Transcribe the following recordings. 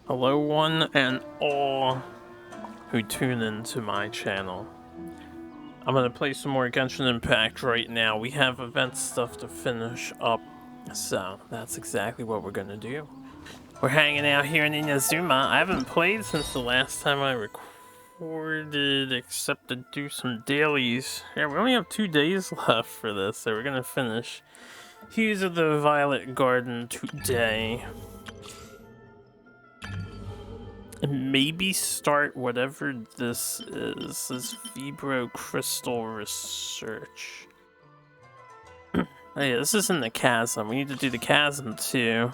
Hello one and all who tune into my channel. I'm gonna play some more Genshin Impact right now. We have event stuff to finish up, so that's exactly what we're gonna do. We're hanging out here in Inazuma. I haven't played since the last time I recorded, except to do some dailies. Yeah, we only have 2 days left for this, so we're gonna finish Hues of the Violet Garden today. And maybe start whatever this is. This Vibro Crystal Research. Oh yeah, this is in the chasm. We need to do the chasm too.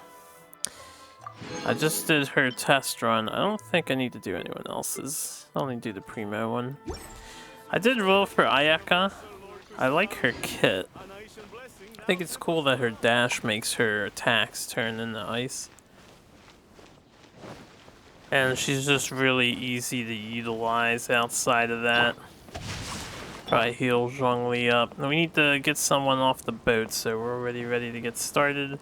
I just did her test run. I don't think I need to do anyone else's. I'll only do the primo one. I did roll for Ayaka. I like her kit. I think it's cool that her dash makes her attacks turn into ice. And she's just really easy to utilize outside of that. Probably heal Zhongli up. We need to get someone off the boat, so we're already ready to get started.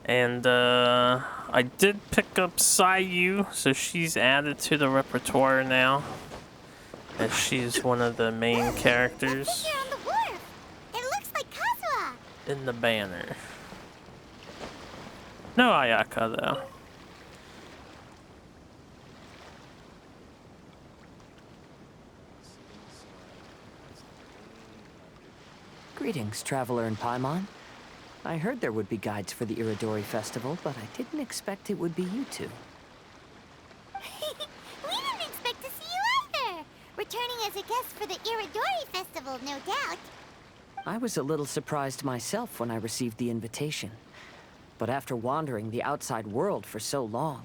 And I did pick up Sayu, so she's added to the repertoire now. As she's one of the main characters. On the wharf. It looks like Kazuha. In the banner. No Ayaka though. Greetings, traveler in Paimon. I heard there would be guides for the Iridori Festival, but I didn't expect it would be you two. We didn't expect to see you either. Returning as a guest for the Iridori Festival, no doubt. I was a little surprised myself when I received the invitation. But after wandering the outside world for so long,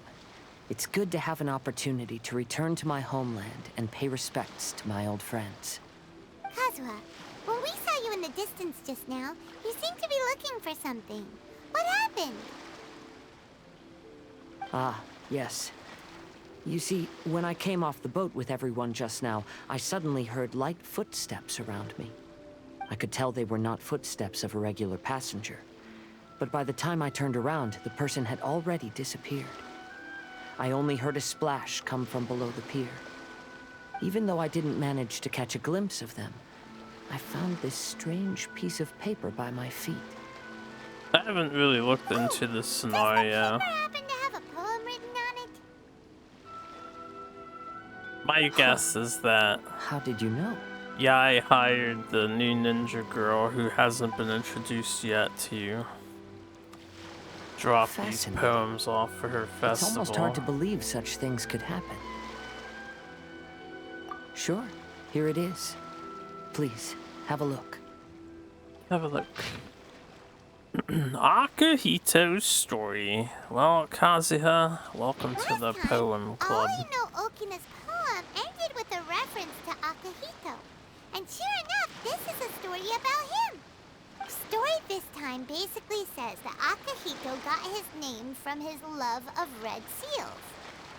it's good to have an opportunity to return to my homeland and pay respects to my old friends. Kazuha, when we saw you in the distance just now, you seemed to be looking for something. What happened? Ah, yes. You see, when I came off the boat with everyone just now, I suddenly heard light footsteps around me. I could tell they were not footsteps of a regular passenger. But by the time I turned around, the person had already disappeared. I only heard a splash come from below the pier. Even though I didn't manage to catch a glimpse of them, I found this strange piece of paper by my feet. I haven't really looked into this scenario. Does the paper happen to have a poem written on it? My guess is that How did you know? Yai hired the new ninja girl who hasn't been introduced yet to drop these Fascinating. poems off for her festival. It's almost hard to believe such things could happen. Sure, here it is. Please, have a look. Have a look. Akihito's story. Well, Kazuha, welcome to the poem club. All you know Okina's poem ended with a reference to Akihito. And sure enough, this is a story about him. The story this time basically says that Akihito got his name from his love of red seals.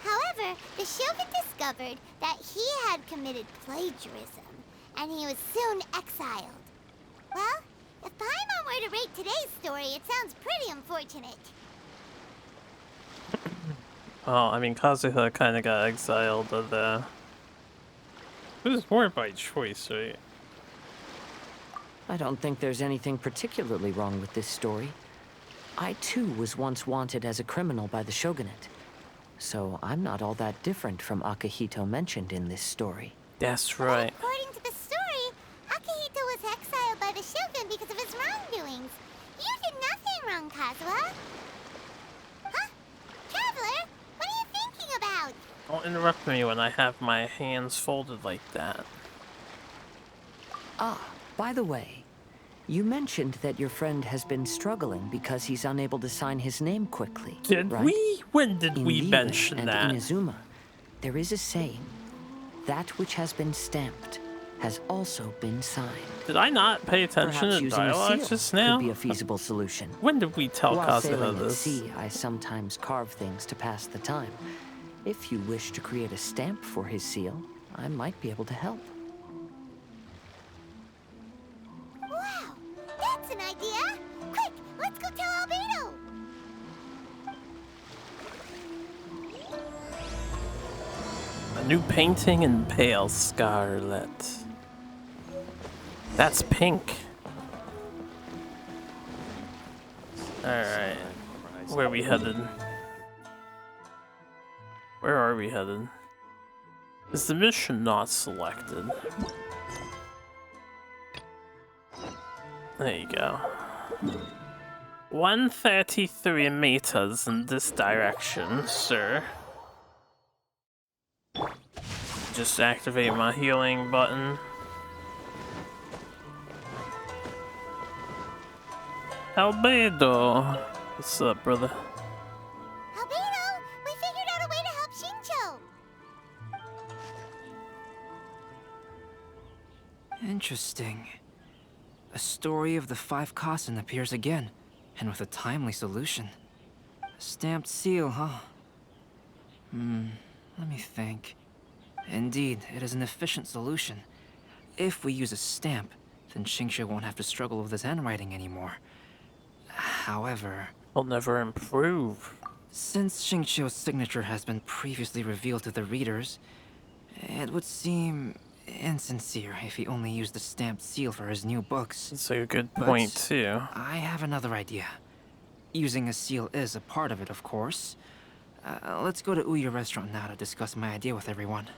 However, the Shogun discovered that he had committed plagiarism, and he was soon exiled. Well, if Paimon were to rate today's story, it sounds pretty unfortunate. Well, I mean, Kazuha kind of got exiled of the... It was more by choice, right? I don't think there's anything particularly wrong with this story. I too was once wanted as a criminal by the shogunate. So I'm not all that different from Akihito mentioned in this story. That's right. According to the story, Akihito was exiled by the Shogun because of his wrongdoings. You did nothing wrong, Kazuha. Huh? Traveler, what are you thinking about? Don't interrupt me when I have my hands folded like that. Ah, by the way, you mentioned that your friend has been struggling because he's unable to sign his name quickly. Did right? we? When did In we Liyue mention and that? Inazuma, there is a saying, that which has been stamped has also been signed. Did I not pay attention Perhaps to using a dialogue seal just now? could be a feasible solution. When did we tell While sailing Kazuha at this? sea, I sometimes carve things to pass the time. If you wish to create a stamp for his seal, I might be able to help. Wow, that's an idea! Quick, let's go tell Albedo! New painting in pale scarlet. That's pink. Alright. Where are we headed? Where are we headed? Is the mission not selected? There you go. 133 meters in this direction, sir. Just activate my healing button. Albedo! What's up, brother? Albedo, we figured out a way to help Shincho. Interesting. A story of the 5 chasm appears again, and with a timely solution. A stamped seal, huh? Let me think. Indeed, it is an efficient solution. If we use a stamp, then Xingqiu won't have to struggle with his handwriting anymore. However... I'll never improve. Since Xingqiu's signature has been previously revealed to the readers, it would seem insincere if he only used the stamped seal for his new books. That's a good point, too. I have another idea. Using a seal is a part of it, of course. Let's go to Uyu restaurant now to discuss my idea with everyone.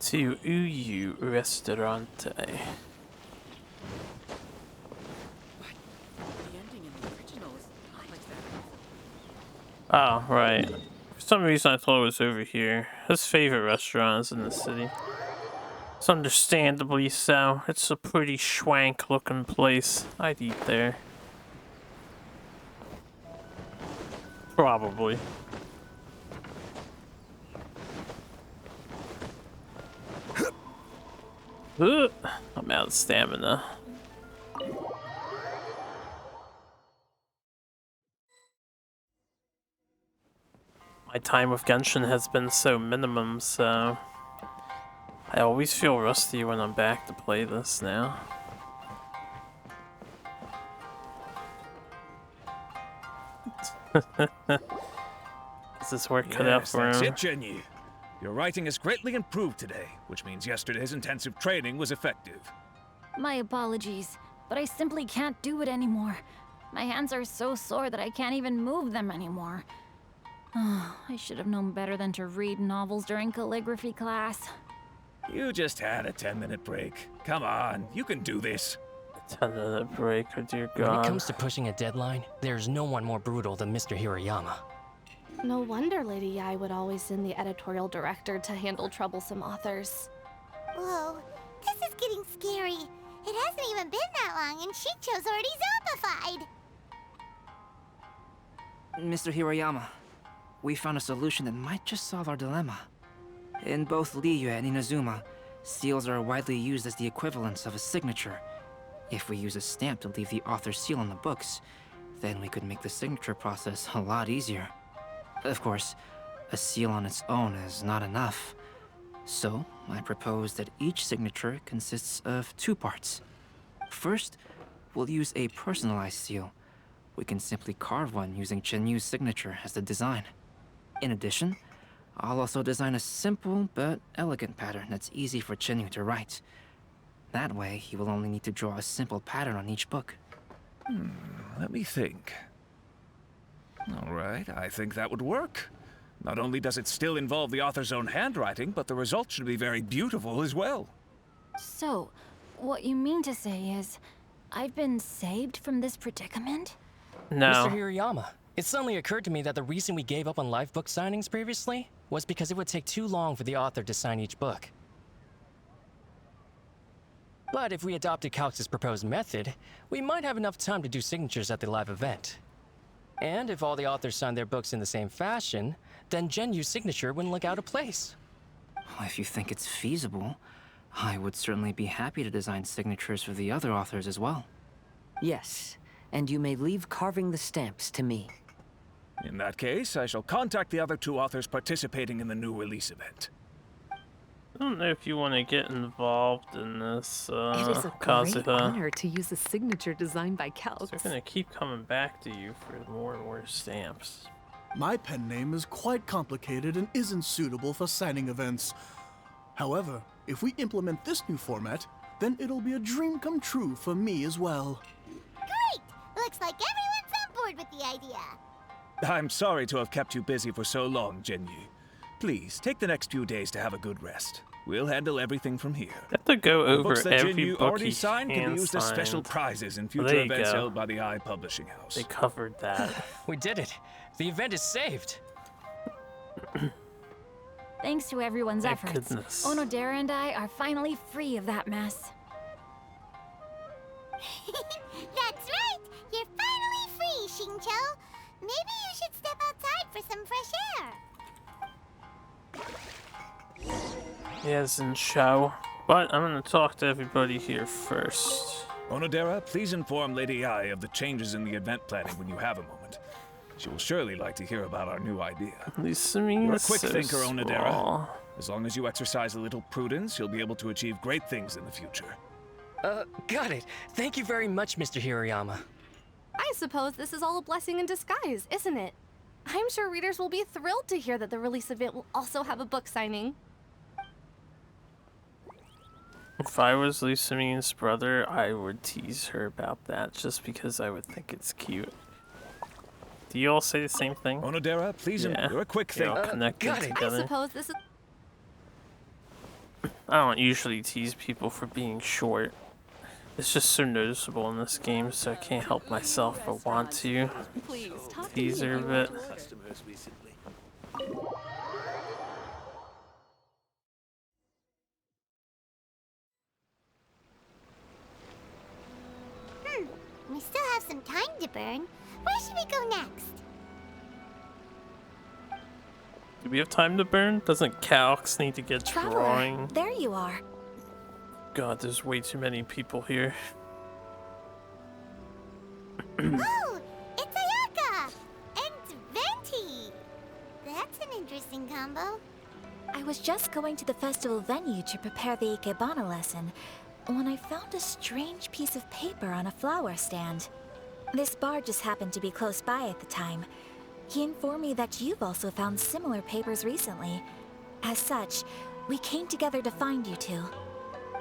To Uyu Restaurante. Oh, right. For some reason I thought it was over here. His favorite restaurant is in the city. It's understandably so. It's a pretty schwank looking place. I'd eat there. Probably. I'm out of stamina. My time with Genshin has been so minimum, so I always feel rusty when I'm back to play this now. Is this work cut out for him? That's it, Genyu. Your writing has greatly improved today, which means yesterday's intensive training was effective. My apologies, but I simply can't do it anymore. My hands are so sore that I can't even move them anymore. I should have known better than to read novels during calligraphy class. You just had a 10-minute break. Come on, you can do this. 10-minute break, oh dear God. When it comes to pushing a deadline, there's no one more brutal than Mr. Hirayama. No wonder Lady Yai would always send the editorial director to handle troublesome authors. Whoa, this is getting scary. It hasn't even been that long and Shincho's already zombified. Mr. Hirayama, we found a solution that might just solve our dilemma. In both Liyue and Inazuma, seals are widely used as the equivalents of a signature. If we use a stamp to leave the author's seal on the books, then we could make the signature process a lot easier. Of course, a seal on its own is not enough. So, I propose that each signature consists of 2 parts. First, we'll use a personalized seal. We can simply carve one using Chenyu's signature as the design. In addition, I'll also design a simple but elegant pattern that's easy for Chenyu to write. That way, he will only need to draw a simple pattern on each book. Let me think. All right, I think that would work. Not only does it still involve the author's own handwriting, but the result should be very beautiful as well. So, what you mean to say is, I've been saved from this predicament? No. Mr. Hirayama, it suddenly occurred to me that the reason we gave up on live book signings previously was because it would take too long for the author to sign each book. But if we adopted Calx's proposed method, we might have enough time to do signatures at the live event. And if all the authors signed their books in the same fashion, then Genyu's signature wouldn't look out of place. Well, if you think it's feasible, I would certainly be happy to design signatures for the other authors as well. Yes, and you may leave carving the stamps to me. In that case, I shall contact the other 2 authors participating in the new release event. I don't know if you want to get involved in this, It is a great Kazuha. honor to use a signature designed by Calx. They're gonna keep coming back to you for more and more stamps. My pen name is quite complicated and isn't suitable for signing events. However, if we implement this new format, then it'll be a dream come true for me as well. Great! Looks like everyone's on board with the idea. I'm sorry to have kept you busy for so long, Genyu. Please, take the next few days to have a good rest. We'll handle everything from here. I have to go The over books that every Genyu book already he signed can be used as special hand-signed. prizes in Well, future there you events go. held by the I Publishing House. They covered that. We did it. The event is saved. Thanks to everyone's Thank efforts, goodness. Onodera and I are finally free of that mess. That's right! You're finally free, Xingqiu! Maybe you should step outside for some fresh air. Yes, and show. But I'm gonna talk to everybody here first. Onodera, please inform Lady Ai of the changes in the event planning when you have a moment. She will surely like to hear about our new idea. Lisa means You're a quick so thinker, Onodera. small. As long as you exercise a little prudence, you'll be able to achieve great things in the future. Got it. Thank you very much, Mr. Hirayama. I suppose this is all a blessing in disguise, isn't it? I'm sure readers will be thrilled to hear that the release event will also have a book signing. If I was Lisa Mean's brother, I would tease her about that just because I would think it's cute. Do you all say the same thing? Onodera, please, Yeah. you're a quick They're all thinker. connected got it. I together. suppose this is. I don't usually tease people for being short. It's just so noticeable in this game, so I can't help myself but want to Please, talk to tease me her a if you bit. want. Customers recently. We still have some time to burn. Where should we go next? Do we have time to burn? Doesn't Calx need to get Traveler, drawing? there you are. God, there's way too many people here. Oh, it's Ayaka! And Venti! That's an interesting combo. I was just going to the festival venue to prepare the Ikebana lesson when I found a strange piece of paper on a flower stand. This bard just happened to be close by at the time. He informed me that you've also found similar papers recently. As such, we came together to find you two.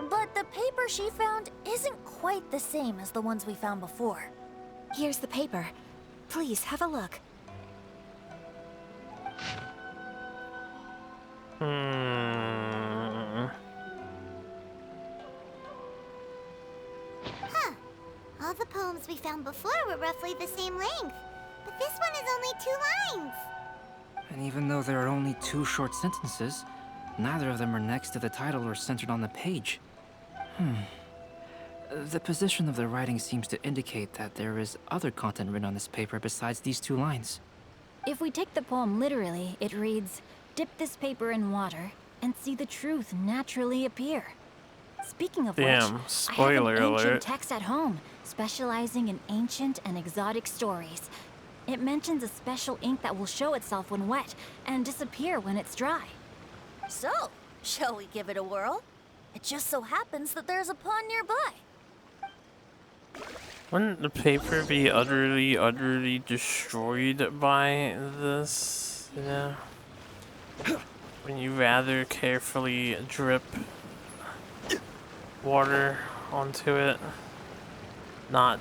But the paper she found isn't quite the same as the ones we found before. Here's the paper. Please have a look. Huh. All the poems we found before were roughly the same length. But this one is only 2 lines. And even though there are only 2 short sentences, neither of them are next to the title or centered on the page. The position of the writing seems to indicate that there is other content written on this paper besides these 2 lines. If we take the poem literally, it reads, "Dip this paper in water and see the truth naturally appear." Speaking of Damn, which, spoiler I have an ancient alert. text at home, specializing in ancient and exotic stories. It mentions a special ink that will show itself when wet and disappear when it's dry. So, shall we give it a whirl? It just so happens that there's a pond nearby. Wouldn't the paper be utterly destroyed by this? Yeah. When you rather carefully drip water onto it, not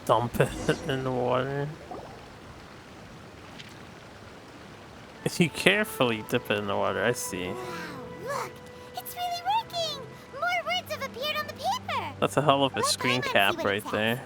dump it in the water. If you carefully dip it in the water, I see. Wow, look! It's really working! More words have appeared on the paper! That's a hell of a Let's screen climb and cap see what it right says. there.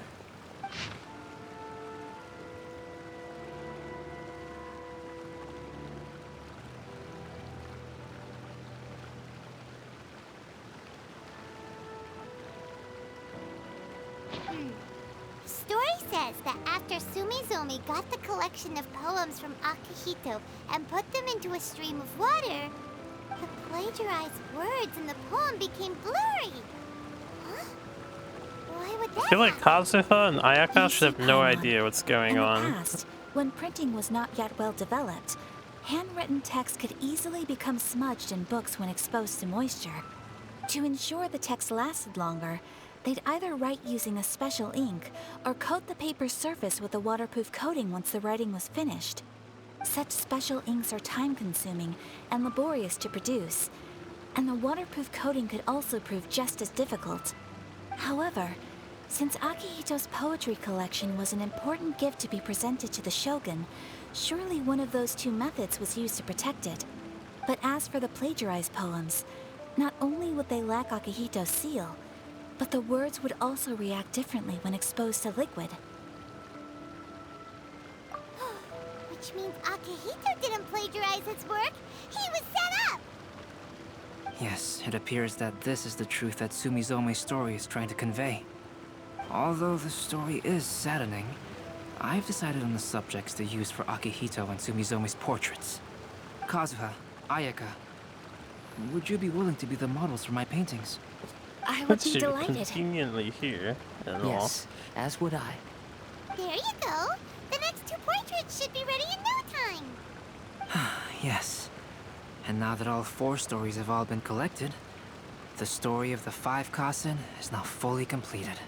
Story says that after Sumizomi got the collection of poems from Akihito and put them into a stream of water, the plagiarized words in the poem became blurry. Huh? Why would that I feel like happen? Kazuha and Ayaka should have no Paimon. idea what's going In on. the past, when printing was not yet well developed, handwritten text could easily become smudged in books when exposed to moisture. To ensure the text lasted longer, they'd either write using a special ink or coat the paper's surface with a waterproof coating once the writing was finished. Such special inks are time-consuming and laborious to produce, and the waterproof coating could also prove just as difficult. However, since Akihito's poetry collection was an important gift to be presented to the Shogun, surely one of those two methods was used to protect it. But as for the plagiarized poems, not only would they lack Akihito's seal, but the words would also react differently when exposed to liquid. Which means Akihito didn't plagiarize his work. He was set up! Yes, it appears that this is the truth that Sumizome's story is trying to convey. Although the story is saddening, I've decided on the subjects to use for Akihito and Sumizome's portraits. Kazuha, Ayaka, would you be willing to be the models for my paintings? I would But be you're delighted. conveniently here and Yes, as would I. There you go. The next two portraits should be ready in no time. Yes. And now that all 4 stories have all been collected, the story of the 5 Kasen is now fully completed.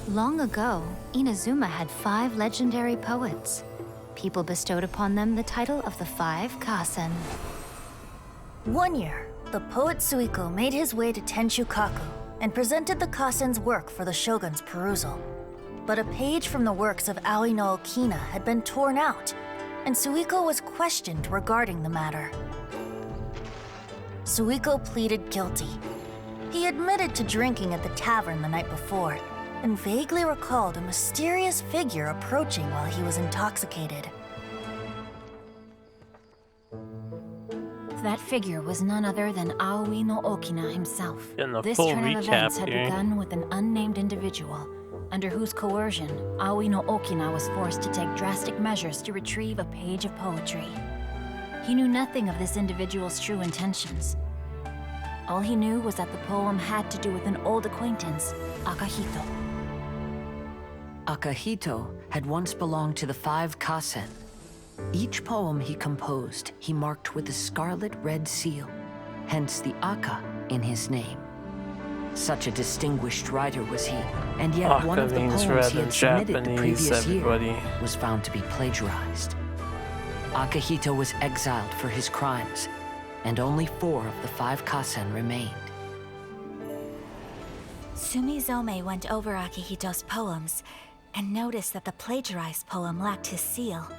Long ago, Inazuma had 5 legendary poets. People bestowed upon them the title of the 5 Kasen. One year, the poet Suiko made his way to Tenshukaku and presented the Kasen's work for the shogun's perusal. But a page from the works of Aoi no Okina had been torn out, and Suiko was questioned regarding the matter. Suiko pleaded guilty. He admitted to drinking at the tavern the night before, and vaguely recalled a mysterious figure approaching while he was intoxicated. That figure was none other than Aoi no Okina himself. Getting a This full turn of recap events had here. begun with an unnamed individual, under whose coercion, Aoi no Okina was forced to take drastic measures to retrieve a page of poetry. He knew nothing of this individual's true intentions. All he knew was that the poem had to do with an old acquaintance, Akihito. Akihito had once belonged to the 5 Kasen. Each poem he composed, he marked with a scarlet red seal, hence the Aka in his name. Such a distinguished writer was he, and yet Aka one of the means poems red he in had submitted the Japanese, previous everybody. year was found to be plagiarized. Akihito was exiled for his crimes, and only 4 of the 5 Kasen remained. Sumizome went over Akihito's poems and noticed that the plagiarized poem lacked his seal.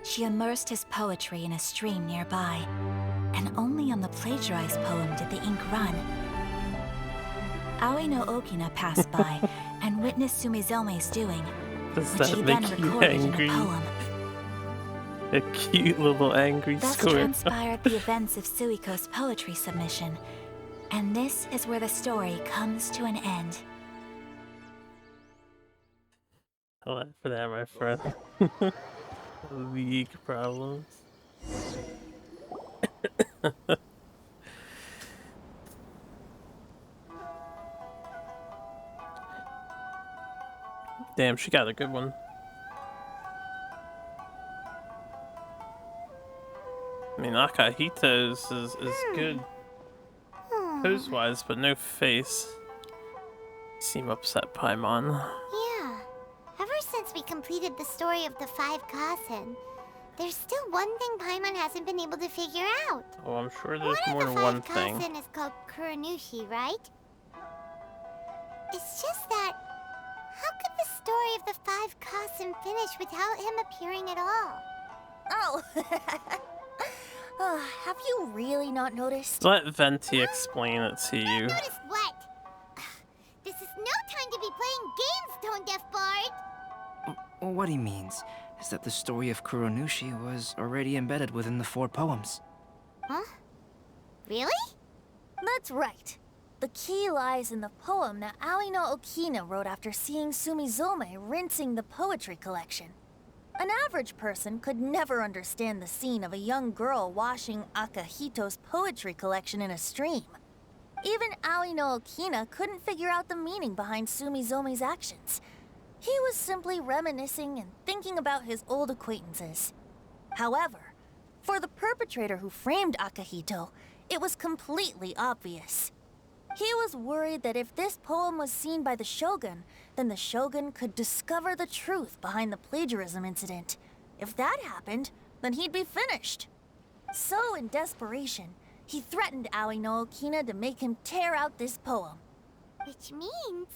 She immersed his poetry in a stream nearby, and only on the plagiarized poem did the ink run. Aoi no Okina passed by and witnessed Sumizome's doing, Does which that he make then you recorded angry? in a poem. A cute little angry Thus squirrel. transpired the events of Suiko's poetry submission, and this is where the story comes to an end. I'll laugh for that, my friend. League problems. Damn, she got a good one. I mean, Akihito's is good pose-wise, but no face. Seem upset, Paimon. Yeah. Ever since we completed the story of the 5 Kasen, there's still one thing Paimon hasn't been able to figure out. Oh, I'm sure there's One more of than the 5 one thing. Kasen is called Kuranushi, right? It's just that, how could the story of the 5 Kasen finish without him appearing at all? Oh! Have you really not noticed? Let Venti explain it to you. Notice what? This is no time to be playing games, Tone Deaf Bard! What he means is that the story of Kuronushi was already embedded within the 4 poems. Huh? Really? That's right. The key lies in the poem that Aoi no Okina wrote after seeing Sumizome rinsing the poetry collection. An average person could never understand the scene of a young girl washing Akihito's poetry collection in a stream. Even Aoi no Okina couldn't figure out the meaning behind Sumizome's actions. He was simply reminiscing and thinking about his old acquaintances. However, for the perpetrator who framed Akihito, it was completely obvious. He was worried that if this poem was seen by the Shogun, then the Shogun could discover the truth behind the plagiarism incident. If that happened, then he'd be finished. So, in desperation, he threatened Aoi no Okina to make him tear out this poem. Which means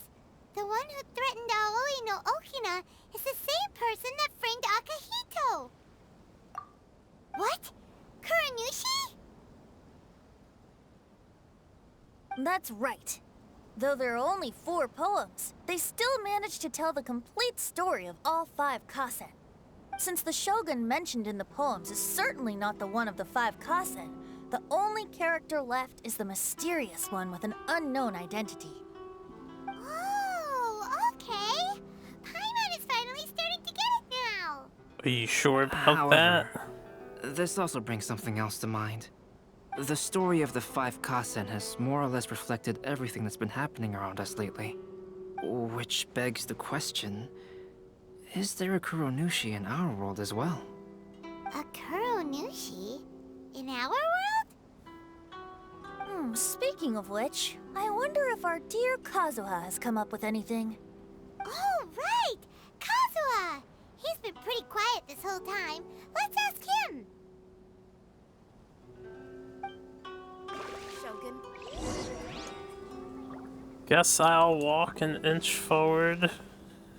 the one who threatened Aoi no Okina is the same person that framed Akihito. What? Kuranushi? That's right. Though there are only 4 poems, they still managed to tell the complete story of all 5 kasen. Since the Shogun mentioned in the poems is certainly not the one of the 5 kasen, the only character left is the mysterious one with an unknown identity. Oh, okay. Paimon is finally starting to get it now. Are you sure about However, that? this also brings something else to mind. The story of the 5 kasen has more or less reflected everything that's been happening around us lately. Which begs the question, is there a Kuronushi in our world as well? A Kuronushi? In our world? Speaking of which, I wonder if our dear Kazuha has come up with anything. Oh, right! Kazuha! He's been pretty quiet this whole time. Let's ask him. Shogun. Guess I'll walk an inch forward.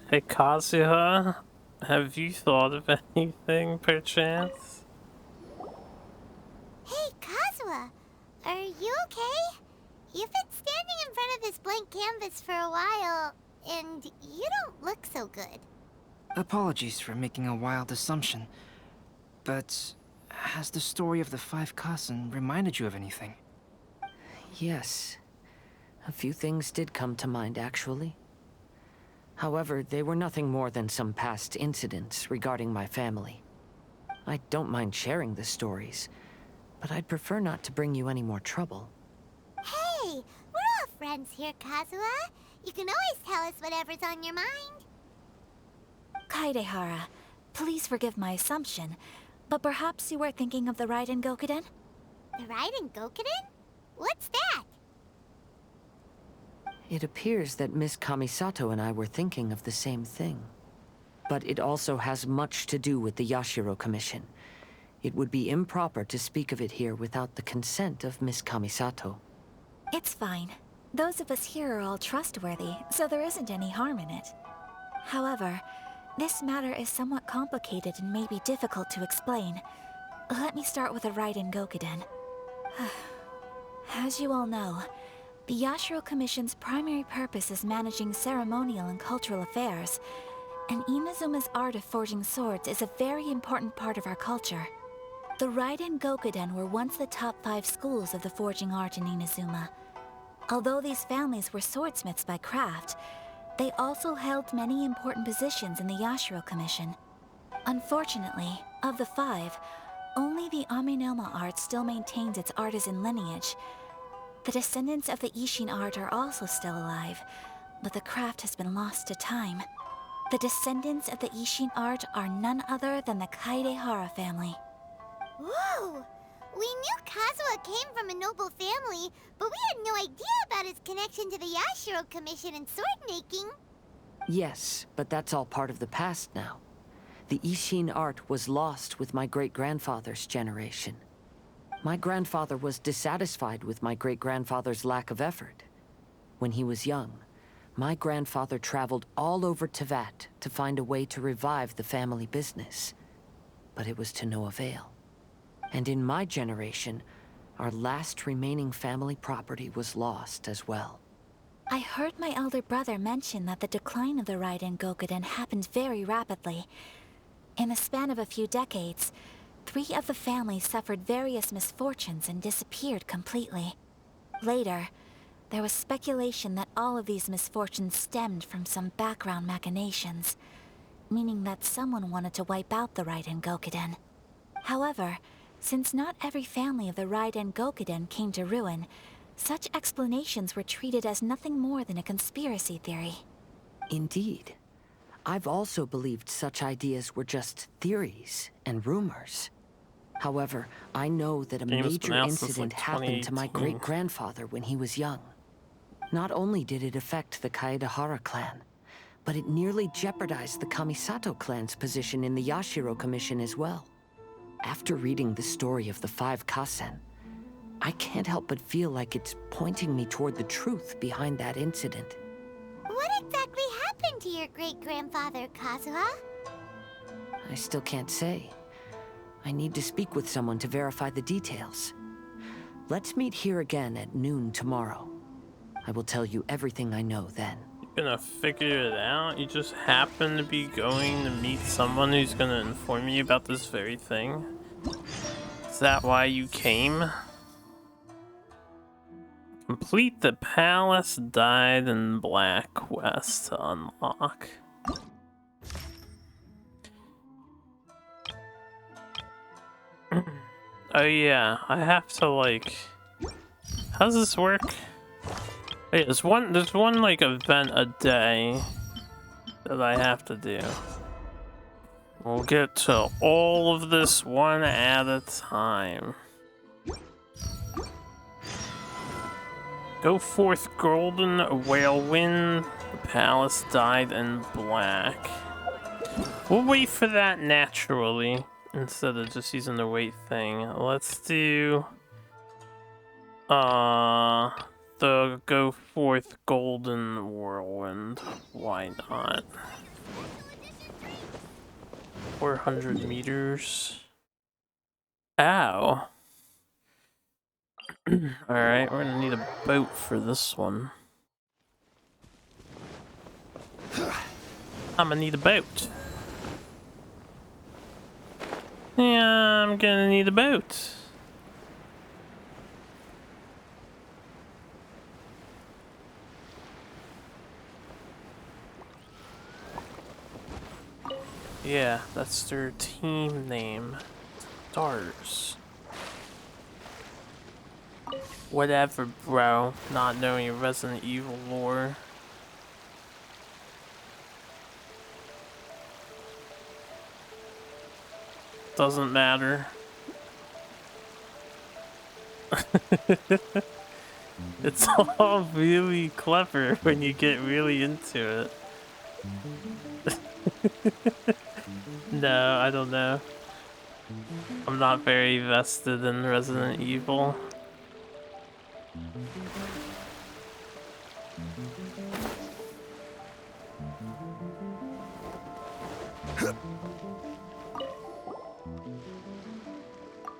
Hey, Kazuha, have you thought of anything, perchance? Hey, Kazuha! Are you okay? You've been standing in front of this blank canvas for a while, and you don't look so good. Apologies for making a wild assumption, but has the story of the 5 kasen reminded you of anything? Yes. A few things did come to mind, actually. However, they were nothing more than some past incidents regarding my family. I don't mind sharing the stories, but I'd prefer not to bring you any more trouble. Hey, we're all friends here, Kazuha. You can always tell us whatever's on your mind. Kaidehara, please forgive my assumption, but perhaps you were thinking of the Raiden Gokuden? The Raiden Gokuden? What's that? It appears that Miss Kamisato and I were thinking of the same thing. But it also has much to do with the Yashiro Commission. It would be improper to speak of it here without the consent of Miss Kamisato. It's fine. Those of us here are all trustworthy, so there isn't any harm in it. However, this matter is somewhat complicated and may be difficult to explain. Let me start with the Raiden Gokuden. As you all know, the Yashiro Commission's primary purpose is managing ceremonial and cultural affairs, and Inazuma's art of forging swords is a very important part of our culture. The Raiden Gokuden were once the top 5 schools of the forging art in Inazuma. Although these families were swordsmiths by craft, they also held many important positions in the Yashiro Commission. Unfortunately, of the 5, only the Aminoma art still maintains its artisan lineage. The descendants of the Ishin art are also still alive, but the craft has been lost to time. The descendants of the Ishin art are none other than the Kaidehara family. Whoa! We knew Kazuha came from a noble family, but we had no idea about his connection to the Yashiro Commission and sword making. Yes, but that's all part of the past now. The Ishin art was lost with my great-grandfather's generation. My grandfather was dissatisfied with my great-grandfather's lack of effort. When he was young, my grandfather traveled all over Tevat to find a way to revive the family business. But it was to no avail. And in my generation, our last remaining family property was lost as well. I heard my elder brother mention that the decline of the Raiden Gokuden happened very rapidly. In the span of a few decades, 3 of the families suffered various misfortunes and disappeared completely. Later, there was speculation that all of these misfortunes stemmed from some background machinations, meaning that someone wanted to wipe out the Raiden Gokuden. However, since not every family of the Raiden Gokuden came to ruin, such explanations were treated as nothing more than a conspiracy theory. Indeed. I've also believed such ideas were just theories and rumors. However, I know that a Game was major announced since, incident like, happened to my 2018. great-grandfather when he was young. Not only did it affect the Kaedahara clan, but it nearly jeopardized the Kamisato clan's position in the Yashiro Commission as well. After reading the story of the 5 Kasen, I can't help but feel like it's pointing me toward the truth behind that incident. What exactly happened to your great-grandfather, Kazuha? I still can't say. I need to speak with someone to verify the details. Let's meet here again at noon tomorrow. I will tell you everything I know then. You're gonna figure it out? You just happen to be going to meet someone who's gonna inform you about this very thing? Is that why you came? Complete the Palace Dyed in Black quest to unlock. Oh yeah, I have to like... How does this work? Hey, there's one like event a day that I have to do. We'll get to all of this one at a time. Go forth, golden whalewind. The palace dyed in black. We'll wait for that naturally instead of just using the wait thing. Let's do the go forth golden whirlwind. Why not? 400 meters. Ow. Alright, we're gonna need a boat for this one. I'm gonna need a boat. Yeah, I'm gonna need a boat. Yeah, that's their team name. Stars. Whatever, bro. Not knowing your Resident Evil lore. Doesn't matter. It's all really clever when you get really into it. No, I don't know. I'm not very vested in Resident Evil.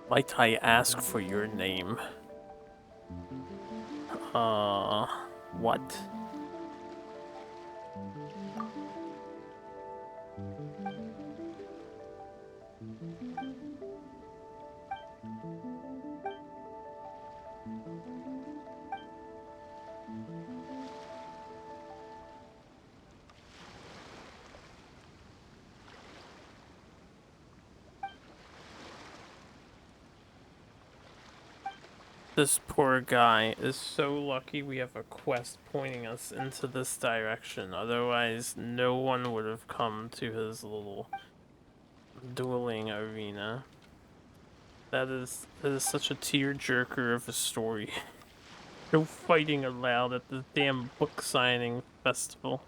Might I ask for your name? What? This poor guy is so lucky we have a quest pointing us into this direction. Otherwise, no one would have come to his little dueling arena. That is such a tearjerker of a story. No fighting allowed at the damn book signing festival.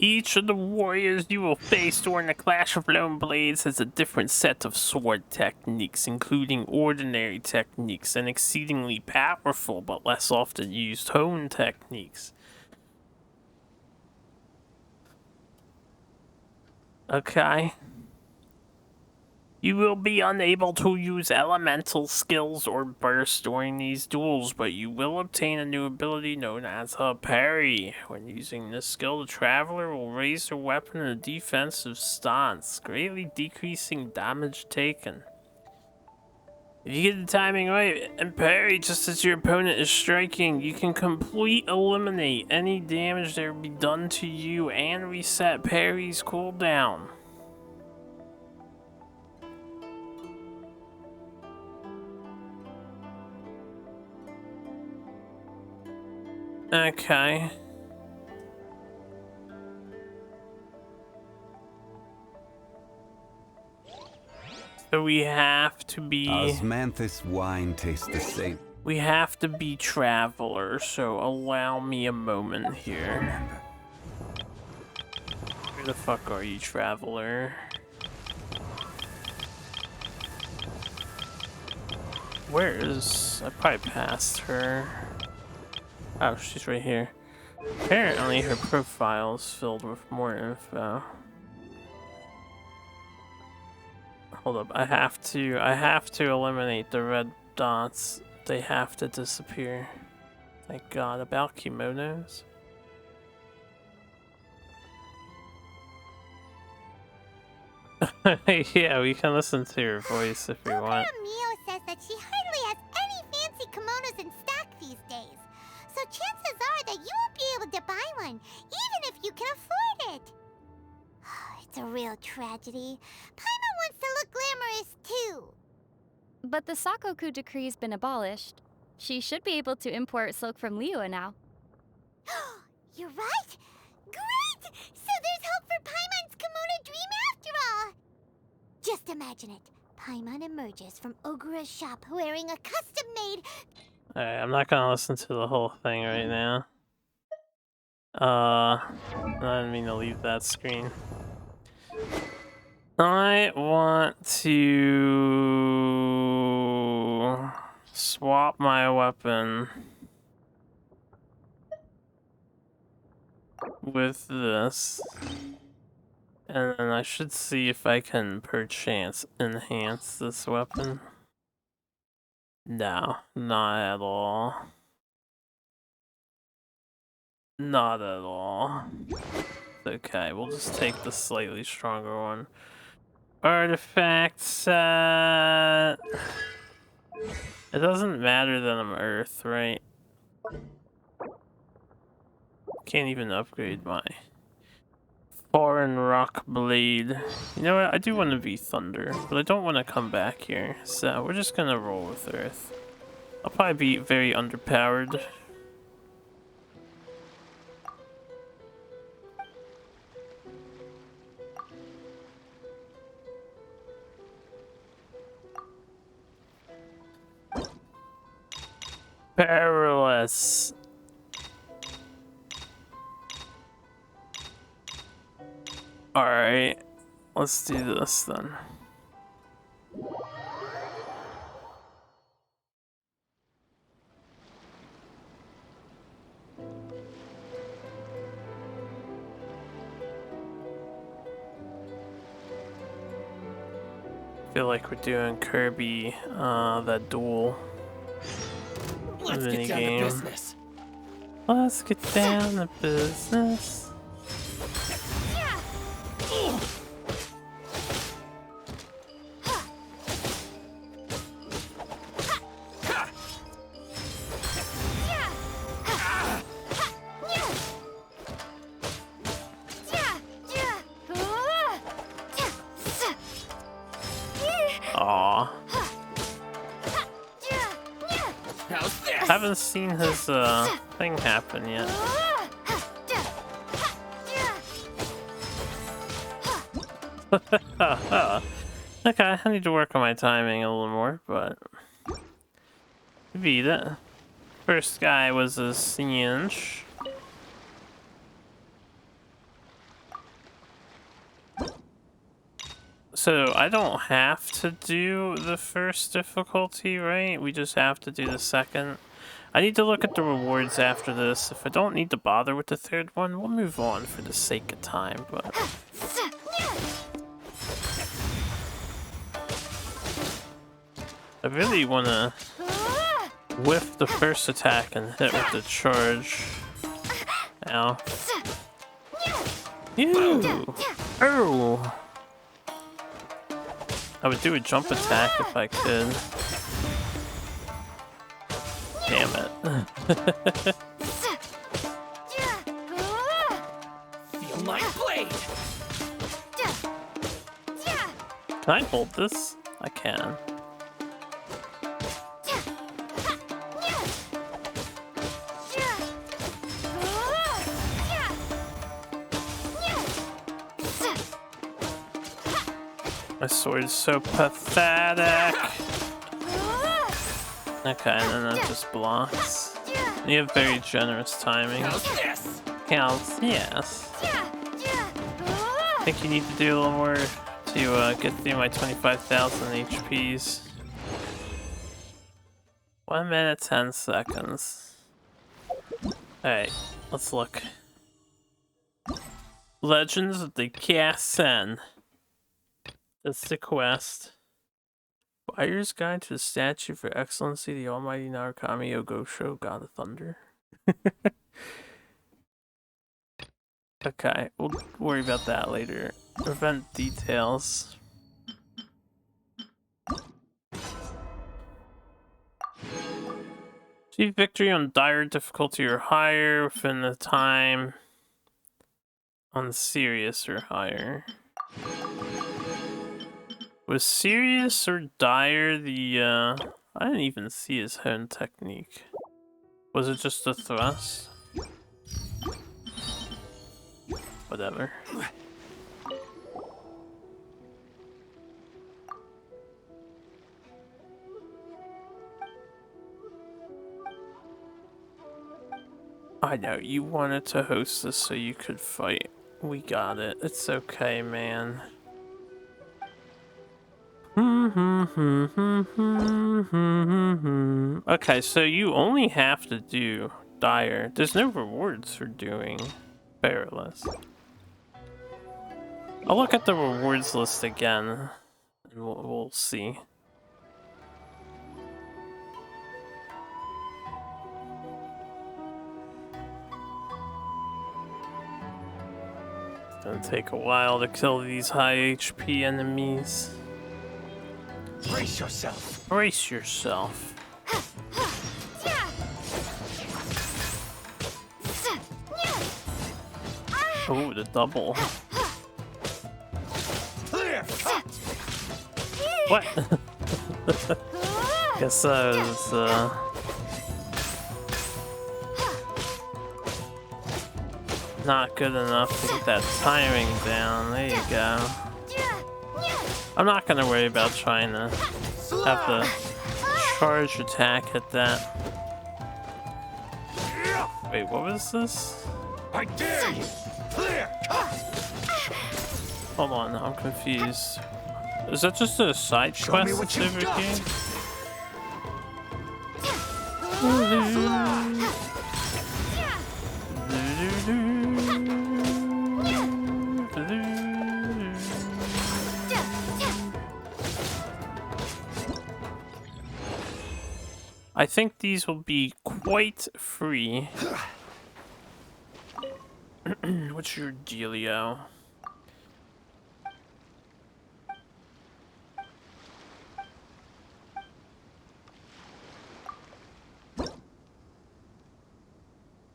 Each of the warriors you will face during the Clash of Lone Blades has a different set of sword techniques, including ordinary techniques and exceedingly powerful but less often used hone techniques. Okay. You will be unable to use elemental skills or bursts during these duels, but you will obtain a new ability known as a parry. When using this skill, the traveler will raise their weapon in a defensive stance, greatly decreasing damage taken. If you get the timing right and parry just as your opponent is striking, you can eliminate any damage that will be done to you and reset parry's cooldown. So we have to be... Osmanthus wine tastes the same. We have to be travelers, so allow me a moment here. Remember. Where the fuck are you, traveler? Where is... I probably passed her. Oh, she's right here. Apparently her profile is filled with more info. Hold up, I have to eliminate the red dots. They have to disappear. Thank God. About kimonos? Yeah, we can listen to her voice if you want. Mio says that she hardly has any fancy kimonos in stock these days. So chances are that you won't be able to buy one, even if you can afford it. It's a real tragedy. Paimon wants to look glamorous too. But the Sakoku decree's been abolished. She should be able to import silk from Liyue now. You're right. Great! So there's hope for Paimon's kimono dream after all. Just imagine it. Paimon emerges from Ogura's shop wearing a custom-made... Alright, I'm not gonna listen to the whole thing right now. I didn't mean to leave that screen. I want to swap my weapon with this. And then I should see if I can perchance enhance this weapon. No, not at all. Not at all. Okay, we'll just take the slightly stronger one. Artifact set. It doesn't matter that I'm Earth, right? Can't even upgrade my foreign rock blade. You know what? I do want to be Thunder, but I don't want to come back here. So we're just gonna roll with Earth. I'll probably be very underpowered. Perilous. Alright, let's do this then. I feel like we're doing Kirby, that duel. Let's get down to business. Let's get down to business. Haven't seen his thing happen yet. Okay, I need to work on my timing a little more, but beat it. First guy was a cinch. So I don't have to do the first difficulty, right? We just have to do the second. I need to look at the rewards after this. If I don't need to bother with the third one, we'll move on for the sake of time, but... I really want to whiff the first attack and hit with the charge. Ow. Ew! Oh! I would do a jump attack if I could. Damn it. Feel my blade. Can I hold this? I can. My sword is so pathetic. Okay, and then that just blocks. You have very generous timing. Counts, yes. I think you need to do a little more to get through my 25,000 HPs. 1 minute, 10 seconds. Alright, let's look. Legends of the chasm. That's the quest. Buyer's Guide to the Statue for Excellency, the Almighty Narukami Ogosho, God of Thunder. Okay, we'll worry about that later. Event details. Achieve victory on dire difficulty or higher within the time on serious or higher. Was serious or dire the I didn't even see his own technique. Was it just a thrust? Whatever. I know, you wanted to host this so you could fight. We got it. It's okay, man. Okay, so you only have to do dire. There's no rewards for doing perilous. I'll look at the rewards list again, and we'll see. It's gonna take a while to kill these high HP enemies. Brace yourself. Brace yourself. Oh, the double. What? Guess that was, not good enough to get that timing down. There you go. I'm not gonna worry about trying to have the charge attack at that. Wait, what was this? I dare you. Clear. Hold on, I'm confused. Is that just a side quest that's over here? I think these will be quite free. What's your dealio?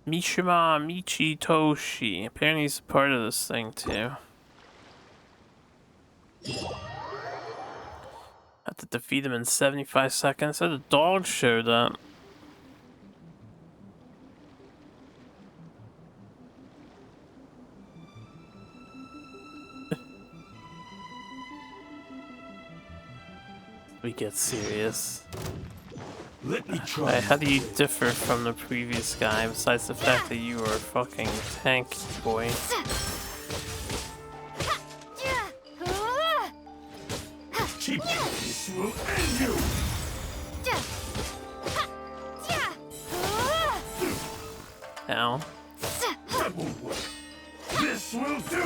Mishima Michitoshi. Apparently he's a part of this thing too. Have to defeat him in 75 seconds. So the dog showed up. We get serious. Let me try. Right, how do you differ from the previous guy besides the fact that you are a fucking tank boy? This will end you. Ow. That won't work. This will do.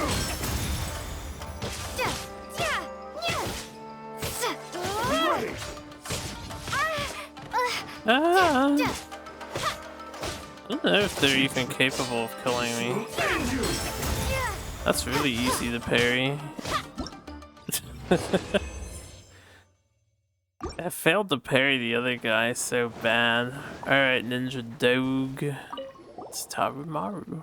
Ready. Ah. I don't know if they're even capable of killing me. That's really easy to parry. I failed to parry the other guy so bad. Alright, Ninja Dog. It's Tarumaru.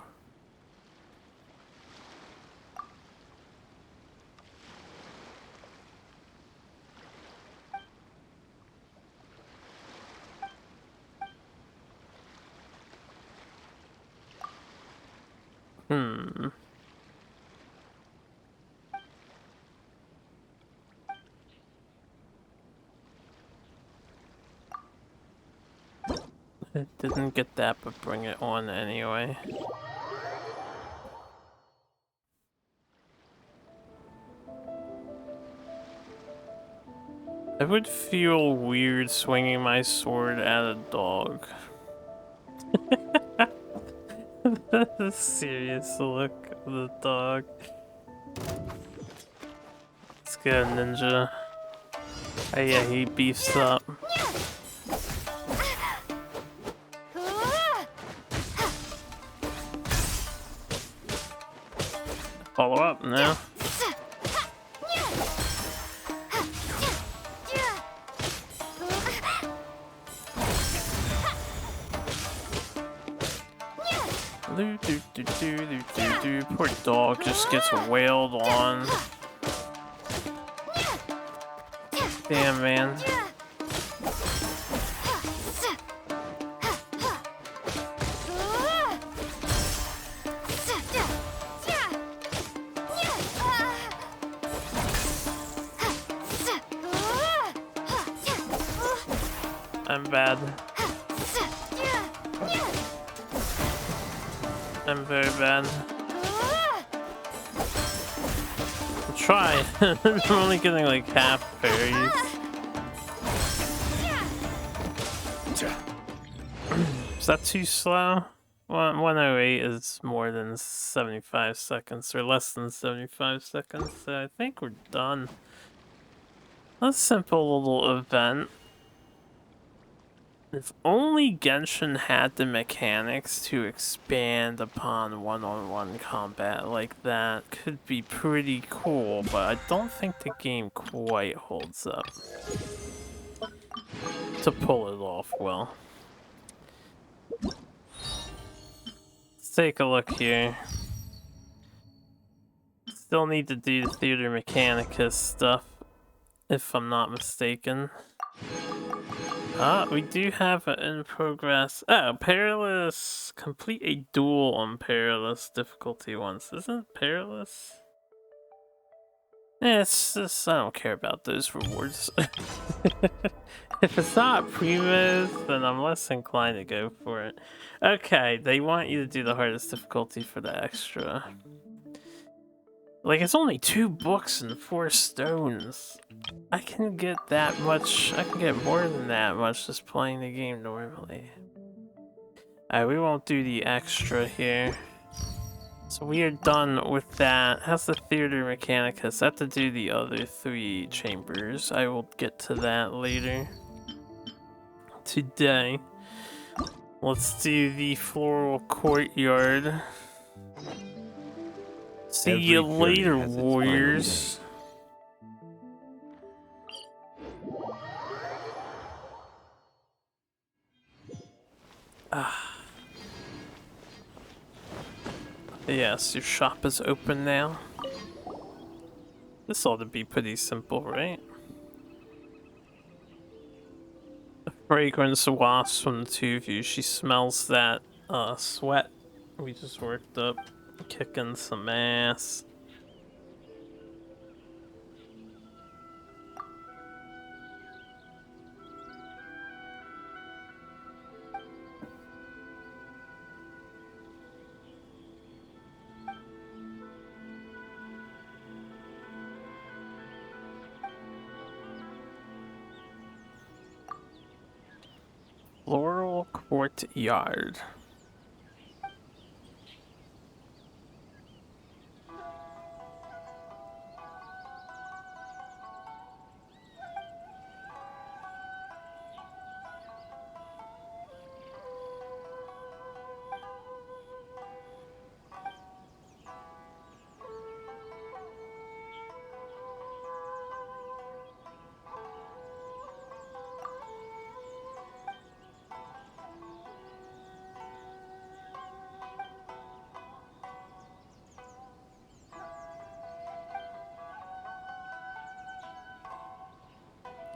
It didn't get that, but bring it on anyway. I would feel weird swinging my sword at a dog. The serious look of the dog. Let's go, ninja. Oh yeah, he beefs up. Follow up now. Poor dog just gets wailed on. Damn, man. I'm bad. I'm very bad. I'll try. I'm only getting like half parries. Is that too slow? 108 is more than 75 seconds, or less than 75 seconds, so I think we're done. A simple little event. If only Genshin had the mechanics to expand upon one-on-one combat like that, could be pretty cool, but I don't think the game quite holds up to pull it off well. Let's take a look here. Still need to do the Theater Mechanicus stuff, if I'm not mistaken. We do have it in progress. Oh, Perilous. Complete a duel on Perilous difficulty once. Isn't Perilous? It's just, I don't care about those rewards. If it's not Primus, then I'm less inclined to go for it. Okay, they want you to do the hardest difficulty for the extra. Like, it's only 2 books and 4 stones. I can get that much, I can get more than that much just playing the game normally. Alright, we won't do the extra here. So we are done with that. How's the Theater Mechanicus? I have to do the other 3 chambers. I will get to that later. Today, let's do the Floral Courtyard. See you later, warriors. Yes, your shop is open now. This ought to be pretty simple, right? The fragrance wafts from the 2 of you. She smells that sweat we just worked up. Kicking some ass. Floral Courtyard.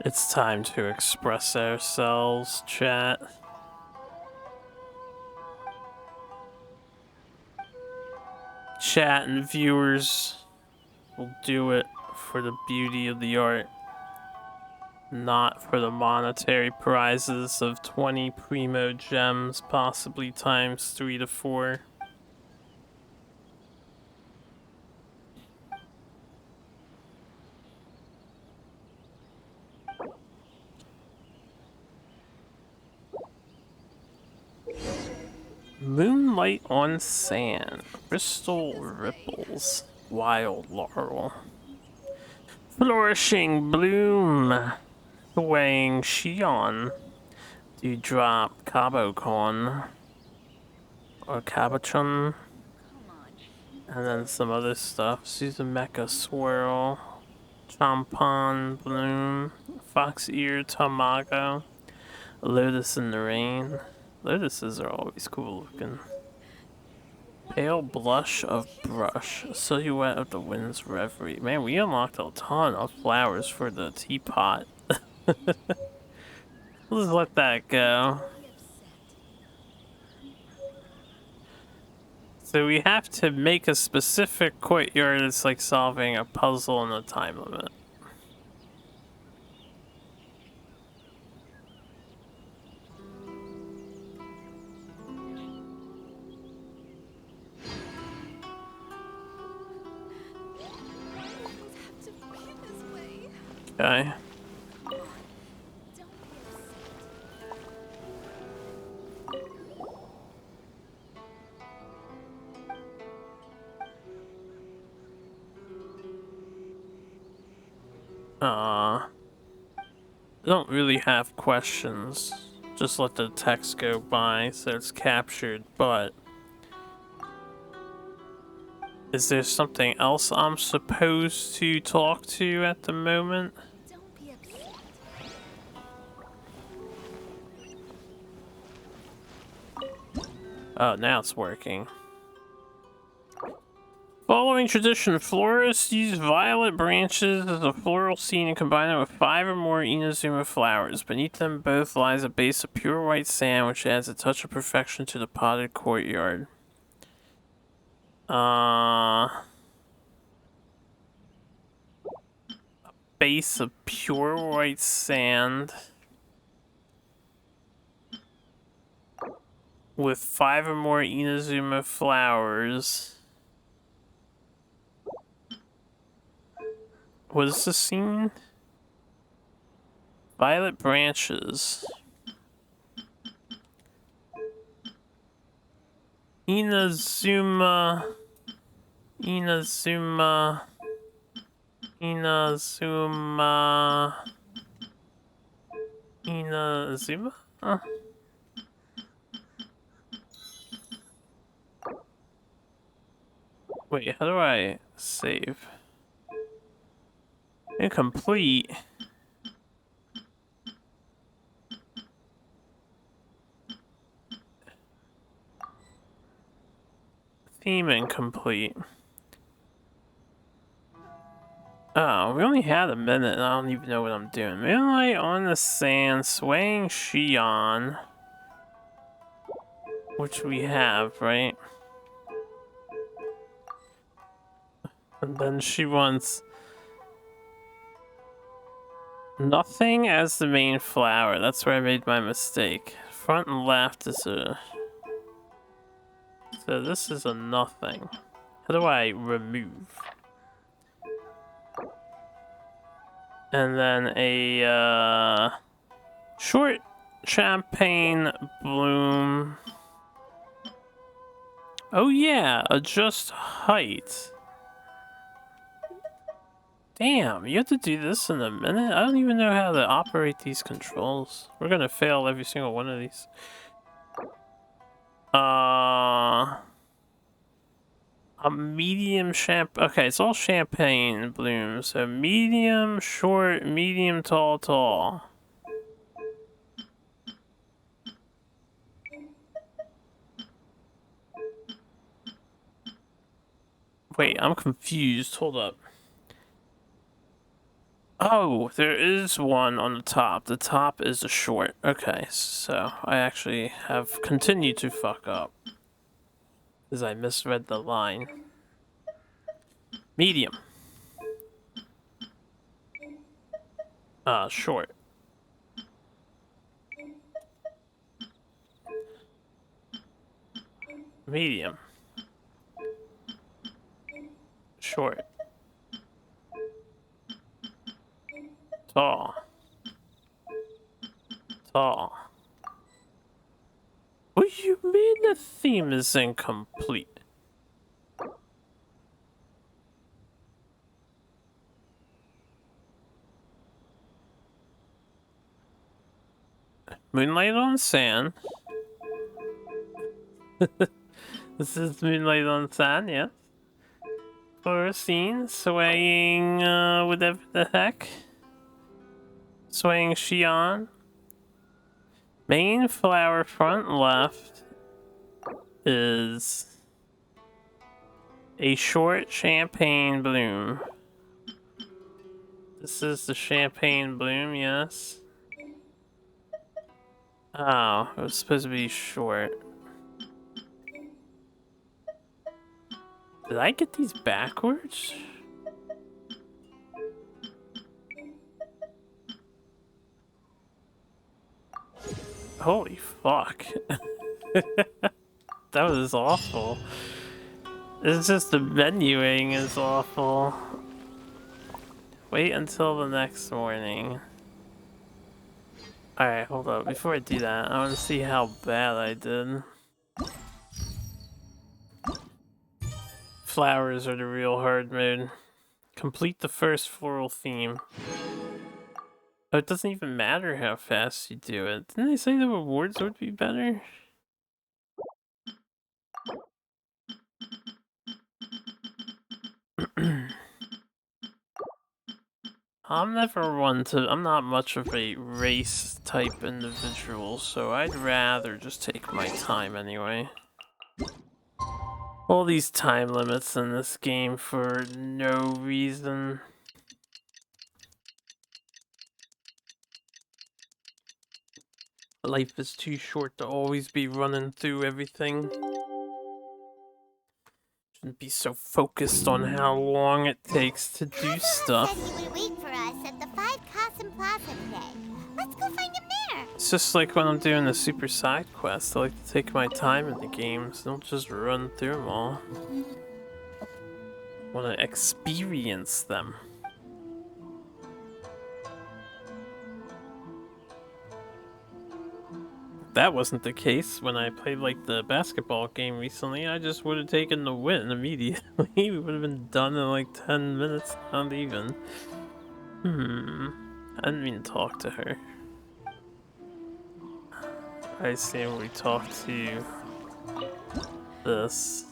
It's time to express ourselves, chat. Chat and viewers will do it for the beauty of the art. Not for the monetary prizes of 20 primo gems, possibly times 3 to 4. Moonlight on sand, crystal ripples, wild laurel, flourishing bloom, swaying Shion, dewdrop cabocon, or cabochon, and then some other stuff. Suzumecha swirl, champon bloom, fox ear tamago, lotus in the rain. Lotuses are always cool looking. Pale blush of brush, silhouette of the wind's reverie. Man, we unlocked a ton of flowers for the teapot. Let's let that go. So we have to make a specific courtyard. It's like solving a puzzle in a time limit. Okay. I don't really have questions. Just let the text go by so it's captured, but is there something else I'm supposed to talk to at the moment? Oh, now it's working. Following tradition, florists use violet branches as a floral scene and combine them with 5 or more Inazuma flowers. Beneath them both lies a base of pure white sand, which adds a touch of perfection to the potted courtyard. A base of pure white sand with 5 or more Inazuma flowers. What is the scene? Violet branches. Inazuma. Huh? Wait, how do I save? Incomplete. Theme incomplete. Oh, we only had a minute and I don't even know what I'm doing. Moonlight on the sand, swaying Shion. Which we have, right? And then she wants nothing as the main flower. That's where I made my mistake. Front and left is a... So this is a nothing. How do I remove? And then a short champagne bloom. Oh yeah, adjust height. Damn, you have to do this in a minute? I don't even know how to operate these controls. We're gonna fail every single one of these. A medium okay, it's all champagne bloom. So medium, short, medium, tall, tall. Wait, I'm confused. Hold up. Oh, there is one on the top. The top is the short. Okay, so I actually have continued to fuck up. Because I misread the line. Medium. Short. Medium. Short. Tall. Tall. What do you mean the theme is incomplete? Moonlight on Sand. This is Moonlight on Sand, yeah. For a scene, swaying, whatever the heck. Swaying Xi'an. Main flower front left is a short champagne bloom. This is the champagne bloom, yes. Oh, it was supposed to be short. Did I get these backwards? Holy fuck. That was awful. It's just the menuing is awful. Wait until the next morning. Alright, hold up. Before I do that, I want to see how bad I did. Flowers are the real hard mode. Complete the first floral theme. Oh, it doesn't even matter how fast you do it. Didn't they say the rewards would be better? I'm not much of a race type individual, so I'd rather just take my time anyway. All these time limits in this game for no reason. Life is too short to always be running through everything. Shouldn't be so focused on how long it takes to do stuff. Said he would wait for us at the 5 Chasm Plaza today. Let's go find him there. It's just like when I'm doing the super side quests. I like to take my time in the games. Don't just run through them all. Want to experience them. If that wasn't the case when I played like the basketball game recently, I just would have taken the win immediately. We would have been done in like 10 minutes, not even. I didn't mean to talk to her. I assume we talked to this.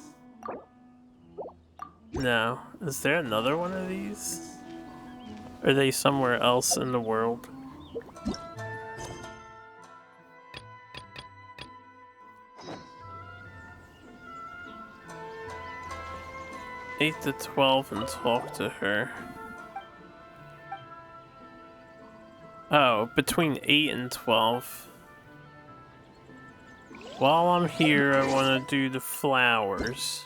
No. Is there another one of these? Are they somewhere else in the world? Eight to 12 and talk to her. Oh, between 8 and 12. While I'm here, I want to do the flowers.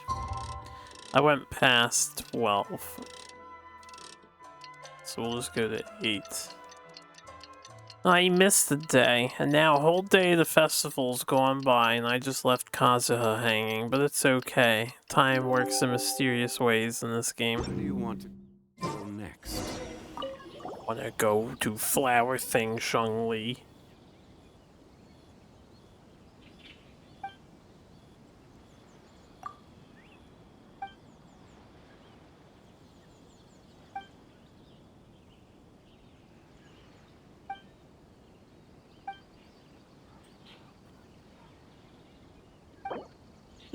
I went past 12. So we'll just go to 8. I missed the day, and now a whole day of the festival's gone by, and I just left Kazuha hanging, but it's okay. Time works in mysterious ways in this game. Where do you want to go next? Wanna go to flower thing, Shang-Li.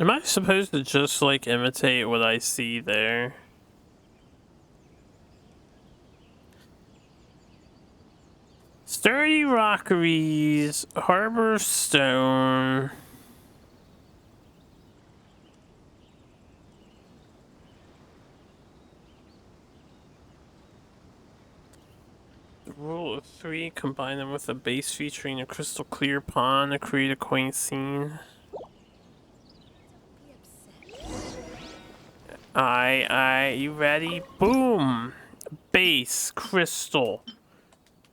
Am I supposed to just like imitate what I see there? Sturdy rockeries, harbor stone. The rule of 3, combine them with a base featuring a crystal clear pond to create a quaint scene. You ready? Boom! Base, crystal,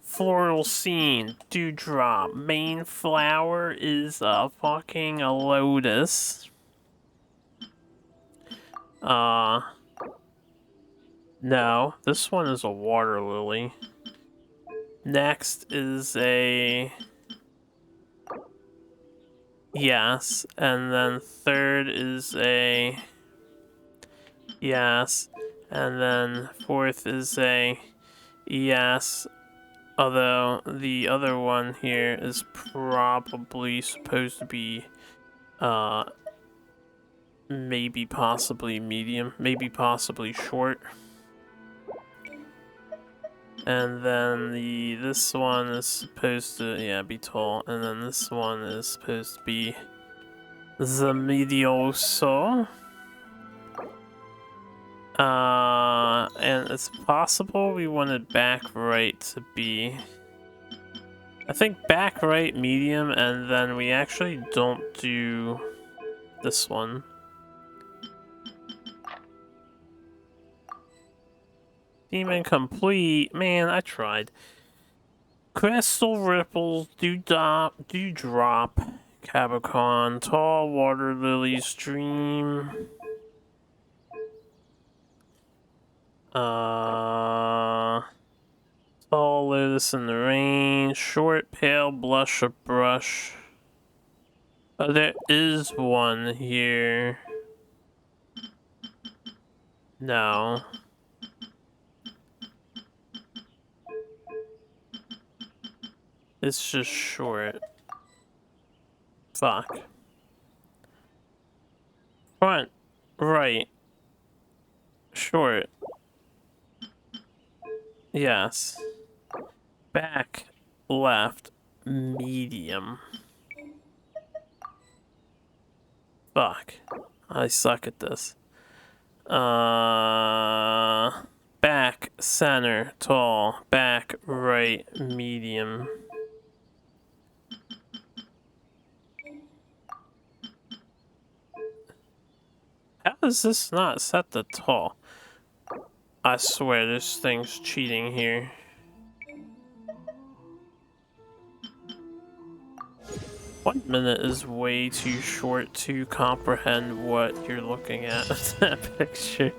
floral scene, dewdrop. Main flower is a lotus. No, this one is a water lily. Next is a... Yes, and then third is a... Yes, and then fourth is a... Yes, although the other one here is probably supposed to be, maybe possibly medium, maybe possibly short. And then this one is supposed to, yeah, be tall. And then this one is supposed to be the medioso. And it's possible we wanted back right to be... I think back right, medium, and then we actually don't do this one. Demon complete. Man, I tried. Crystal ripples, drop, Capricorn, tall water lily stream. Tall lotus in the rain, short pale blush or brush. Oh, there is one here. No. It's just short. Fuck. Front, right. Short. Yes. Back, left, medium. Fuck. I suck at this. Back, center, tall. Back, right, medium. How is this not set to tall? I swear this thing's cheating here. One minute is way too short to comprehend what you're looking at in that picture.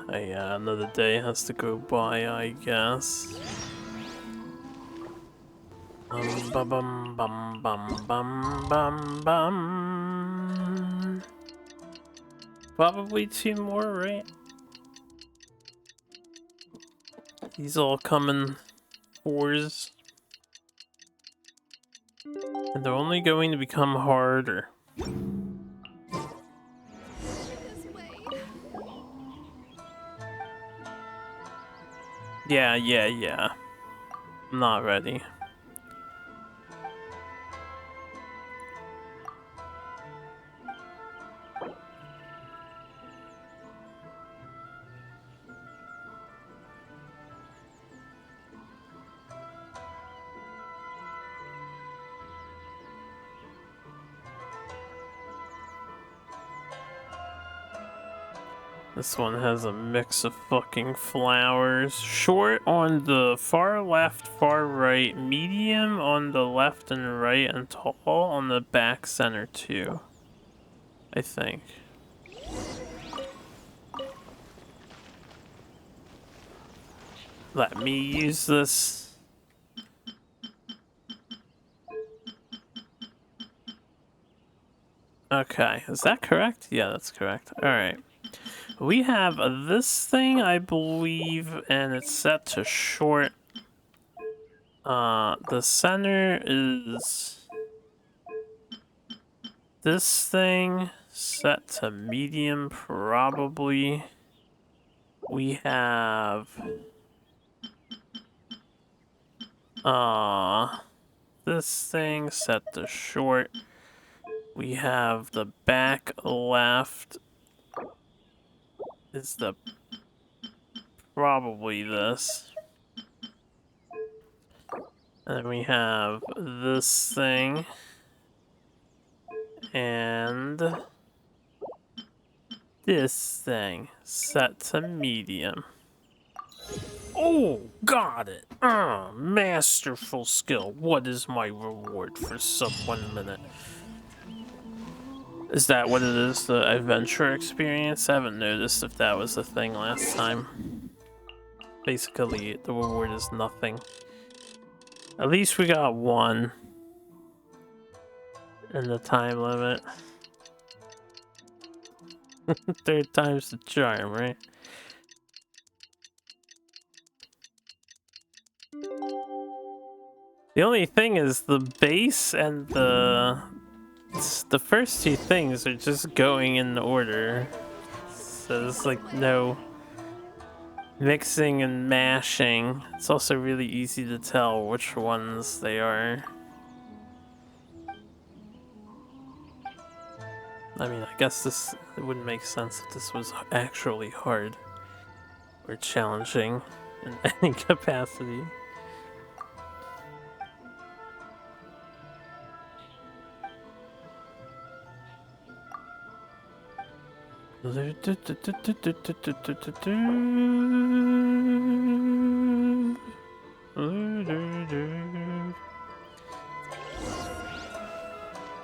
Yeah, another day has to go by, I guess. Bum bum bum bum bum bum bum. Probably two more, right? These all come in fours. And they're only going to become harder. Yeah. I'm not ready. This one has a mix of fucking flowers. Short on the far left, far right, medium on the left and right, and tall on the back center too. I think. Let me use this. Okay, is that correct? Yeah, that's correct. Alright. We have this thing, I believe, and it's set to short. The center is this thing, set to medium, probably. We have this thing set to short. We have the back left is the probably this. And then we have this thing and this thing set to medium. Oh, got it. Masterful skill. What is my reward for sub 1 minute? Is that what it is, the adventure experience? I haven't noticed if that was a thing last time. Basically, the reward is nothing. At least we got one. In the time limit. Third time's the charm, right? The only thing is the base and the first two things are just going in order. So there's like no mixing and mashing. It's also really easy to tell which ones they are. I mean, I guess it wouldn't make sense if this was actually hard or challenging in any capacity.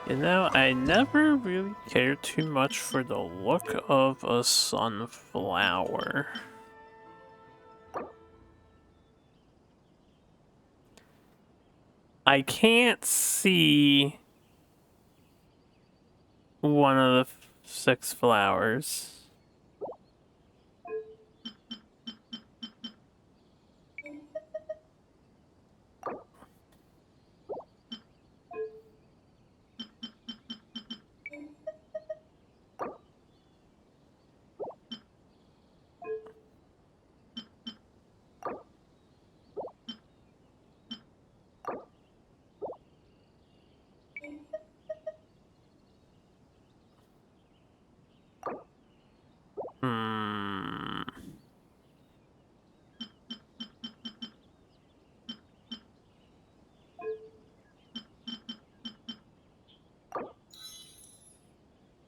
You know, I never really cared too much for the look of a sunflower. I can't see one of the 6 flowers.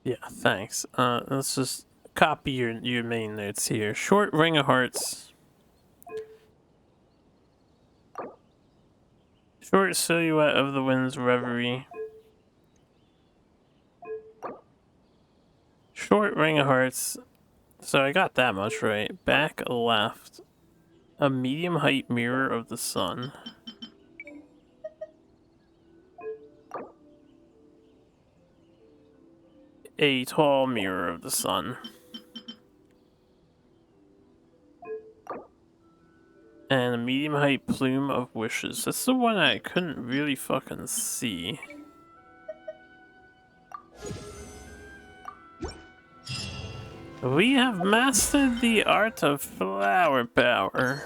Yeah, thanks. Let's just copy your main notes here. Short ring of hearts. Short silhouette of the wind's reverie. Short ring of hearts. So I got that much right. Back left. A medium height mirror of the sun. A tall mirror of the sun. And a medium height plume of wishes. That's the one I couldn't really fucking see. We have mastered the art of flower power.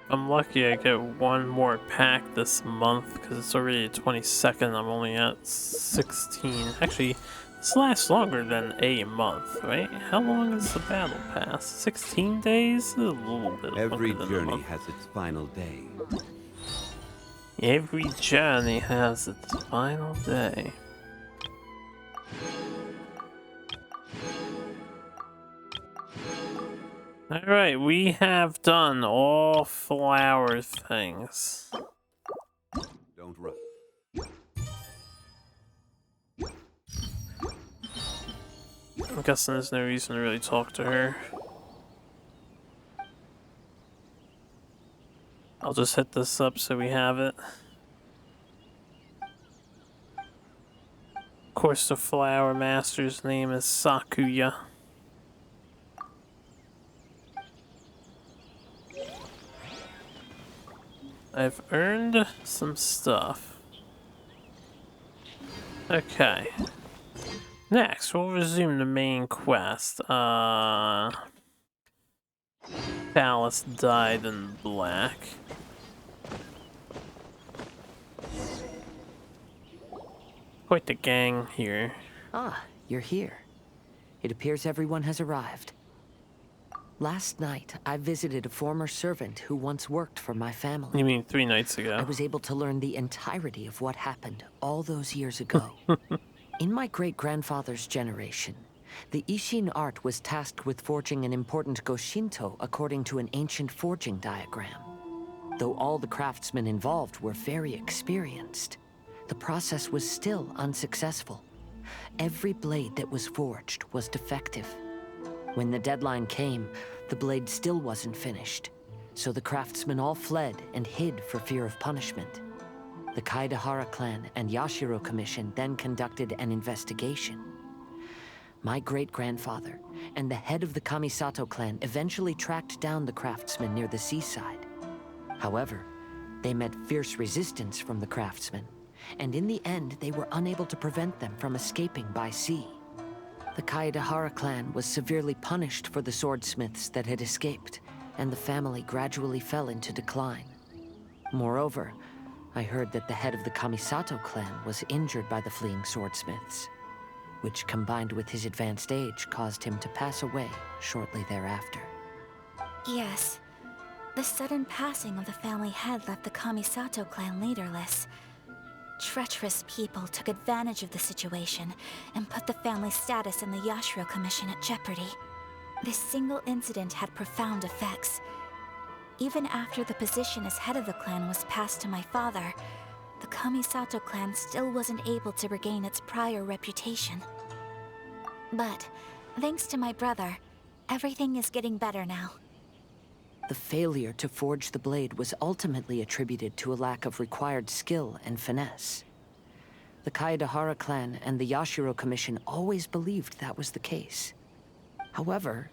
I'm lucky I get one more pack this month because it's already the 22nd. I'm only at 16. Actually, this lasts longer than a month, right? How long is the battle pass? 16 days? A little bit. Every journey has its final day. Every journey has its final day. Alright, we have done all flower things. Don't run. I'm guessing there's no reason to really talk to her. I'll just hit this up so we have it. Of course, the flower master's name is Sakuya. I've earned some stuff. Okay. Next, we'll resume the main quest. Palace dyed in black. Quite the gang here. Ah, you're here. It appears everyone has arrived. Last night, I visited a former servant who once worked for my family. You mean 3 nights ago? I was able to learn the entirety of what happened all those years ago. In my great-grandfather's generation, the Ishin art was tasked with forging an important Goshinto according to an ancient forging diagram. Though all the craftsmen involved were very experienced, the process was still unsuccessful. Every blade that was forged was defective. When the deadline came, the blade still wasn't finished, so the craftsmen all fled and hid for fear of punishment. The Kaedahara clan and Yashiro Commission then conducted an investigation. My great-grandfather and the head of the Kamisato clan eventually tracked down the craftsmen near the seaside. However, they met fierce resistance from the craftsmen, and in the end they were unable to prevent them from escaping by sea. The Kaedahara clan was severely punished for the swordsmiths that had escaped, and the family gradually fell into decline. Moreover, I heard that the head of the Kamisato clan was injured by the fleeing swordsmiths, which combined with his advanced age caused him to pass away shortly thereafter. Yes. The sudden passing of the family head left the Kamisato clan leaderless. Treacherous people took advantage of the situation and put the family's status in the Yashiro Commission at jeopardy. This single incident had profound effects. Even after the position as head of the clan was passed to my father, the Kamisato clan still wasn't able to regain its prior reputation. But, thanks to my brother, everything is getting better now. The failure to forge the blade was ultimately attributed to a lack of required skill and finesse. The Kaedahara clan and the Yashiro Commission always believed that was the case. However,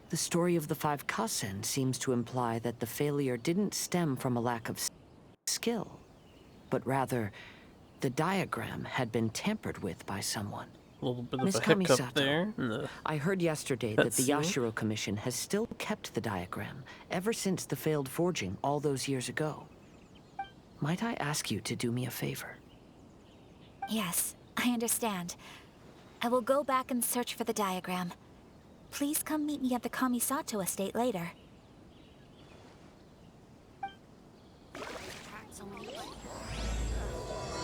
the story of the 5 Kasen seems to imply that the failure didn't stem from a lack of skill, but rather, the diagram had been tampered with by someone. A little bit of Miss a hiccup Kamisato, there. I heard yesterday that the scene. Yashiro Commission has still kept the diagram ever since the failed forging all those years ago. Might I ask you to do me a favor? Yes, I understand. I will go back and search for the diagram. Please come meet me at the Kamisato estate later.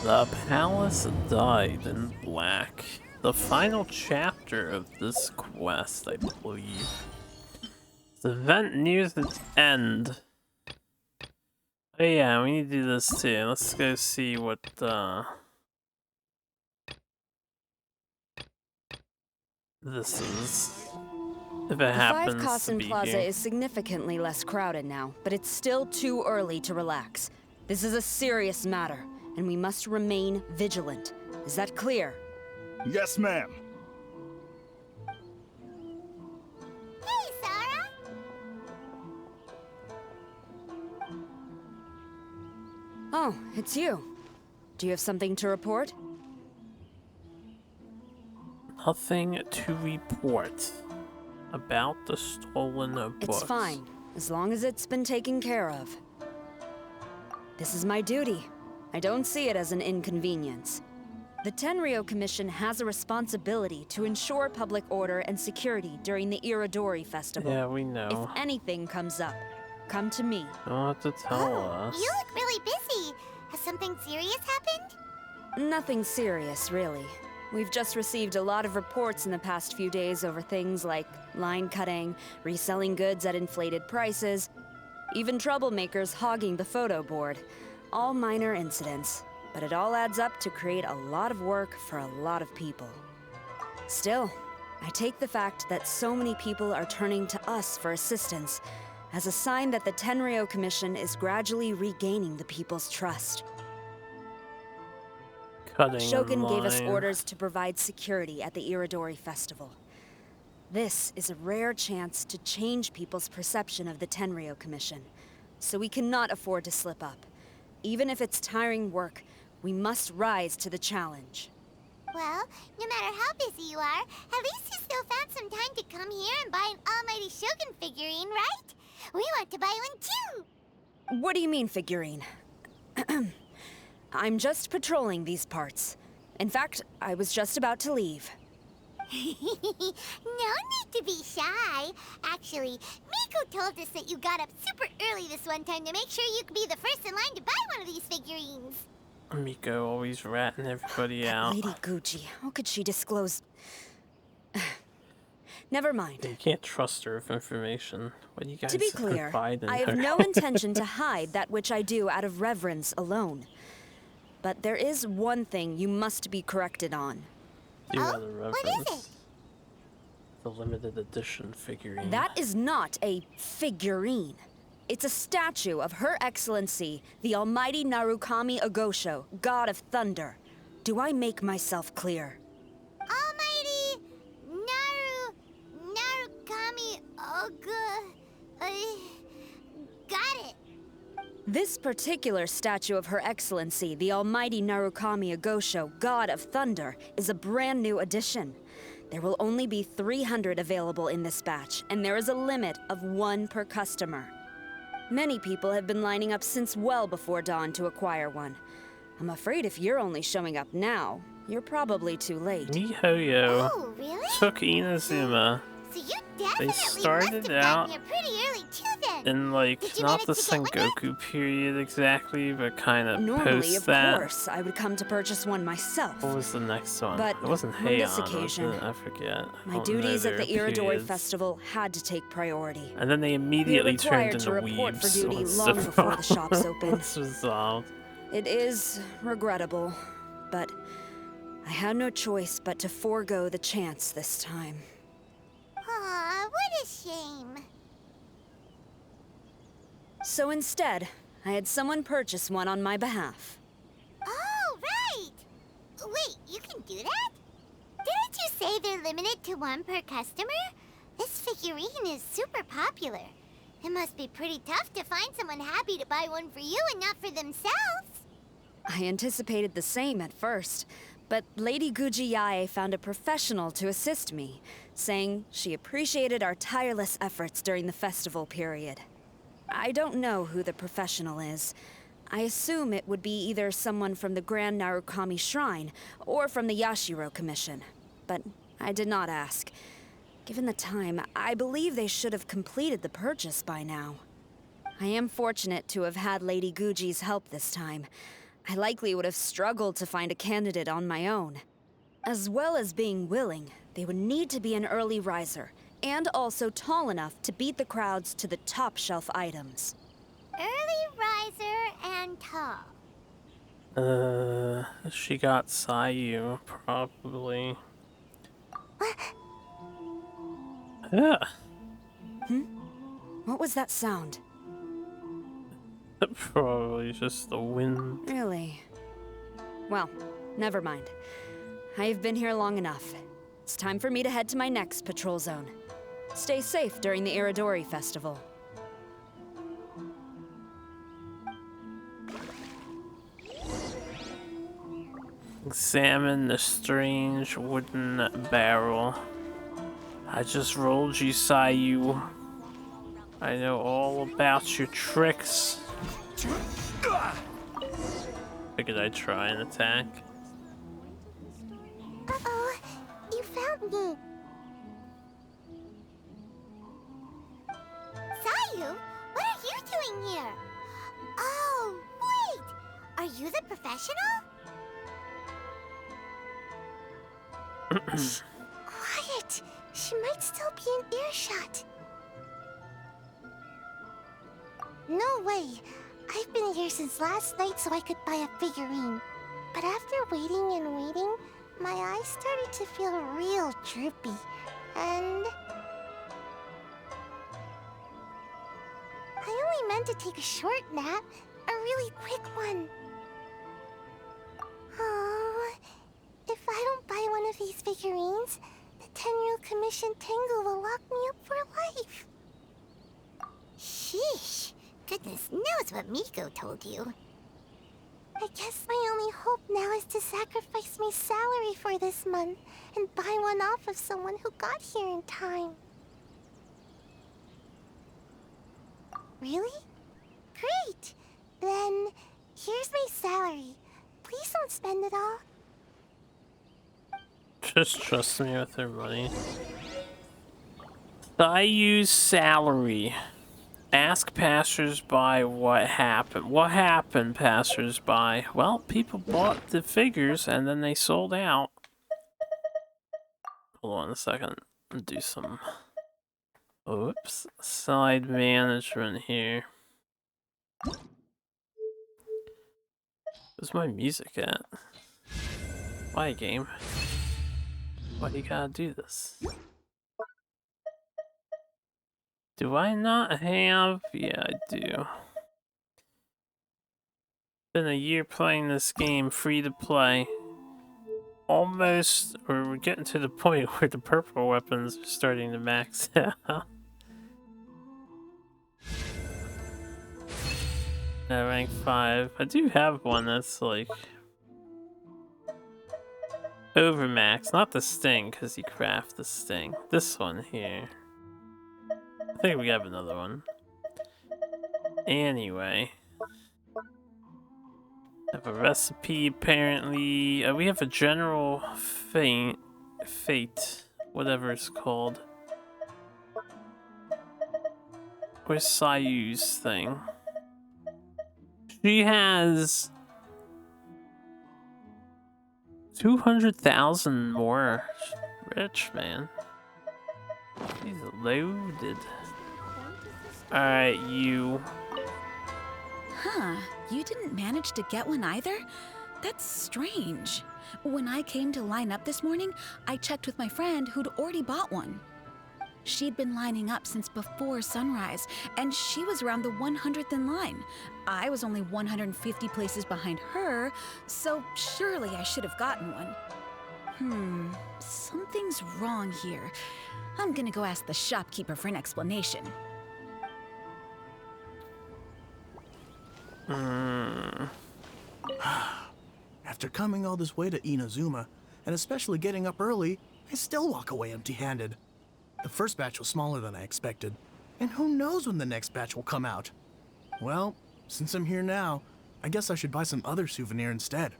The palace died in black. The final chapter of this quest, I believe. The event nears its end. Oh yeah, we need to do this too. Let's go see what this is. If it happens The 5 to be Kasen Plaza here. is significantly less crowded now, but it's still too early to relax. This is a serious matter, and we must remain vigilant. Is that clear? Yes, ma'am. Hey, Sarah! Oh, it's you. Do you have something to report? Nothing to report about the stolen books. It's fine, as long as it's been taken care of. This is my duty. I don't see it as an inconvenience. The Tenrio Commission has a responsibility to ensure public order and security during the Irodori Festival. Yeah, we know. If anything comes up, come to me. You don't have to tell us. You look really busy. Has something serious happened? Nothing serious, really. We've just received a lot of reports in the past few days over things like line cutting, reselling goods at inflated prices, even troublemakers hogging the photo board. All minor incidents, but it all adds up to create a lot of work for a lot of people. Still, I take the fact that so many people are turning to us for assistance as a sign that the Tenrio Commission is gradually regaining the people's trust. Cutting Shogun gave us line. orders to provide security at the Irodori Festival. This is a rare chance to change people's perception of the Tenrio Commission, so we cannot afford to slip up. Even if it's tiring work, we must rise to the challenge. Well, no matter how busy you are, at least you still found some time to come here and buy an Almighty Shogun figurine, right? We want to buy one too! What do you mean, figurine? I'm just patrolling these parts. In fact, I was just about to leave. No need to be shy. Actually, Miko told us that you got up super early this one time to make sure you could be the first in line to buy one of these figurines. Miko always ratting everybody out. Lady Gucci, how could she disclose... Never mind. You can't trust her with information. What do you guys To be clear, confide in I have her? no intention to hide that which I do out of reverence alone. but there is one thing you must be corrected on. Do Oh, other what is reference. The limited edition figurine. That is not a figurine. It's a statue of Her Excellency, the Almighty Narukami Agosho, God of Thunder. Do I make myself clear? Almighty Narukami got it. This particular statue of Her Excellency, the Almighty Narukami Agosho, God of Thunder, is a brand new addition. There will only be 300 available in this batch, and there is a limit of 1 per customer. Many people have been lining up since well before dawn to acquire one. I'm afraid if you're only showing up now, you're probably too late. MiHoYo Oh, really? took Inazuma. So you definitely started must have out gotten here pretty early too then. In like Did you not manage the to get one yet? Sengoku period exactly, but kind of Normally, post of that. course, I would come to purchase one myself. What was the next one? But it wasn't on Heian, this was occasion, it? I forget. I My don't duties know at the their Iridori periods. Festival had to take priority. And then they We immediately are turned required into to report for weebs duty once long the before the shops problem open. was resolved. It is regrettable, but I had no choice but to forego the chance this time. Aw, what a shame. So instead, I had someone purchase one on my behalf. Oh, right. Wait, you can do that? Didn't you say they're limited to 1 per customer? This figurine is super popular. It must be pretty tough to find someone happy to buy one for you and not for themselves. I anticipated the same at first, but Lady Guji Yae found a professional to assist me, saying she appreciated our tireless efforts during the festival period. I don't know who the professional is. I assume it would be either someone from the Grand Narukami Shrine or from the Yashiro Commission, but I did not ask. Given the time, I believe they should have completed the purchase by now. I am fortunate to have had Lady Guji's help this time. I likely would have struggled to find a candidate on my own. As well as being willing, they would need to be an early riser, and also tall enough to beat the crowds to the top shelf items. Early riser and tall. She got Sayu, probably. Yeah. What was that sound? Probably just the wind. Really? Well, never mind. I've been here long enough. It's time for me to head to my next patrol zone. Stay safe during the Iridori Festival. Examine the strange wooden barrel. I just rolled you, Sayu. I know all about your tricks. Figured I'd try and attack. Uh-oh, you found me. Sayu, what are you doing here? Oh, wait! Are you the professional? Quiet! She might still be in earshot. No way! I've been here since last night so I could buy a figurine. But after waiting and waiting, my eyes started to feel real droopy. And I only meant to take a short nap, a really quick one. Oh, if I don't buy one of these figurines, the Tenrio Commission Tengu will lock me up for life. Sheesh. Goodness knows what Miko told you. I guess my only hope now is to sacrifice my salary for this month and buy one off of someone who got here in time. Really? Great! Then, here's my salary. Please don't spend it all. Just trust me with her money. Sayu's salary. Ask passers-by what happened. What happened, passers-by? Well, people bought the figures and then they sold out. Hold on a second. Do some... Oops. Side management here. Where's my music at? Why, game? Why you gotta do this? Do I not have? Yeah, I do. Been a year playing this game, free to play. Almost, or we're getting to the point where the purple weapons are starting to max out. Rank 5. I do have one that's like overmax, not the sting, because you craft the sting. This one here. I think we have another one. Anyway. Have a recipe apparently. We have a general fate, whatever it's called. Where's Sayu's thing? She has 200,000 more. Rich, man. She's loaded. Alright, you. Huh, you didn't manage to get one either? That's strange. When I came to line up this morning, I checked with my friend who'd already bought one. She'd been lining up since before sunrise, and she was around the 100th in line. I was only 150 places behind her, so surely I should have gotten one. Something's wrong here. I'm gonna go ask the shopkeeper for an explanation. After coming all this way to Inazuma, and especially getting up early, I still walk away empty-handed. The first batch was smaller than I expected, and who knows when the next batch will come out. Well, since I'm here now, I guess I should buy some other souvenir instead.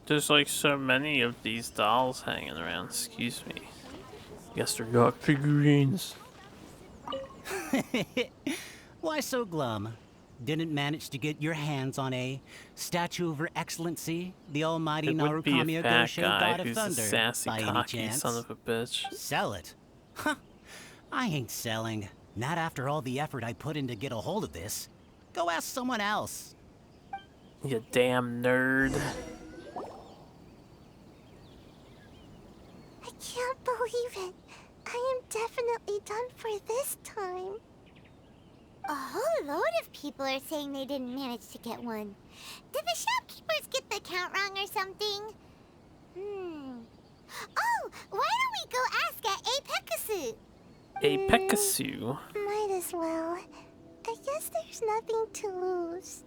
There's like so many of these dolls hanging around, excuse me. Guess they're not figurines. Why so glum? Didn't manage to get your hands on a statue of Her Excellency, the almighty Narukami Agosho, God of Thunder, sassy, by any cocky chance? son of a bitch. Sell it? Huh. I ain't selling. Not after all the effort I put in to get a hold of this. Go ask someone else. You damn nerd. I can't believe it. I am definitely done for this time. A whole load of people are saying they didn't manage to get one. Did the shopkeepers get the count wrong or something? Oh, why don't we go ask at Apekasu? Might as well. I guess there's nothing to lose.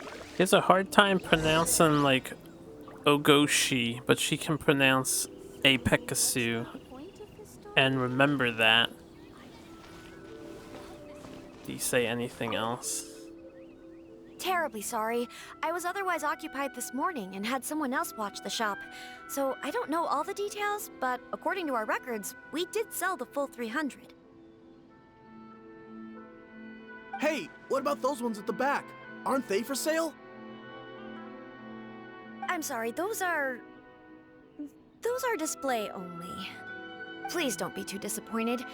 He has a hard time pronouncing like Ogoshi, but she can pronounce Apekasu. And remember that. Do you say anything else? Terribly sorry. I was otherwise occupied this morning and had someone else watch the shop. So I don't know all the details, but according to our records, we did sell the full 300. Hey, what about those ones at the back? Aren't they for sale? I'm sorry, those are display only. Please don't be too disappointed.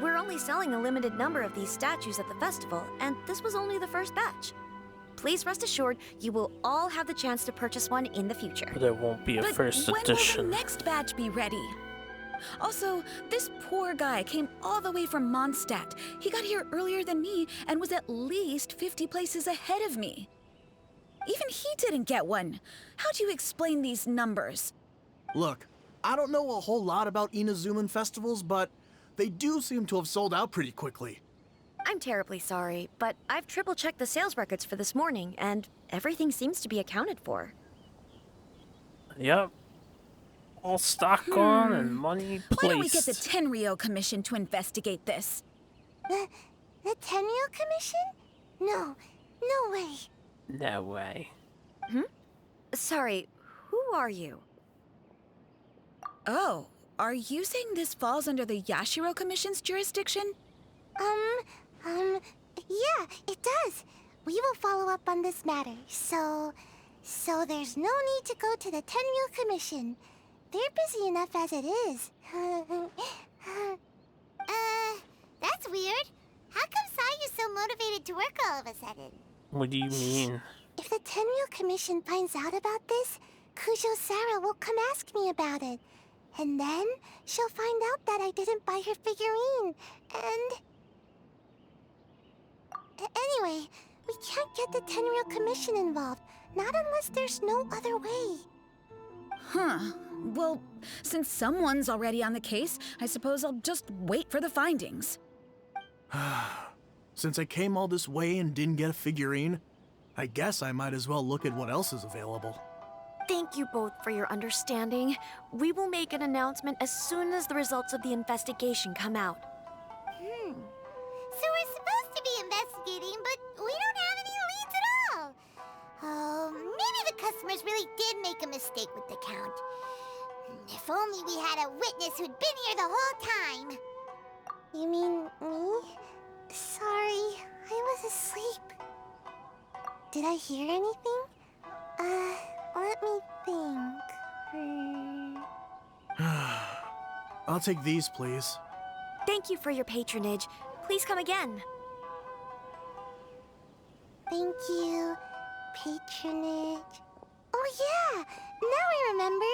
We're only selling a limited number of these statues at the festival, and this was only the first batch. Please rest assured, you will all have the chance to purchase one in the future. There won't be a first edition. When will the next batch be ready? Also, this poor guy came all the way from Mondstadt. He got here earlier than me and was at least 50 places ahead of me. Even he didn't get one. How do you explain these numbers? Look, I don't know a whole lot about Inazuman festivals, but they do seem to have sold out pretty quickly. I'm terribly sorry, but I've triple-checked the sales records for this morning, and everything seems to be accounted for. Yep. All stock on and money placed. Why don't we get the Tenrio Commission to investigate this? The Tenrio Commission? No way. No way. Sorry, who are you? Oh, are you saying this falls under the Yashiro Commission's jurisdiction? Yeah, it does. We will follow up on this matter, so there's no need to go to the Tenrio Commission. They're busy enough as it is. That's weird. How come Sayu's so motivated to work all of a sudden? What do you mean? If the Tenrio Commission finds out about this, Kujo Sarah will come ask me about it. And then she'll find out that I didn't buy her figurine. And... Anyway, we can't get the Tenrio Commission involved. Not unless there's no other way. Huh. Well, since someone's already on the case, I suppose I'll just wait for the findings. Since I came all this way and didn't get a figurine, I guess I might as well look at what else is available. Thank you both for your understanding. We will make an announcement as soon as the results of the investigation come out. So we're supposed to be investigating, but we don't have any leads at all. Oh, maybe the customers really did make a mistake with the count. If only we had a witness who'd been here the whole time. You mean me? Sorry, I was asleep. Did I hear anything? Let me think. I'll take these, please. Thank you for your patronage. Please come again. Thank you. Patronage. Oh yeah, now I remember.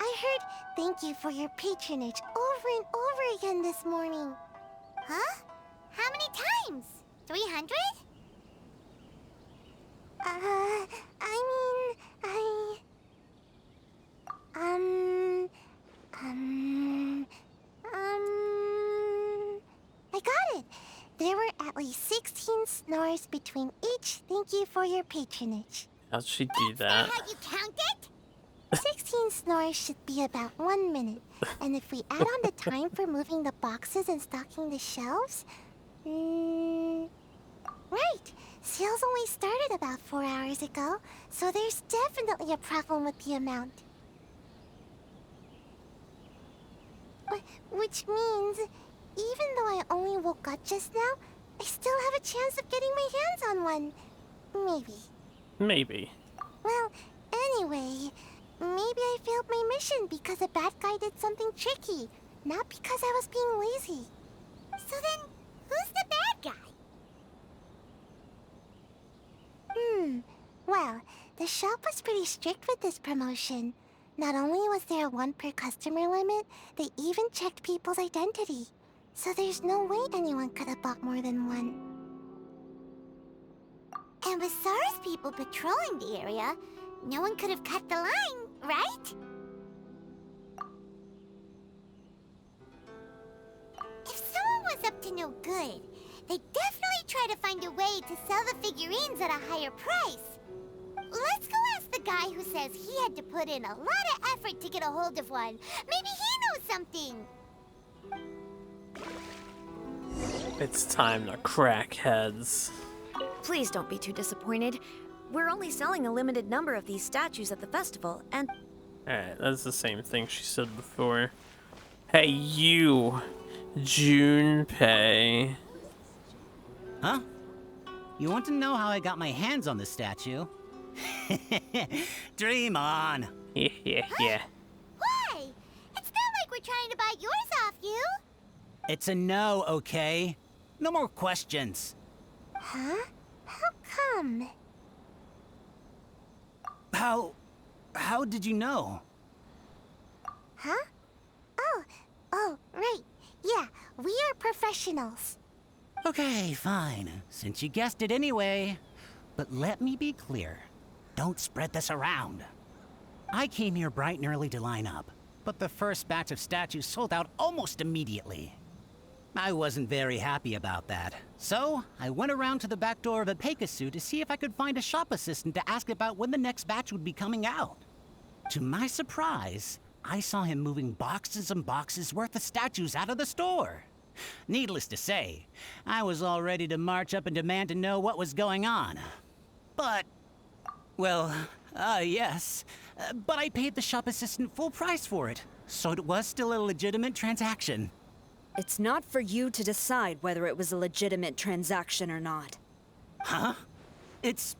I heard thank you for your patronage over and over again this morning. Huh? How many times? 300? I got it. There were at least 16 snores between each thank you for your patronage. How'd she do that? How you count it? 16 snores should be about 1 minute. And if we add on the time for moving the boxes and stocking the shelves... right. Sales only started about 4 hours ago, so there's definitely a problem with the amount. Which means, even though I only woke up just now, I still have a chance of getting my hands on one. Maybe. Maybe. Well, anyway, maybe I failed my mission because a bad guy did something tricky, not because I was being lazy. So then, who's the bad guy? Well, the shop was pretty strict with this promotion. Not only was there a 1 per customer limit, they even checked people's identity. So there's no way anyone could have bought more than 1. And with SARS people patrolling the area, no one could have cut the line, right? If someone was up to no good, they'd definitely try to find a way to sell the figurines at a higher price. Let's go ask the guy who says he had to put in a lot of effort to get a hold of one. Maybe he knows something. It's time to crack heads. Please don't be too disappointed. We're only selling a limited number of these statues at the festival, and... Alright, that's the same thing she said before. Hey, you, Junpei. Huh? You want to know how I got my hands on the statue? Dream on. Yeah. Why? It's not like we're trying to buy yours off you. It's a no, okay? No more questions. Huh? How come? How did you know? Huh? Oh, right. Yeah, we are professionals. Okay, fine. Since you guessed it anyway. But let me be clear. Don't spread this around. I came here bright and early to line up, but the first batch of statues sold out almost immediately. I wasn't very happy about that, so I went around to the back door of a Pegasus to see if I could find a shop assistant to ask about when the next batch would be coming out. To my surprise, I saw him moving boxes and boxes worth of statues out of the store. Needless to say, I was all ready to march up and demand to know what was going on. But... well, yes. But I paid the shop assistant full price for it, so it was still a legitimate transaction. It's not for you to decide whether it was a legitimate transaction or not. Huh? It's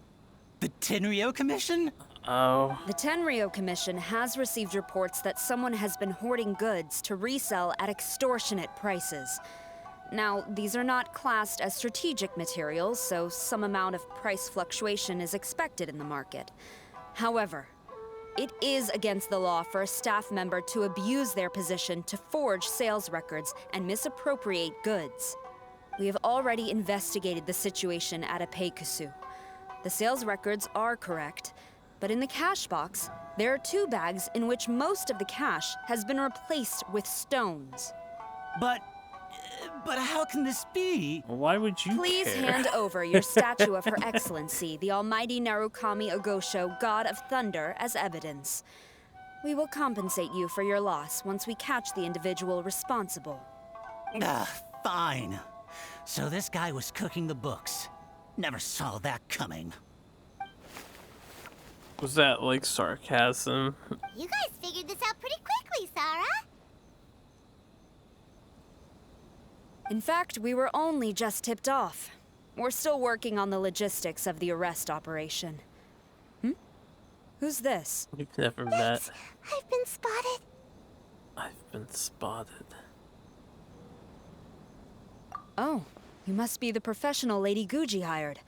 the Tenrio Commission? Oh. The Tenrio Commission has received reports that someone has been hoarding goods to resell at extortionate prices. Now, these are not classed as strategic materials, so some amount of price fluctuation is expected in the market. However, it is against the law for a staff member to abuse their position to forge sales records and misappropriate goods. We have already investigated the situation at Apeikusu. The sales records are correct, but in the cash box, there are 2 bags in which most of the cash has been replaced with stones. But how can this be? Why would you Please care? hand over your statue of Her Excellency, the Almighty Narukami Ogosho, God of Thunder, as evidence. We will compensate you for your loss once we catch the individual responsible. Fine. So this guy was cooking the books. Never saw that coming. Was that like sarcasm? You guys figured this out pretty quickly, Sarah. In fact, we were only just tipped off. We're still working on the logistics of the arrest operation. Who's this? We've never met. I've been spotted. I've been spotted. Oh, you must be the professional Lady Guji hired.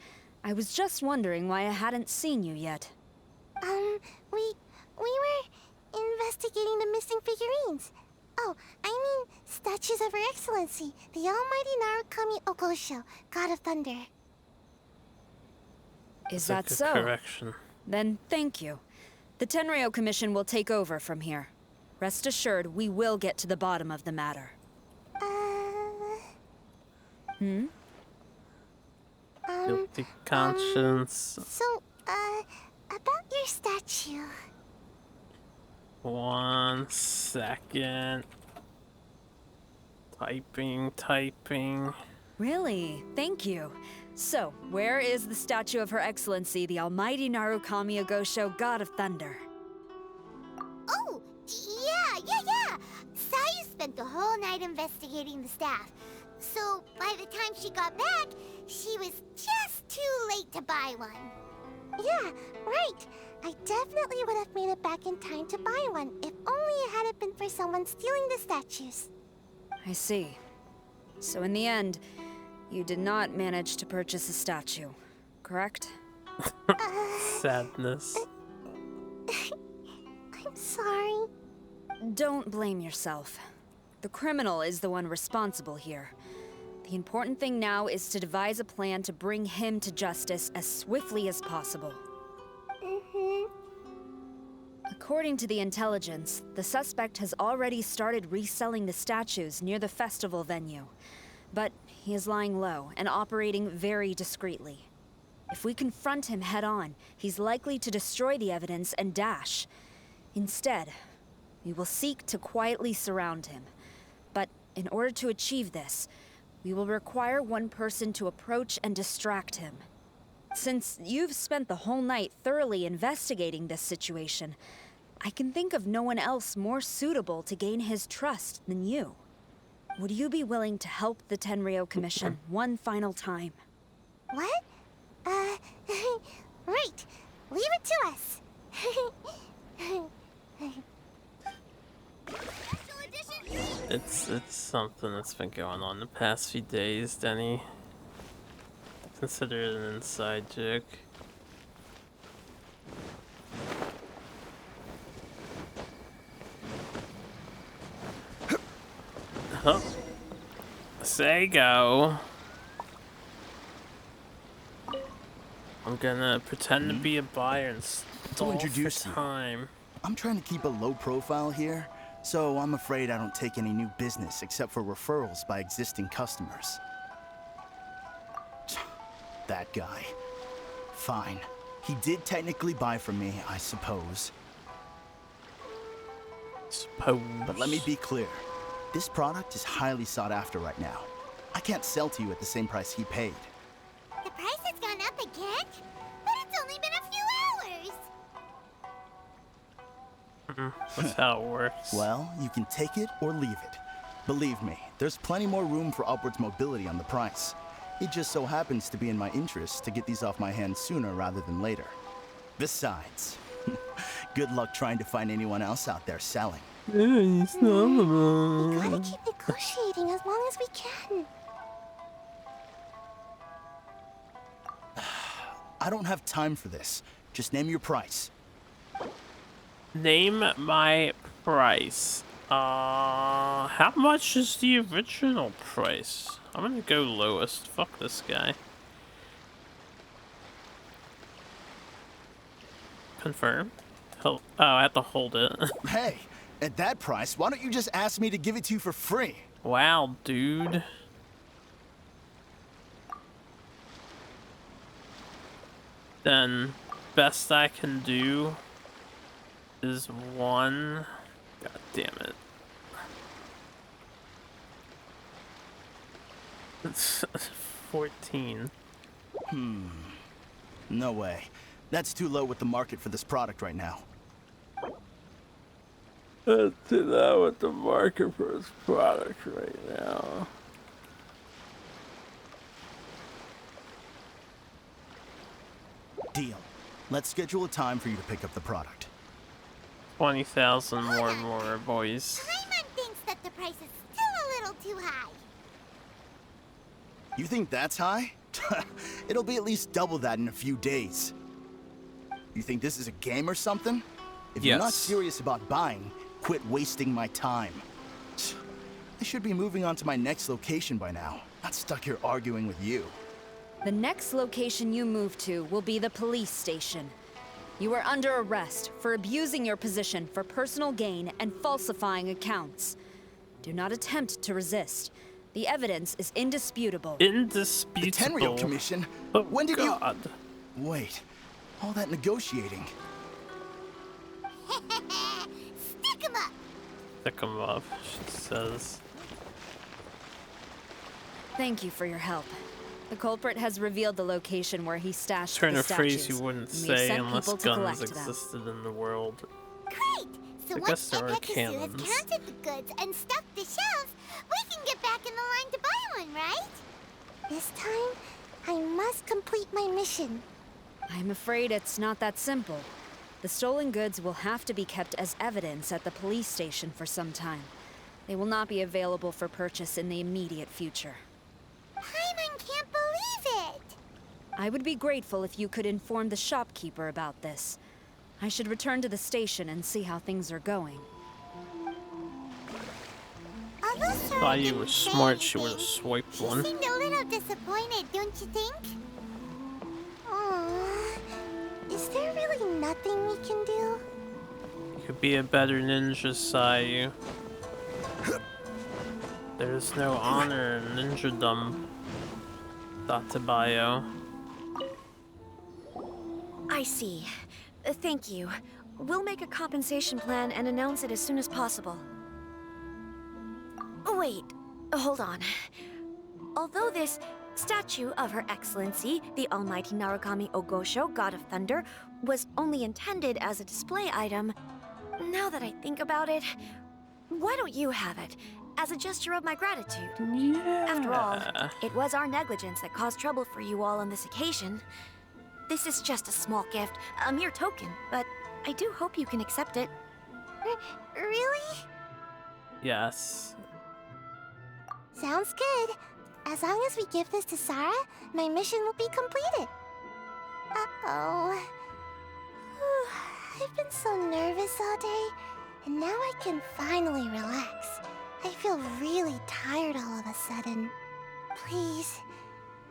I was just wondering why I hadn't seen you yet. We were investigating the missing figurines. Oh, I mean, statues of Her Excellency, the Almighty Narukami Ogosho, God of Thunder. Is That's that a so? good correction. Then thank you. The Tenrio Commission will take over from here. Rest assured, we will get to the bottom of the matter. Guilty conscience. So, about your statue. 1 second. Typing. Really? Thank you. So, where is the statue of Her Excellency, the Almighty Narukami Ogosho, God of Thunder? Oh, yeah. Sayu spent the whole night investigating the staff. So, by the time she got back, she was just too late to buy one. Yeah, right. I definitely would have made it back in time to buy one, if only it hadn't been for someone stealing the statues. I see. So in the end, you did not manage to purchase a statue, correct? Sadness. I'm sorry. Don't blame yourself. The criminal is the one responsible here. The important thing now is to devise a plan to bring him to justice as swiftly as possible. According to the intelligence, the suspect has already started reselling the statues near the festival venue. But he is lying low and operating very discreetly. If we confront him head-on, he's likely to destroy the evidence and dash. Instead, we will seek to quietly surround him. But in order to achieve this, we will require one person to approach and distract him. Since you've spent the whole night thoroughly investigating this situation, I can think of no one else more suitable to gain his trust than you. Would you be willing to help the Tenrio Commission one final time? What? Right. Leave it to us. It's something that's been going on the past few days, Denny. Consider it an inside joke. Huh. Say go. I'm gonna pretend to be a buyer and stall for introduce you. time. I'm trying to keep a low profile here, so I'm afraid I don't take any new business except for referrals by existing customers. That guy. Fine. He did technically buy from me, I suppose. But let me be clear. This product is highly sought after right now. I can't sell to you at the same price he paid. The price has gone up again? But it's only been a few hours. That's how it works. Well, you can take it or leave it. Believe me, there's plenty more room for upwards mobility on the price. It just so happens to be in my interest to get these off my hands sooner rather than later. Besides, good luck trying to find anyone else out there selling. We gotta keep negotiating as long as we can. I don't have time for this. Just name your price. Name my price. How much is the original price? I'm gonna go lowest. Fuck this guy. Confirm. Oh, I have to hold it. Hey, at that price, why don't you just ask me to give it to you for free? Wow, dude. Then, best I can do is 1. God damn it. It's 14. No way. That's too low with the market for this product right now. That's too low with the market for this product right now. Deal. Let's schedule a time for you to pick up the product. 20,000 more, boys. Paimon thinks that the price is still a little too high. You think that's high? It'll be at least double that in a few days. You think this is a game or something? If you're not serious about buying, quit wasting my time. I should be moving on to my next location by now, not stuck here arguing with you. The next location you move to will be the police station. You are under arrest for abusing your position for personal gain and falsifying accounts. Do not attempt to resist. The evidence is indisputable. Indisputable? The Tenrio Commission? Oh, when did God. you... Wait, all that negotiating. Stick 'em up! Stick 'em up, she says. Thank you for your help. The culprit has revealed the location where he stashed Turn the a phrase statues. you wouldn't And we've say sent unless people to guns collect them. existed in the world. Great! So I once guess there are Ekekasu has cannons. counted the goods and stocked the shelves, we can get back in the line to buy one, right? This time, I must complete my mission. I'm afraid it's not that simple. The stolen goods will have to be kept as evidence at the police station for some time. They will not be available for purchase in the immediate future. Paimon can't believe it! I would be grateful if you could inform the shopkeeper about this. I should return to the station and see how things are going. Thought you were smart, she would have swiped She one. seemed a little disappointed, don't you think? Aww. Is there really nothing we can do? You could be a better ninja, Sayu. There's no honor in ninjadom. Databayo. I see. Thank you. We'll make a compensation plan and announce it as soon as possible. Wait, hold on. Although this statue of Her Excellency, the Almighty Narukami Ogosho, God of Thunder, was only intended as a display item, now that I think about it, why don't you have it? As a gesture of my gratitude. Yeah. After all, it was our negligence that caused trouble for you all on this occasion. This is just a small gift, a mere token, but I do hope you can accept it. Really? Yes. Sounds good. As long as we give this to Sarah, my mission will be completed. Uh-oh. I've been so nervous all day, and now I can finally relax. I feel really tired all of a sudden. Please,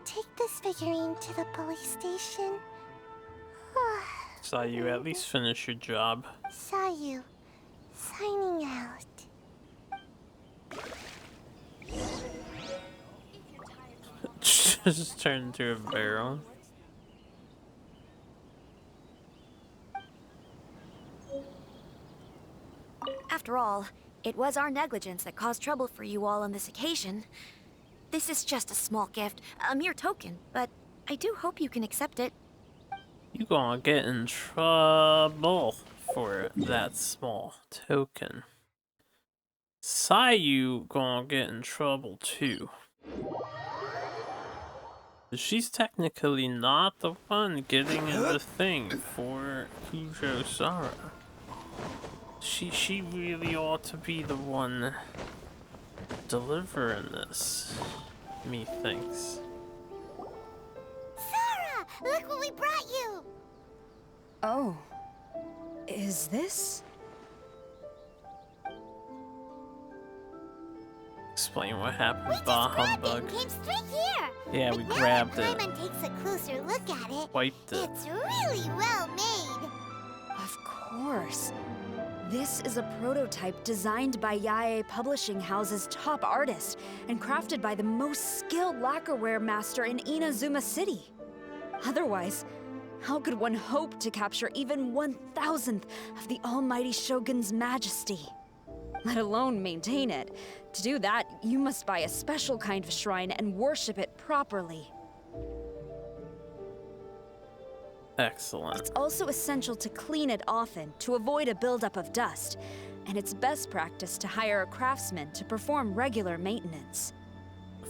take this figurine to the police station. Sayu, at least finish your job. Sayu, signing out. Just turn into a barrel. After all, it was our negligence that caused trouble for you all on this occasion. This is just a small gift, a mere token, but I do hope you can accept it. You gonna get in trouble for that small token. Sayu gonna get in trouble too. She's technically not the one getting the thing for Kujo Sara. She really ought to be the one delivering this, methinks. Sarah, look what we brought Oh. Is this? Explain what happened, bah humbug. Came straight here. Yeah, but we now grabbed when it. Paimon takes a closer look at it, Wiped it. it's really well made. Of course. This is a prototype designed by Yae Publishing House's top artist and crafted by the most skilled lacquerware master in Inazuma City. Otherwise, how could one hope to capture even 1,000th of the almighty Shogun's majesty? Let alone maintain it. To do that, you must buy a special kind of shrine and worship it properly. Excellent. It's also essential to clean it often to avoid a buildup of dust, and it's best practice to hire a craftsman to perform regular maintenance.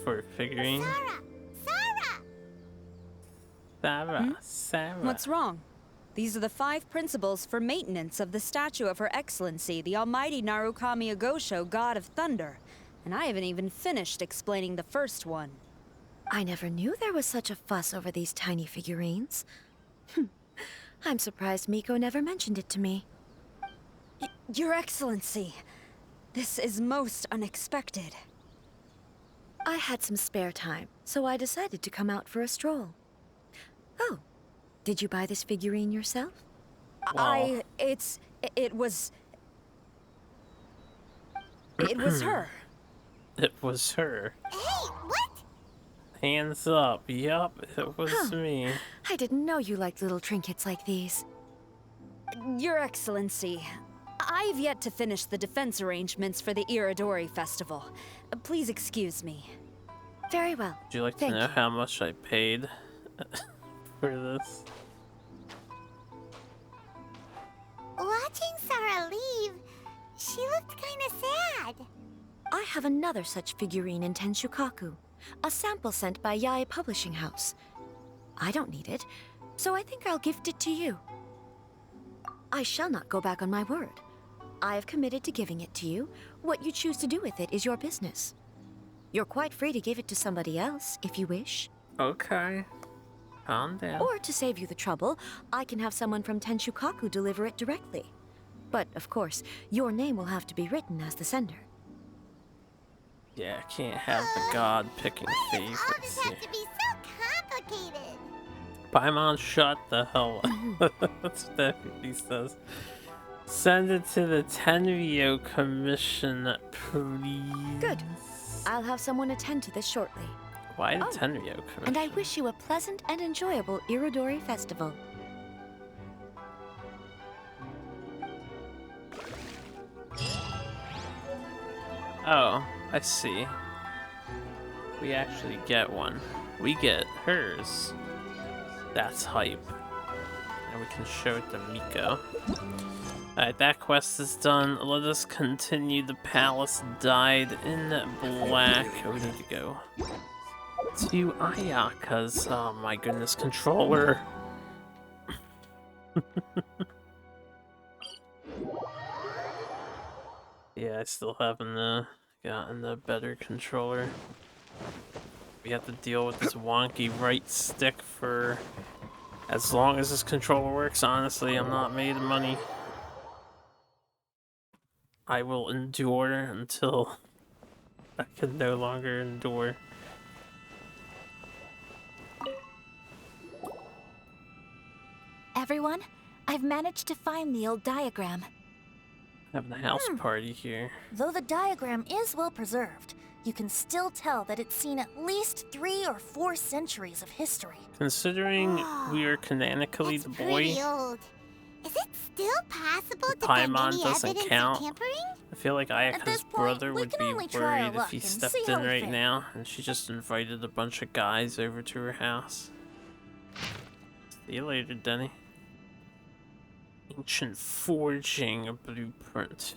For a figurine? Sarah. What's wrong? These are the 5 principles for maintenance of the statue of Her Excellency, the Almighty Narukami Agosho, God of Thunder. And I haven't even finished explaining the first one. I never knew there was such a fuss over these tiny figurines. I'm surprised Miko never mentioned it to me. Your Excellency, this is most unexpected. I had some spare time, so I decided to come out for a stroll. Oh, did you buy this figurine yourself? It was her. It was her. Hey, what? Hands up. Yup, it was me. I didn't know you liked little trinkets like these. Your Excellency, I've yet to finish the defense arrangements for the Iridori Festival. Please excuse me. Very well. Would you like to know how much I paid for this? Watching Sarah leave, she looked kinda sad. I have another such figurine in Tenshukaku, a sample sent by Yae Publishing House. I don't need it, so I think I'll gift it to you. I shall not go back on my word. I have committed to giving it to you. What you choose to do with it is your business. You're quite free to give it to somebody else, if you wish. Okay. Calm down. Or to save you the trouble, I can have someone from Tenshukaku deliver it directly. But, of course, your name will have to be written as the sender. Yeah, I can't have the god picking favorites All this has to be so complicated. Paimon, shut the hell up. That's what he says. Send it to the Tenrio Commission, please. Good. I'll have someone attend to this shortly. Why the Tenrio Commission? And I wish you a pleasant and enjoyable Iridori Festival. Oh, I see. We actually get one. We get hers. That's hype. And we can show it to Miko. Alright, that quest is done. Let us continue. The palace died in black. We need to go to Ayaka's. Oh my goodness, controller. Yeah, I still haven't gotten a better controller. We have to deal with this wonky right stick for as long as this controller works. Honestly, I'm not made of money. I will endure until I can no longer endure. Everyone, I've managed to find the old diagram. Having a house party here. Though the diagram is well preserved, you can still tell that it's seen at least 3 or 4 centuries of history. Considering we are canonically the boy, Pretty old. Is it still possible to Paimon find any doesn't evidence count. of tampering? I feel like Ayaka's brother would be only try our worried if luck he and stepped see how in we right fare. now and she just invited a bunch of guys over to her house. See you later, Denny. Ancient forging blueprint.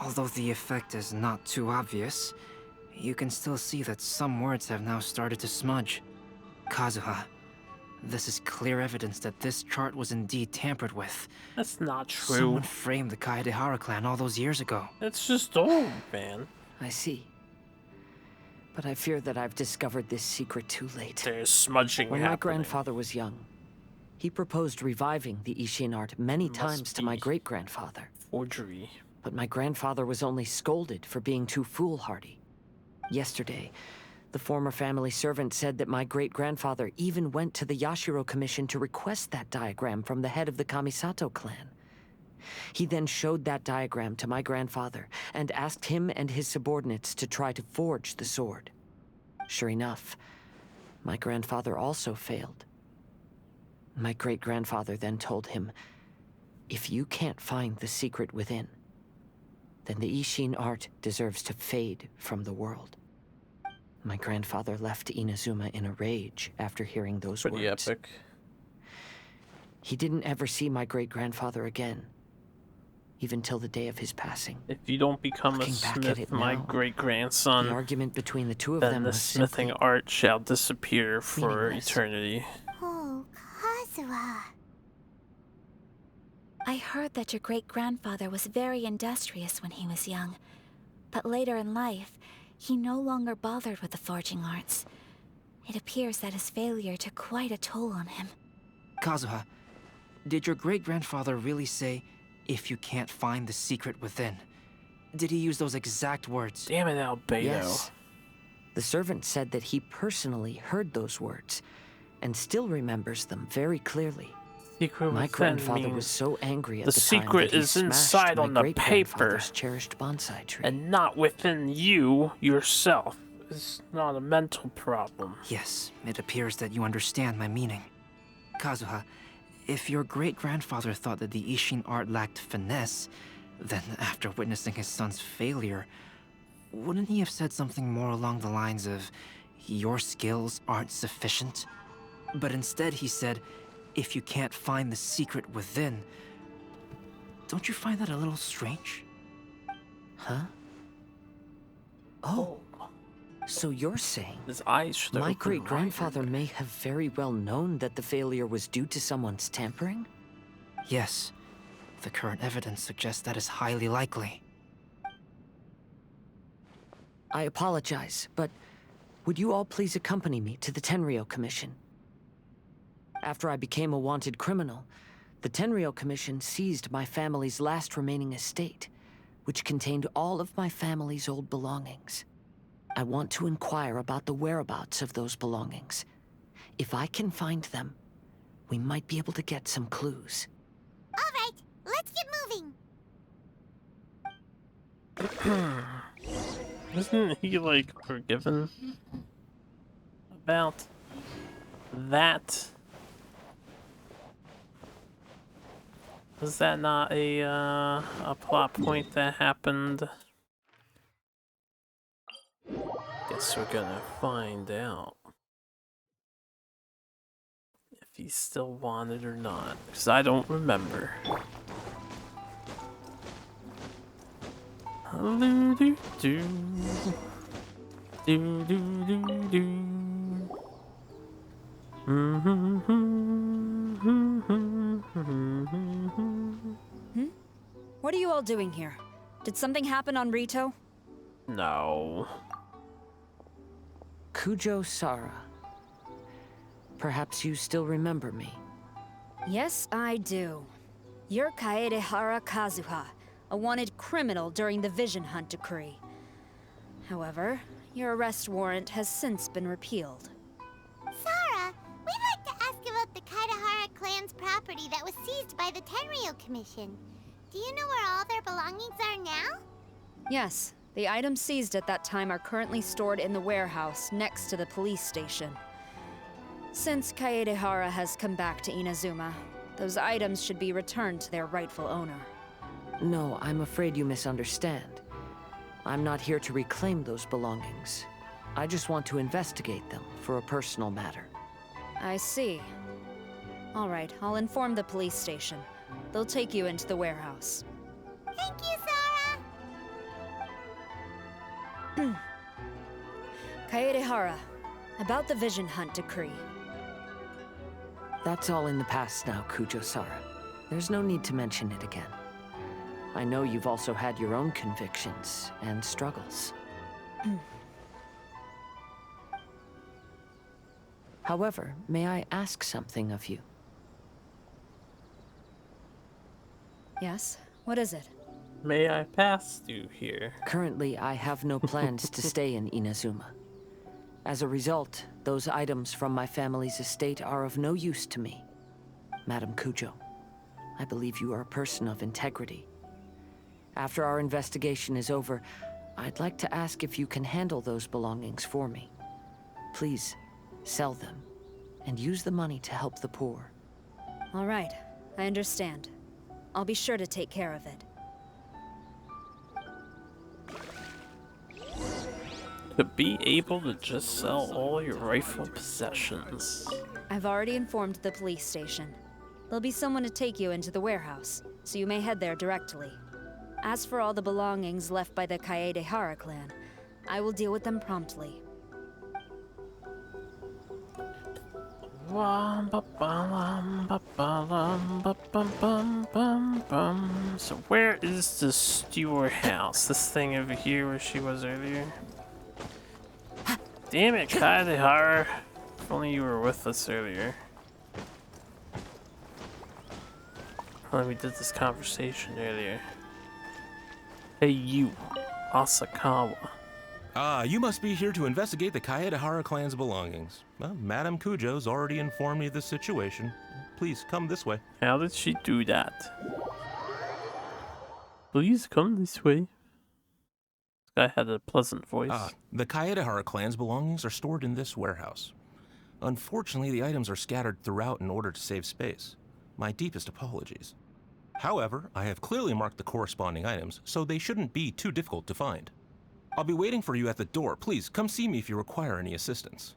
Although the effect is not too obvious, you can still see that some words have now started to smudge. Kazuha, this is clear evidence that this chart was indeed tampered with. That's not true. Someone framed the Kaedehara clan all those years ago. It's just old, man. I see. But I fear that I've discovered this secret too late. There's smudging When my happening. grandfather was young, He proposed reviving the Ishin art many times to my great-grandfather. Forgery. But my grandfather was only scolded for being too foolhardy. Yesterday, the former family servant said that my great-grandfather even went to the Yashiro Commission to request that diagram from the head of the Kamisato clan. He then showed that diagram to my grandfather and asked him and his subordinates to try to forge the sword. Sure enough, my grandfather also failed. My great-grandfather then told him, if you can't find the secret within, then the Ishin art deserves to fade from the world. My grandfather left Inazuma in a rage after hearing those words. Pretty epic. He didn't ever see my great-grandfather again, even till the day of his passing. If you don't become a smith, my great-grandson, the argument between the two of then them the was smithing simply art shall disappear for meaningless. eternity. Oh, Kazuha. I heard that your great-grandfather was very industrious when he was young, but later in life, he no longer bothered with the forging arts. It appears that his failure took quite a toll on him. Kazuha, did your great-grandfather really say, if you can't find the secret within? Did he use those exact words? Damn it, Albedo. Yes. The servant said that he personally heard those words, and still remembers them very clearly. Secret my within grandfather means was so angry at the the secret time that he is smashed inside my on the paper great-grandfather's cherished bonsai tree. and not within you yourself. It's not a mental problem. Yes, it appears that you understand my meaning. Kazuha, if your great-grandfather thought that the Ishin art lacked finesse, then after witnessing his son's failure, wouldn't he have said something more along the lines of, your skills aren't sufficient? But instead he said, if you can't find the secret within. Don't you find that a little strange? Huh? Oh. So you're saying his eyes should my open great-grandfather may have very well known that the failure was due to someone's tampering? Yes. The current evidence suggests that is highly likely. I apologize, but would you all please accompany me to the Tenrio Commission? After I became a wanted criminal, the Tenrio Commission seized my family's last remaining estate, which contained all of my family's old belongings. I want to inquire about the whereabouts of those belongings. If I can find them, we might be able to get some clues. All right, let's get moving. Isn't he, like, forgiven about that? Was that not a plot point that happened? Guess we're gonna find out if he's still wanted or not, because I don't remember. What are you all doing here? Did something happen on Rito? No. Kujo Sara. Perhaps you still remember me. Yes, I do. You're Kaedehara Kazuha, a wanted criminal during the Vision Hunt decree. However, your arrest warrant has since been repealed. Sara, we'd like to ask about the Kaedehara clan's property that was seized by the Tenrio Commission. Do you know where all their belongings are now? Yes, the items seized at that time are currently stored in the warehouse next to the police station. Since Kaedehara has come back to Inazuma, those items should be returned to their rightful owner. No, I'm afraid you misunderstand. I'm not here to reclaim those belongings. I just want to investigate them for a personal matter. I see. All right, I'll inform the police station. They'll take you into the warehouse. Thank you, Sara! Kaedehara, about the Vision Hunt decree. That's all in the past now, Kujo Sara. There's no need to mention it again. I know you've also had your own convictions and struggles. However, may I ask something of you? Yes? What is it? May I pass through here? Currently, I have no plans to stay in Inazuma. As a result, those items from my family's estate are of no use to me. Madam Kujo, I believe you are a person of integrity. After our investigation is over, I'd like to ask if you can handle those belongings for me. Please, sell them, and use the money to help the poor. All right, I understand. I'll be sure to take care of it. To be able to just sell all your rightful possessions. I've already informed the police station. There'll be someone to take you into the warehouse, so you may head there directly. As for all the belongings left by the Kaedehara clan, I will deal with them promptly. So where is the Stewart house? This thing over here where she was earlier? Damn it, Kaedehara. If only you were with us earlier. Well, we did this conversation earlier. Hey you, Asakawa. Ah, you must be here to investigate the Kaedehara clan's belongings. Well, Madame Kujo's already informed me of the situation. Please, come this way. How did she do that? Please come this way. This guy had a pleasant voice. The Kaedehara clan's belongings are stored in this warehouse. Unfortunately, the items are scattered throughout in order to save space. My deepest apologies. However, I have clearly marked the corresponding items, so they shouldn't be too difficult to find. I'll be waiting for you at the door. Please, come see me if you require any assistance.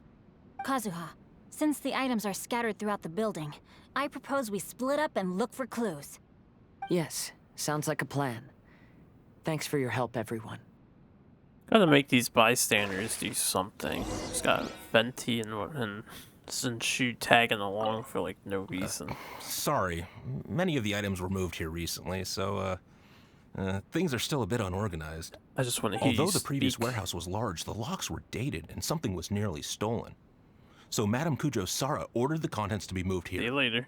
Kazuha, since the items are scattered throughout the building, I propose we split up and look for clues. Yes, sounds like a plan. Thanks for your help, everyone. Gotta make these bystanders do something. Just got Venti and Senshu tagging along for like no reason. Sorry, many of the items were moved here recently, so things are still a bit unorganized. I just want to hear Although the previous warehouse was large, the locks were dated and something was nearly stolen. So Madame Kujo Sara ordered the contents to be moved here. See you later.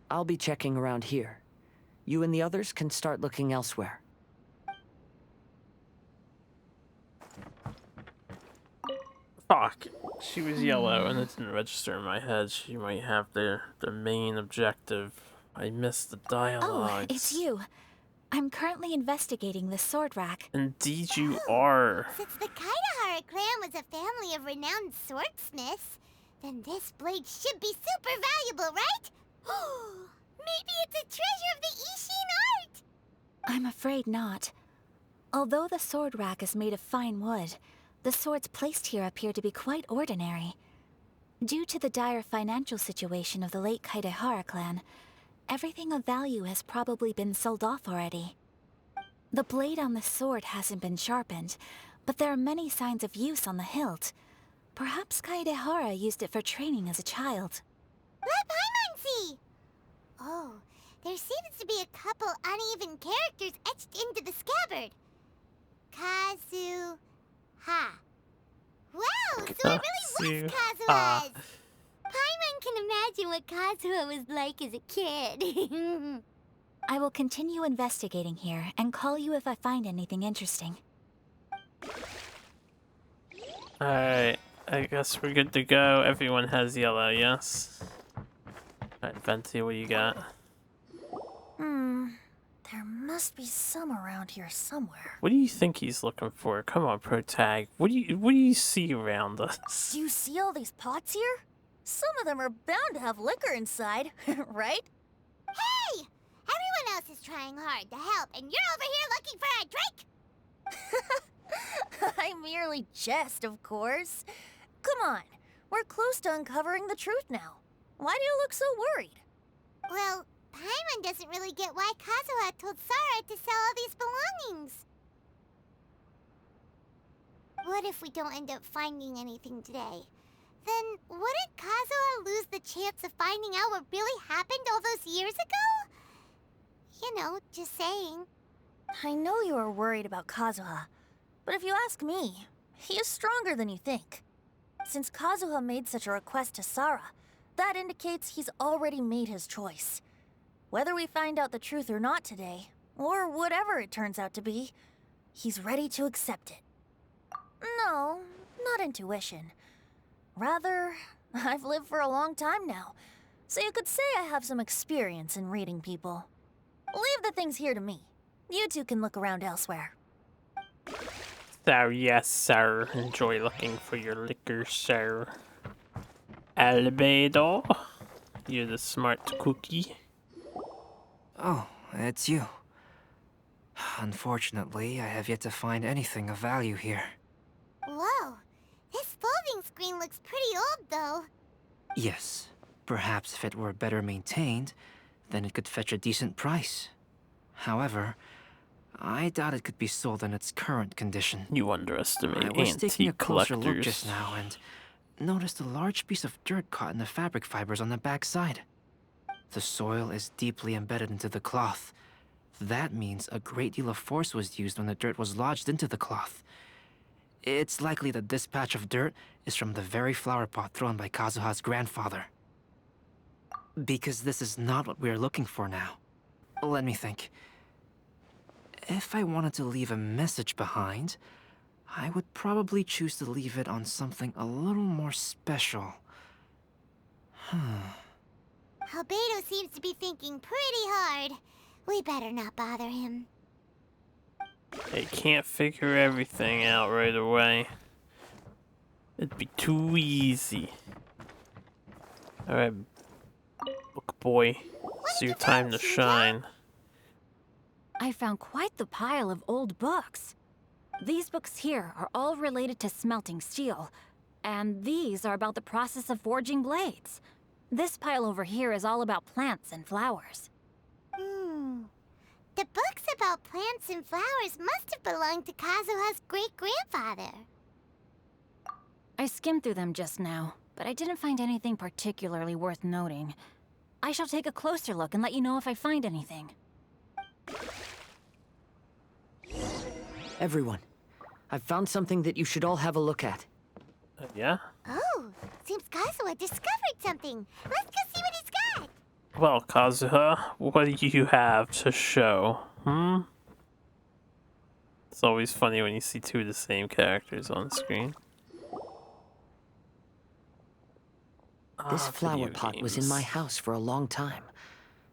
I'll be checking around here. You and the others can start looking elsewhere. Fuck. She was yellow and it didn't register in my head. She might have the main objective. I missed the dialogue. Oh, it's you. I'm currently investigating the sword rack. Indeed you are. Since the Kaedehara clan was a family of renowned swordsmiths, then this blade should be super valuable, right? Maybe it's a treasure of the Ishin art! I'm afraid not. Although the sword rack is made of fine wood, the swords placed here appear to be quite ordinary. Due to the dire financial situation of the late Kaedehara clan, everything of value has probably been sold off already. The blade on the sword hasn't been sharpened, but there are many signs of use on the hilt. Perhaps Kaedehara used it for training as a child. Let Paimon see! Oh, there seems to be a couple uneven characters etched into the scabbard. Kazuha. Wow, so it really was Kazuha's! Paimon can imagine what Kazuha was like as a kid. I will continue investigating here and call you if I find anything interesting. Alright, I guess we're good to go. Everyone has yellow, yes? Alright, Venti, what you got? There must be some around here somewhere. What do you think he's looking for? Come on, Protag. What do you see around us? Do you see all these pots here? Some of them are bound to have liquor inside, right? Hey! Everyone else is trying hard to help, and you're over here looking for a drink? I merely jest, of course. Come on, we're close to uncovering the truth now. Why do you look so worried? Well, Paimon doesn't really get why Kazuha told Sara to sell all these belongings. What if we don't end up finding anything today? Then wouldn't Kazuha lose the chance of finding out what really happened all those years ago? You know, just saying. I know you are worried about Kazuha, but if you ask me, he is stronger than you think. Since Kazuha made such a request to Sara, that indicates he's already made his choice. Whether we find out the truth or not today, or whatever it turns out to be, he's ready to accept it. No, not intuition. Rather, I've lived for a long time now, so you could say I have some experience in reading people. Leave the things here to me. You two can look around elsewhere. Sir, yes, sir. Enjoy looking for your liquor, sir. Albedo, you're the smart cookie. Oh, it's you. Unfortunately, I have yet to find anything of value here. Whoa, this folding screen looks pretty old, though. Yes, perhaps if it were better maintained, then it could fetch a decent price. However, I doubt it could be sold in its current condition. You underestimate I was taking a antique closer collectors. look just now and noticed a large piece of dirt caught in the fabric fibers on the back side. The soil is deeply embedded into the cloth. That means a great deal of force was used when the dirt was lodged into the cloth. It's likely that this patch of dirt is from the very flower pot thrown by Kazuha's grandfather. Because this is not what we are looking for now. Let me think. If I wanted to leave a message behind, I would probably choose to leave it on something a little more special. Albedo seems to be thinking pretty hard. We better not bother him. They can't figure everything out right away. It'd be too easy. Alright, book boy. It's your time to shine. I found quite the pile of old books. These books here are all related to smelting steel, and these are about the process of forging blades. This pile over here is all about plants and flowers. The books about plants and flowers must have belonged to Kazuha's great-grandfather. I skimmed through them just now, but I didn't find anything particularly worth noting. I shall take a closer look and let you know if I find anything. Everyone, I've found something that you should all have a look at. Yeah? Oh, seems Kazuha discovered something. Let's go see what he's got. Well, Kazuha, what do you have to show? It's always funny when you see two of the same characters on screen. This flower video pot was in games. my house for a long time.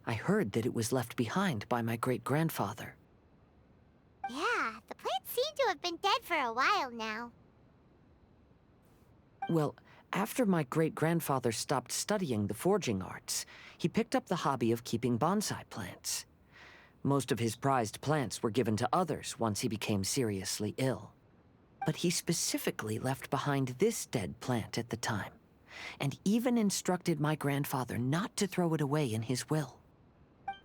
I heard that it was left behind by my great-grandfather. Yeah, the plants seem to have been dead for a while now. Well, after my great-grandfather stopped studying the forging arts, he picked up the hobby of keeping bonsai plants. Most of his prized plants were given to others once he became seriously ill. But he specifically left behind this dead plant at the time, and even instructed my grandfather not to throw it away in his will.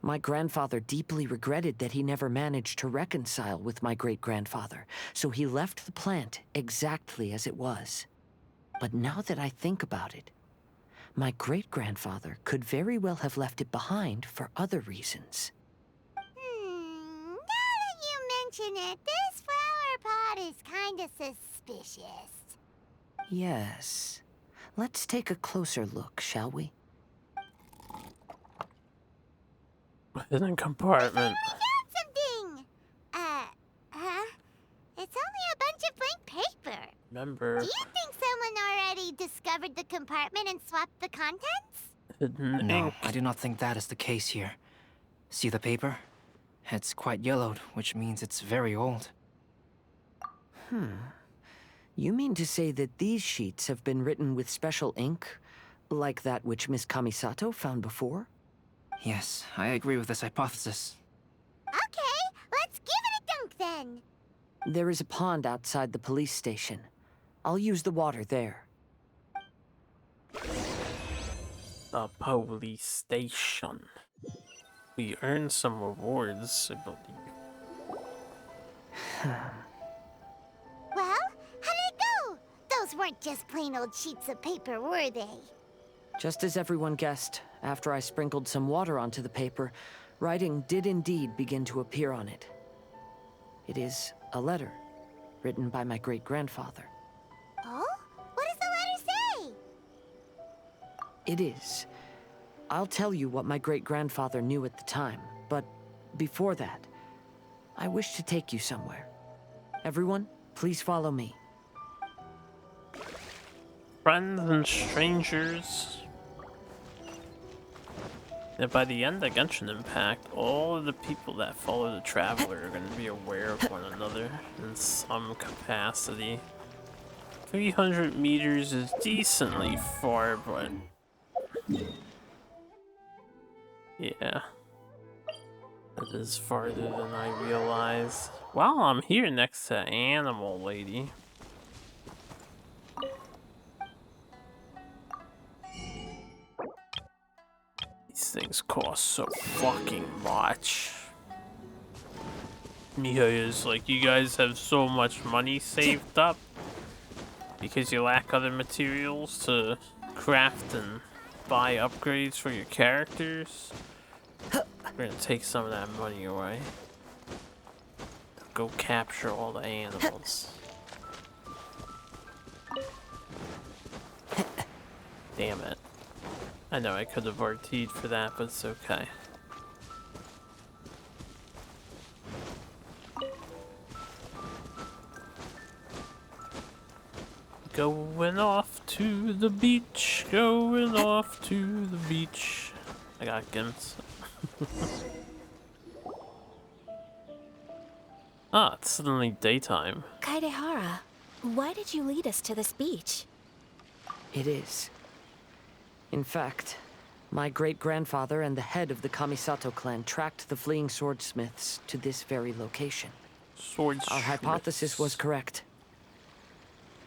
My grandfather deeply regretted that he never managed to reconcile with my great-grandfather, so he left the plant exactly as it was. But now that I think about it, my great-grandfather could very well have left it behind for other reasons. Now that you mention it, this flower pot is kinda suspicious. Yes. Let's take a closer look, shall we? Hidden compartment. I found something! It's only a bunch of blank paper. Remember. Do you think someone already discovered the compartment and swapped the contents? Hidden No, ink. I do not think that is the case here. See the paper? It's quite yellowed, which means it's very old. You mean to say that these sheets have been written with special ink, like that which Miss Kamisato found before? Yes, I agree with this hypothesis. Okay, let's give it a dunk then. There is a pond outside the police station. I'll use the water there. The police station. We earned some rewards, I believe. Well, how did it go? Those weren't just plain old sheets of paper, were they? Just as everyone guessed, after I sprinkled some water onto the paper, writing did indeed begin to appear on it. It is a letter, written by my great-grandfather. Oh? What does the letter say? It is. I'll tell you what my great-grandfather knew at the time, but before that, I wish to take you somewhere. Everyone, please follow me. Friends and strangers. And by the end of Genshin Impact, all of the people that follow the Traveler are going to be aware of one another in some capacity. 300 meters is decently far, but... yeah. That is farther than I realized. Wow, I'm here next to Animal Lady. These things cost so fucking much. Mia is like, you guys have so much money saved up because you lack other materials to craft and buy upgrades for your characters. We're gonna take some of that money away. Go capture all the animals. Damn it. I know I could have RT'd for that, but it's okay. Going off to the beach, going off to the beach. I got gimps. Ah, it's suddenly daytime. Kaedehara, why did you lead us to this beach? It is. In fact, my great-grandfather and the head of the Kamisato clan tracked the fleeing swordsmiths to this very location. Our hypothesis was correct.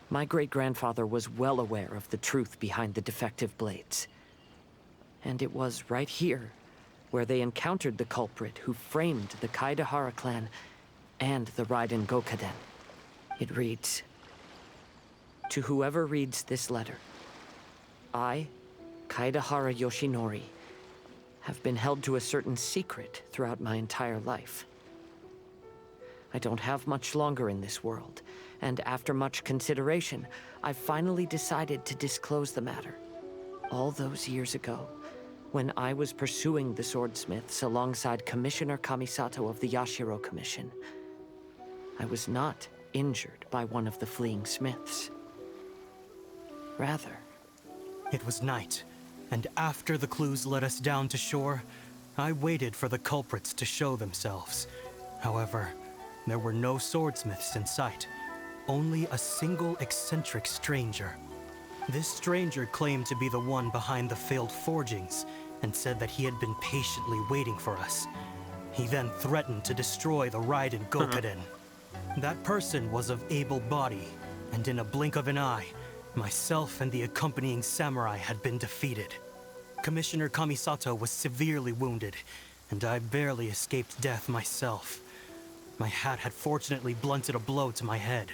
My great-grandfather was well aware of the truth behind the defective blades. And it was right here where they encountered the culprit who framed the Kaedehara clan and the Raiden Gokaden. It reads, "To whoever reads this letter, I, Kaedehara Yoshinori, have been held to a certain secret throughout my entire life. I don't have much longer in this world, and after much consideration, I've finally decided to disclose the matter. All those years ago, when I was pursuing the swordsmiths alongside Commissioner Kamisato of the Yashiro Commission, I was not injured by one of the fleeing smiths. Rather, it was night, and after the clues led us down to shore, I waited for the culprits to show themselves. However, there were no swordsmiths in sight, only a single eccentric stranger. This stranger claimed to be the one behind the failed forgings, and said that he had been patiently waiting for us. He then threatened to destroy the Raiden Gokaden. That person was of able body, and in a blink of an eye, myself and the accompanying samurai had been defeated. Commissioner Kamisato was severely wounded, and I barely escaped death myself. My hat had fortunately blunted a blow to my head.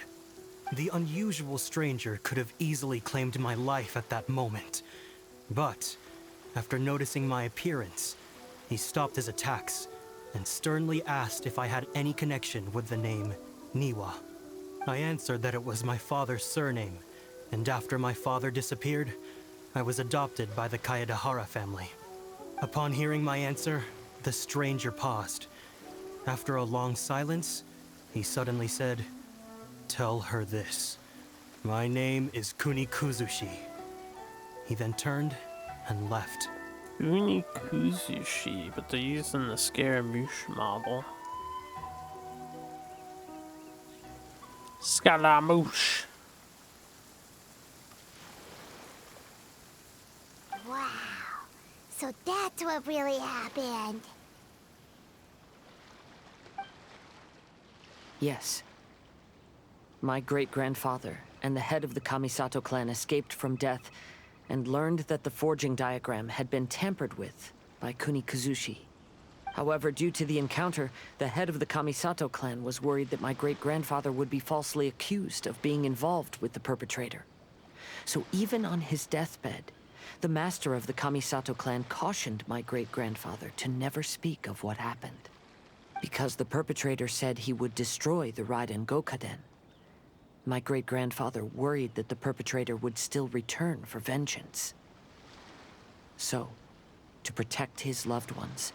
The unusual stranger could have easily claimed my life at that moment. But, after noticing my appearance, he stopped his attacks and sternly asked if I had any connection with the name Niwa. I answered that it was my father's surname, and after my father disappeared, I was adopted by the Kaedehara family. Upon hearing my answer, the stranger paused. After a long silence, he suddenly said, "Tell her this. My name is Kunikuzushi." He then turned and left. Kunikuzushi, but they're using the Scaramouche model. Scaramouche. Wow. So that's what really happened. Yes. My great-grandfather and the head of the Kamisato clan escaped from death and learned that the forging diagram had been tampered with by Kunikuzushi. However, due to the encounter, the head of the Kamisato clan was worried that my great-grandfather would be falsely accused of being involved with the perpetrator. So even on his deathbed, the master of the Kamisato clan cautioned my great-grandfather to never speak of what happened, because the perpetrator said he would destroy the Raiden Gokaden. My great-grandfather worried that the perpetrator would still return for vengeance. So, to protect his loved ones,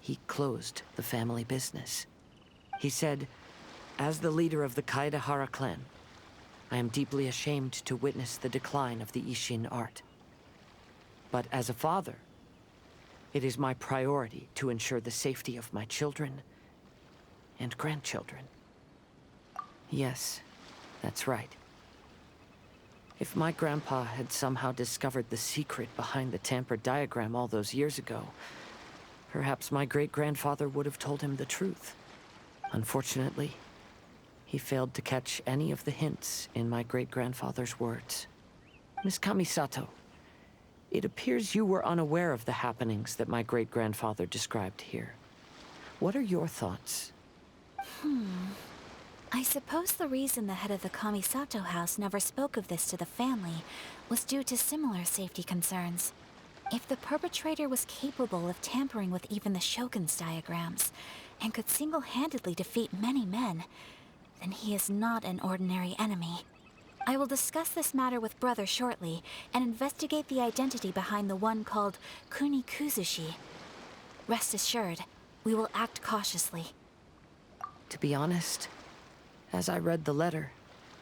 he closed the family business. He said, "As the leader of the Kaedahara clan, I am deeply ashamed to witness the decline of the Ishin art. But as a father, it is my priority to ensure the safety of my children and grandchildren." Yes, that's right. If my grandpa had somehow discovered the secret behind the tampered diagram all those years ago, perhaps my great-grandfather would have told him the truth. Unfortunately, he failed to catch any of the hints in my great-grandfather's words. Miss Kamisato, it appears you were unaware of the happenings that my great-grandfather described here. What are your thoughts? I suppose the reason the head of the Kamisato house never spoke of this to the family was due to similar safety concerns. If the perpetrator was capable of tampering with even the Shogun's diagrams, and could single-handedly defeat many men, then he is not an ordinary enemy. I will discuss this matter with Brother shortly, and investigate the identity behind the one called Kuni Kuzushi. Rest assured, we will act cautiously. To be honest, as I read the letter,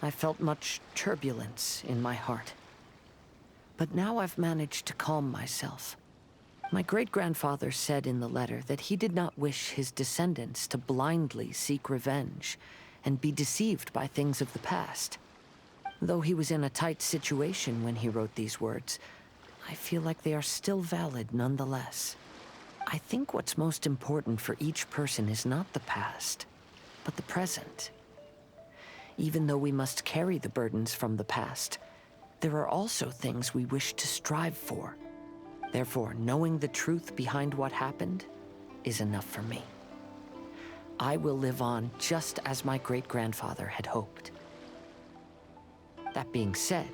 I felt much turbulence in my heart. But now I've managed to calm myself. My great-grandfather said in the letter that he did not wish his descendants to blindly seek revenge and be deceived by things of the past. Though he was in a tight situation when he wrote these words, I feel like they are still valid nonetheless. I think what's most important for each person is not the past, but the present. Even though we must carry the burdens from the past, there are also things we wish to strive for. Therefore, knowing the truth behind what happened is enough for me. I will live on just as my great-grandfather had hoped. That being said,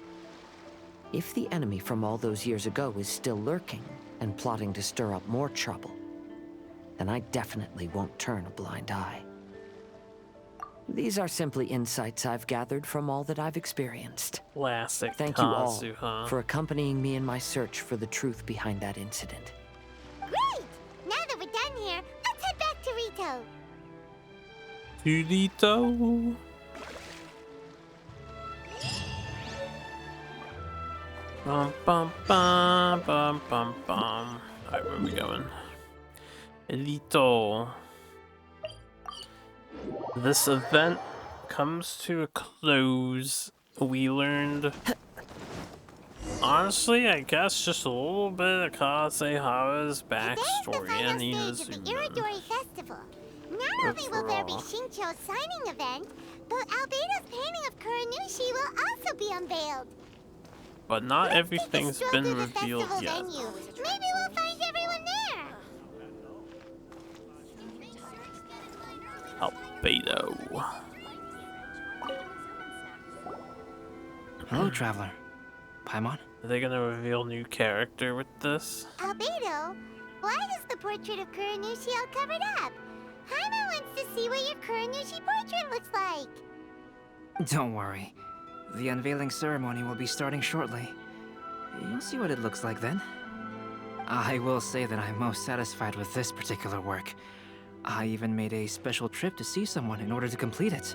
if the enemy from all those years ago is still lurking and plotting to stir up more trouble, then I definitely won't turn a blind eye. These are simply insights I've gathered from all that I've experienced. Classic Thank you all Kazuha. for accompanying me in my search for the truth behind that incident. Great! Now that we're done here, let's head back to Rito. Rito. Bum bum bum bum bum bum. Alright, where are we going? Rito. This event comes to a close. We learned, honestly, I guess just a little bit of Kasehara's backstory and Inazuma. The Iridori Festival. Not only will there be Shincho's signing event, but Albedo's painting of Kuranushi will also be unveiled. But not everything's been revealed yet. Venue. Maybe we'll find everyone there. Albedo. Hello, Traveler. Paimon? Are they gonna reveal new character with this? Albedo, why is the portrait of Kuranushi all covered up? Paimon wants to see what your Kuranushi portrait looks like. Don't worry. The unveiling ceremony will be starting shortly. You'll see what it looks like then. I will say that I'm most satisfied with this particular work. I even made a special trip to see someone in order to complete it.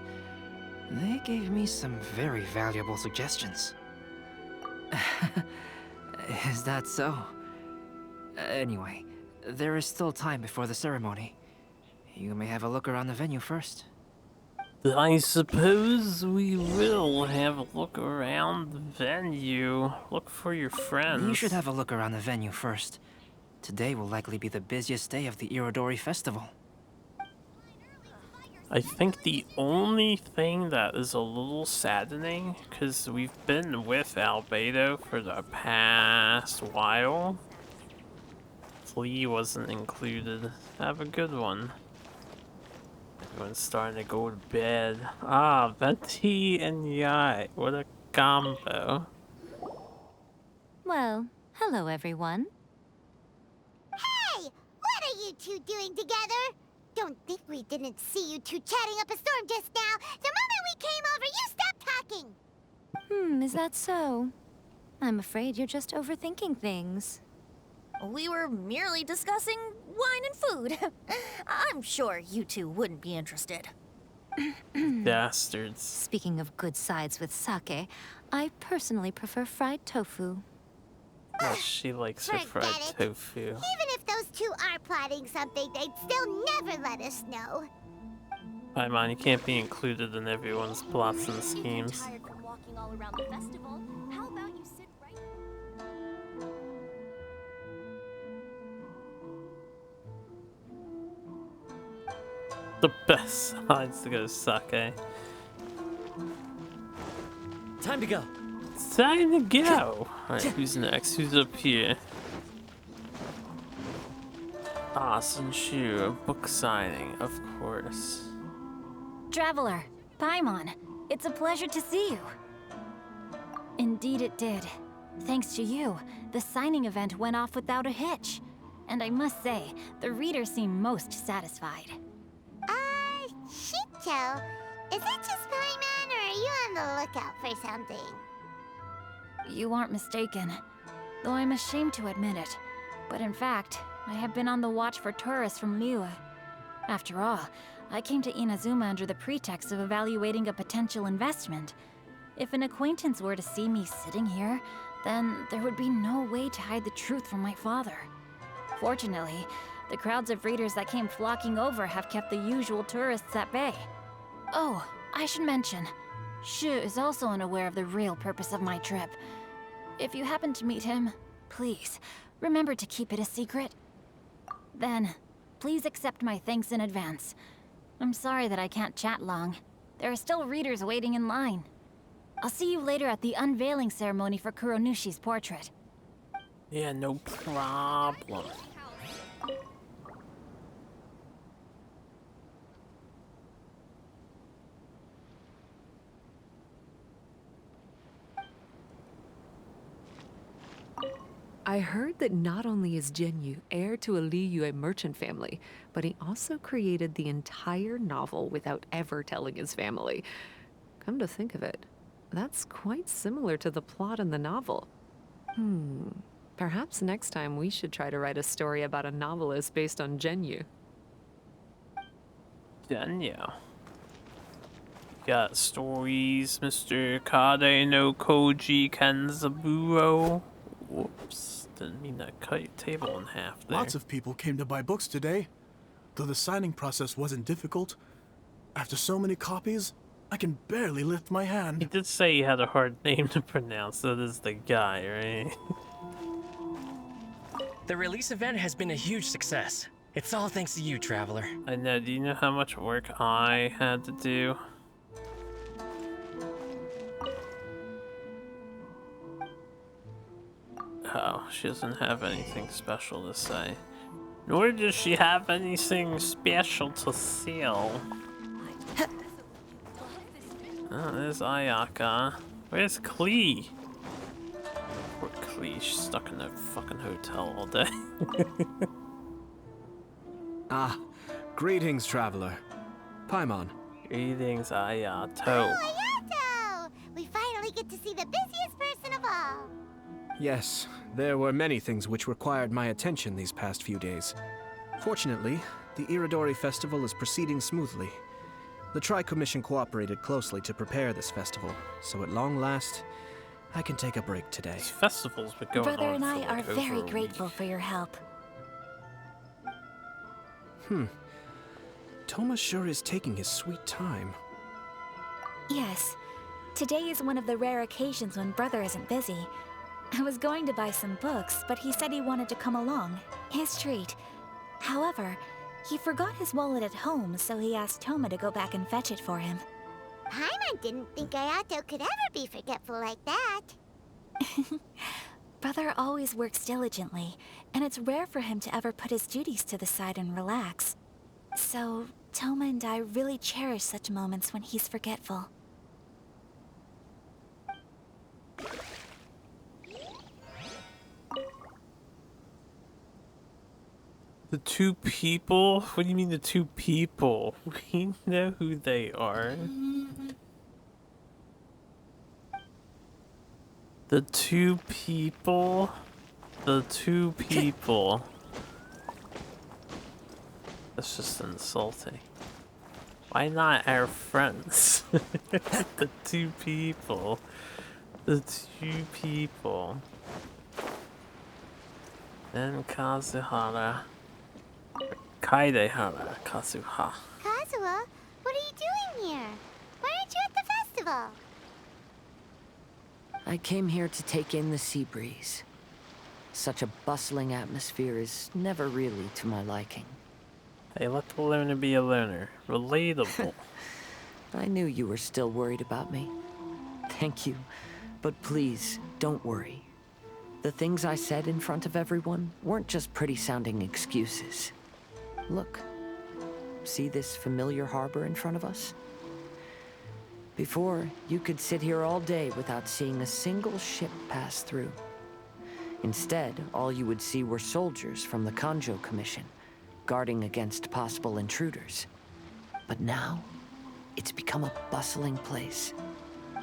They gave me some very valuable suggestions. Is that so? Anyway, there is still time before the ceremony. You may have a look around the venue first. I suppose we will have a look around the venue. Look for your friends. You should have a look around the venue first. Today will likely be the busiest day of the Irodori Festival. I think the only thing that is a little saddening, because we've been with Albedo for the past while, Flea wasn't included. Have a good one. Everyone's starting to go to bed. Ah, Venti and Yai. What a combo. Well, hello everyone. Hey! What are you two doing together? Don't think we didn't see you two chatting up a storm just now. The moment we came over, you stopped talking. Is that so? I'm afraid you're just overthinking things. We were merely discussing wine and food. I'm sure you two wouldn't be interested. Bastards. Speaking of good sides with sake, I personally prefer fried tofu. Well, she likes her fried tofu. Even if those two are plotting something, they'd still never let us know. Paimon, you can't be included in everyone's plots and schemes. Tired from walking all around the festival? How about you sit right... The best sides to go sake. Time to go. It's time to go. Alright, who's next? Who's up here? Shu, book signing, of course. Traveler, Paimon, it's a pleasure to see you. Indeed it did. Thanks to you, the signing event went off without a hitch. And I must say, the readers seem most satisfied. Shinto, is it just Paimon, or are you on the lookout for something? You aren't mistaken, though I'm ashamed to admit it. But in fact, I have been on the watch for tourists from Liyue. After all, I came to Inazuma under the pretext of evaluating a potential investment. If an acquaintance were to see me sitting here, then there would be no way to hide the truth from my father. Fortunately, the crowds of readers that came flocking over have kept the usual tourists at bay. Oh, I should mention, Shu is also unaware of the real purpose of my trip. If you happen to meet him, please, remember to keep it a secret. Then, please accept my thanks in advance. I'm sorry that I can't chat long. There are still readers waiting in line. I'll see you later at the unveiling ceremony for Kuronushi's portrait. Yeah, no problem. I heard that not only is Genyu heir to a Liyue merchant family, but he also created the entire novel without ever telling his family. Come to think of it, that's quite similar to the plot in the novel. Perhaps next time we should try to write a story about a novelist based on Genyu. Genyu. Got stories, Mr. Kade no Koji Kanzaburo. Whoops, didn't mean to cut your table in half there. Lots of people came to buy books today. Though the signing process wasn't difficult, after so many copies, I can barely lift my hand. He did say he had a hard name to pronounce. That is the guy, right? The release event has been a huge success. It's all thanks to you, Traveler. I know. Do you know how much work I had to do? Oh, she doesn't have anything special to say. Nor does she have anything special to sell. Oh, there's Ayaka. Where's Klee? Poor Klee, she's stuck in that fucking hotel all day. Greetings, Traveler. Paimon. Greetings, Ayato. Oh, Ayato! We finally get to see the busiest person of all. Yes, there were many things which required my attention these past few days. Fortunately, the Iridori Festival is proceeding smoothly. The Tri-Commission cooperated closely to prepare this festival, so at long last, I can take a break today. These festivals been going Brother on and for I like are over very a grateful week. for your help. Toma sure is taking his sweet time. Yes. Today is one of the rare occasions when Brother isn't busy. I was going to buy some books, but he said he wanted to come along. His treat. However, he forgot his wallet at home, so he asked Toma to go back and fetch it for him. Paimon didn't think Ayato could ever be forgetful like that. Brother always works diligently, and it's rare for him to ever put his duties to the side and relax. So, Toma and I really cherish such moments when he's forgetful. The two people? What do you mean the two people? We know who they are. The two people? The two people. That's just insulting. Why not our friends? The two people. The two people. Then Kazuhara. Kaidehara Kazuha. Kazuha, what are you doing here? Why aren't you at the festival? I came here to take in the sea breeze. Such a bustling atmosphere is never really to my liking. Hey, let the loner be a loner. Relatable. I knew you were still worried about me. Thank you. But please, don't worry. The things I said in front of everyone weren't just pretty-sounding excuses. Look. See this familiar harbor in front of us? Before, you could sit here all day without seeing a single ship pass through. Instead, all you would see were soldiers from the Tenrio Commission, guarding against possible intruders. But now, it's become a bustling place.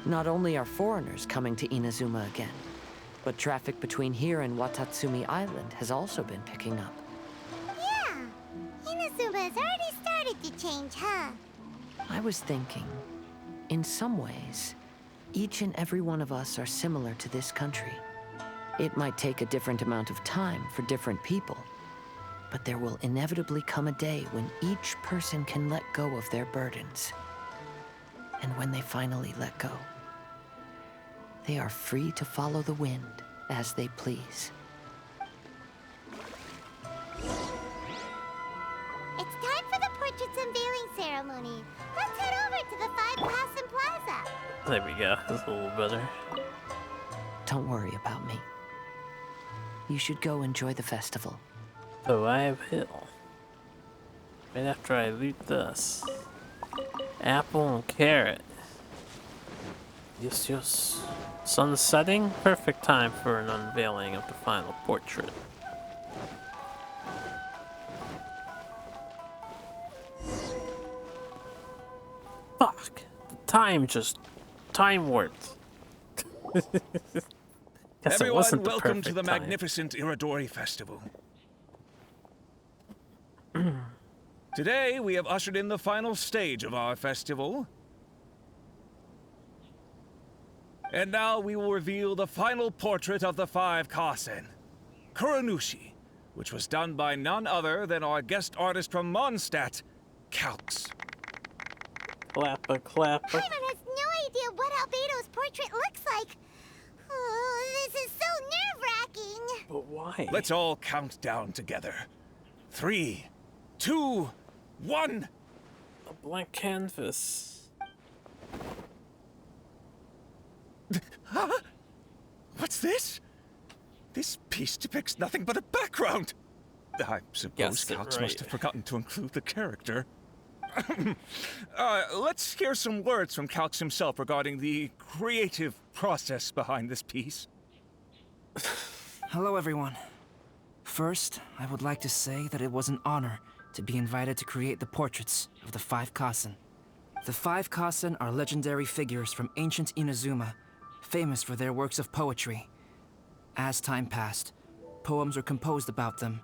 Not only are foreigners coming to Inazuma again, but traffic between here and Watatsumi Island has also been picking up. Yeah, Inazuma has already started to change, huh? I was thinking, in some ways, each and every one of us are similar to this country. It might take a different amount of time for different people, but there will inevitably come a day when each person can let go of their burdens. And when they finally let go, they are free to follow the wind as they please. It's time for the portrait's unveiling ceremony. Let's head over to the Five Castle Plaza. There we go. That's a little better. Don't worry about me. You should go enjoy the festival. So I have Hill. Right after I loot this. Apple and carrot. Yes, yes. Sun setting? Perfect time for an unveiling of the final portrait. Fuck. The time warped. Guess it Everyone, wasn't the welcome to perfect the time. magnificent Irodori Festival. Today, we have ushered in the final stage of our festival. And now we will reveal the final portrait of the Five Kasen, Kuronushi, which was done by none other than our guest artist from Mondstadt, Calx. Clappa, clappa. Paimon has no idea what Albedo's portrait looks like. Oh, this is so nerve-wracking. But why? Let's all count down together. 3, 2, 1. A blank canvas. Huh? What's this? This piece depicts nothing but a background. I suppose Guessed it Calx right. must have forgotten to include the character. Let's hear some words from Calx himself regarding the creative process behind this piece. Hello, everyone. First, I would like to say that it was an honor to be invited to create the portraits of the Five Kasen. The Five Kasen are legendary figures from ancient Inazuma, famous for their works of poetry. As time passed, poems were composed about them,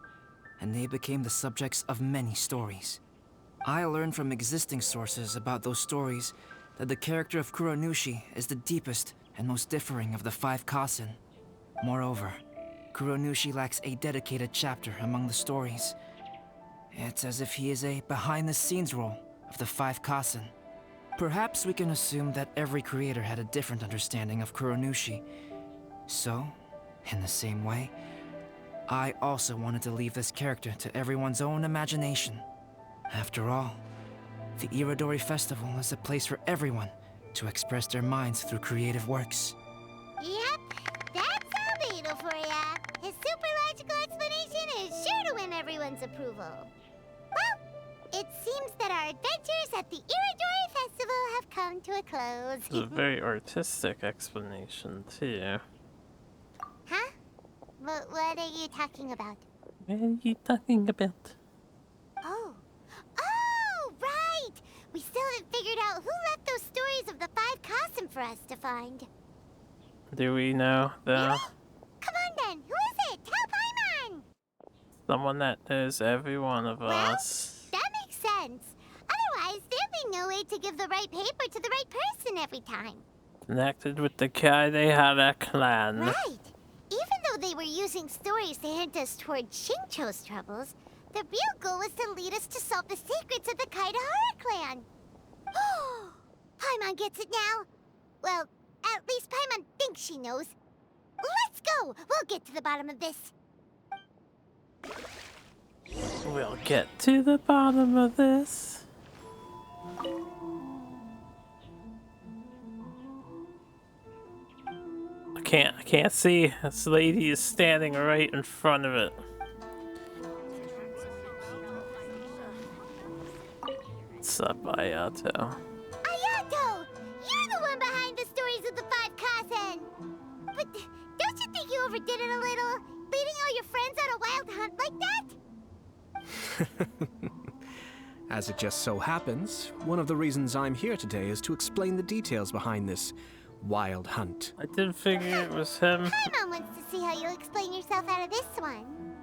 and they became the subjects of many stories. I learned from existing sources about those stories that the character of Kuronushi is the deepest and most differing of the Five Kasen. Moreover, Kuronushi lacks a dedicated chapter among the stories. It's as if he is a behind-the-scenes role of the Five Kasen. Perhaps we can assume that every creator had a different understanding of Kuronushi. So, in the same way, I also wanted to leave this character to everyone's own imagination. After all, the Irodori Festival is a place for everyone to express their minds through creative works. Yep, that's Albedo for ya. His super logical explanation is sure to win everyone's approval. Well, it seems that our adventures at the Irodori Festival have come to a close. It's a very artistic explanation, too. Huh? What are you talking about? What are you talking about? Oh, right! We still haven't figured out who left those stories of the Five Kasen for us to find. Do we know, though? Come on then, who is it? Help Someone that knows every one of us. That makes sense. Otherwise, there'd be no way to give the right paper to the right person every time. Connected with the Kaedehara clan. Right. Even though they were using stories to hint us toward Shincho's troubles, the real goal was to lead us to solve the secrets of the Kaedehara clan. Oh, Paimon gets it now. Well, at least Paimon thinks she knows. Let's go! We'll get to the bottom of this. We'll get to the bottom of this. I can't see. This lady is standing right in front of it. What's up, Ayato? Ayato! You're the one behind the stories of the 5 Kazen! But don't you think you overdid it a little? Leading all your friends on a wild hunt like that? As it just so happens, one of the reasons I'm here today is to explain the details behind this wild hunt. I did figure it was him. Paimon wants to see how you'll explain yourself out of this one.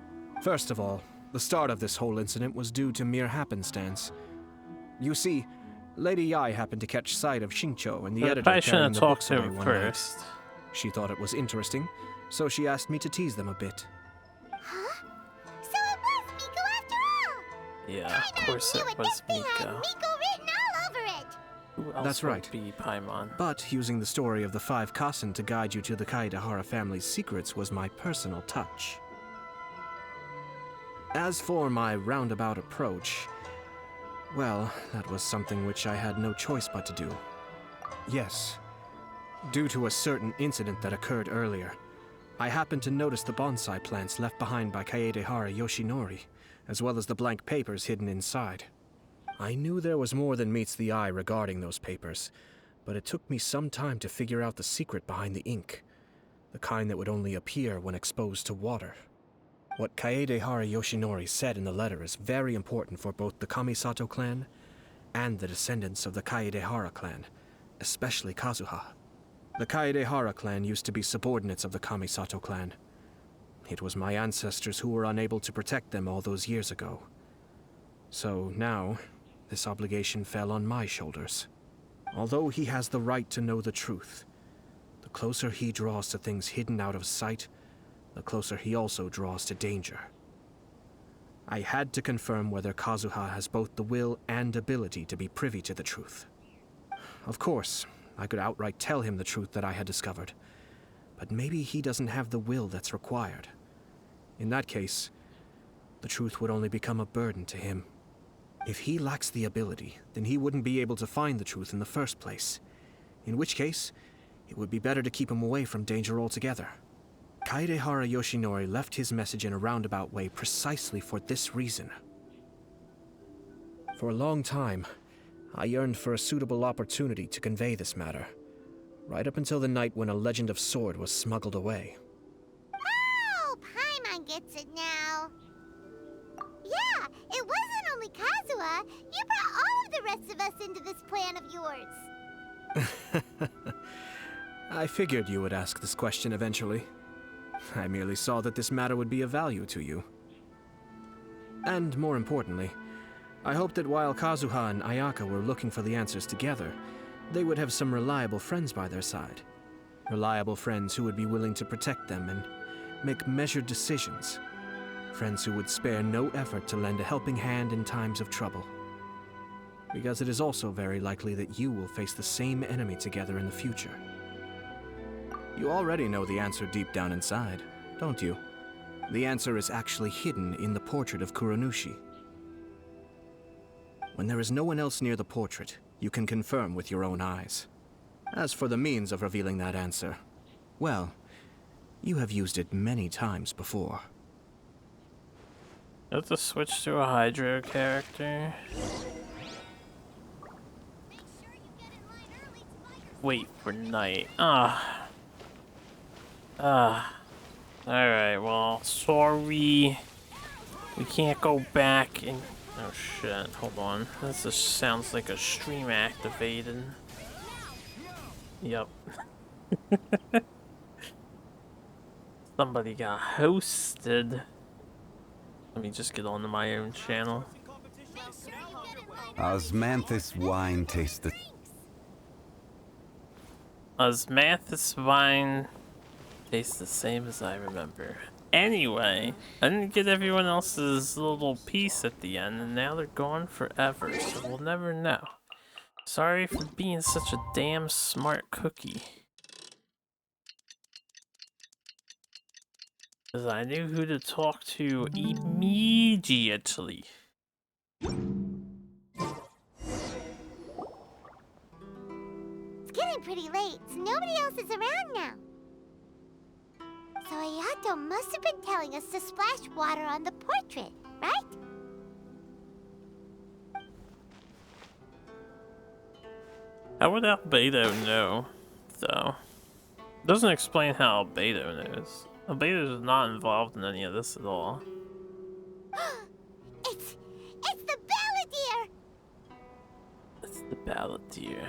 First of all, the start of this whole incident was due to mere happenstance. You see, Lady Yai happened to catch sight of Shincho and the editor carrying the books away one night. She thought it was interesting, so she asked me to tease them a bit. Huh? So it was Miko after all! Yeah, of course it was Miko. Miko written all over it! Who else That's would right. be Paimon? But using the story of the 5 Kasen to guide you to the Kaedehara family's secrets was my personal touch. As for my roundabout approach, well, that was something which I had no choice but to do. Yes, due to a certain incident that occurred earlier, I happened to notice the bonsai plants left behind by Kaedehara Yoshinori, as well as the blank papers hidden inside. I knew there was more than meets the eye regarding those papers, but it took me some time to figure out the secret behind the ink, the kind that would only appear when exposed to water. What Kaedehara Yoshinori said in the letter is very important for both the Kamisato clan and the descendants of the Kaedehara clan, especially Kazuha. The Kaedehara clan used to be subordinates of the Kamisato clan. It was my ancestors who were unable to protect them all those years ago. So now, this obligation fell on my shoulders. Although he has the right to know the truth, the closer he draws to things hidden out of sight, the closer he also draws to danger. I had to confirm whether Kazuha has both the will and ability to be privy to the truth. Of course, I could outright tell him the truth that I had discovered, but maybe he doesn't have the will that's required. In that case, the truth would only become a burden to him. If he lacks the ability, then he wouldn't be able to find the truth in the first place, in which case, it would be better to keep him away from danger altogether. Kaedehara Yoshinori left his message in a roundabout way precisely for this reason. For a long time, I yearned for a suitable opportunity to convey this matter, right up until the night when a legend of sword was smuggled away. Oh, Paimon gets it now. Yeah, it wasn't only Kazuha. You brought all of the rest of us into this plan of yours. I figured you would ask this question eventually. I merely saw that this matter would be of value to you. And more importantly, I hoped that while Kazuha and Ayaka were looking for the answers together, they would have some reliable friends by their side. Reliable friends who would be willing to protect them and make measured decisions. Friends who would spare no effort to lend a helping hand in times of trouble. Because it is also very likely that you will face the same enemy together in the future. You already know the answer deep down inside, don't you? The answer is actually hidden in the portrait of Kuronushi. When there is no one else near the portrait, you can confirm with your own eyes. As for the means of revealing that answer, well, you have used it many times before. You have to switch to a Hydro character. Wait for night. Alright, well, sorry. We can't go back and... Oh shit, hold on. This just sounds like a stream activated. Yep. Somebody got hosted. Let me just get onto my own channel. Osmanthus wine tastes the... Osmanthus wine tastes the same as I remember. Anyway, I didn't get everyone else's little piece at the end, and now they're gone forever, so we'll never know. Sorry for being such a damn smart cookie. Because I knew who to talk to immediately. It's getting pretty late, so nobody else is around now. So Ayato must have been telling us to splash water on the portrait, right? How would Albedo know, though? Doesn't explain how Albedo knows. Albedo's not involved in any of this at all. It's the Balladeer! It's the Balladeer.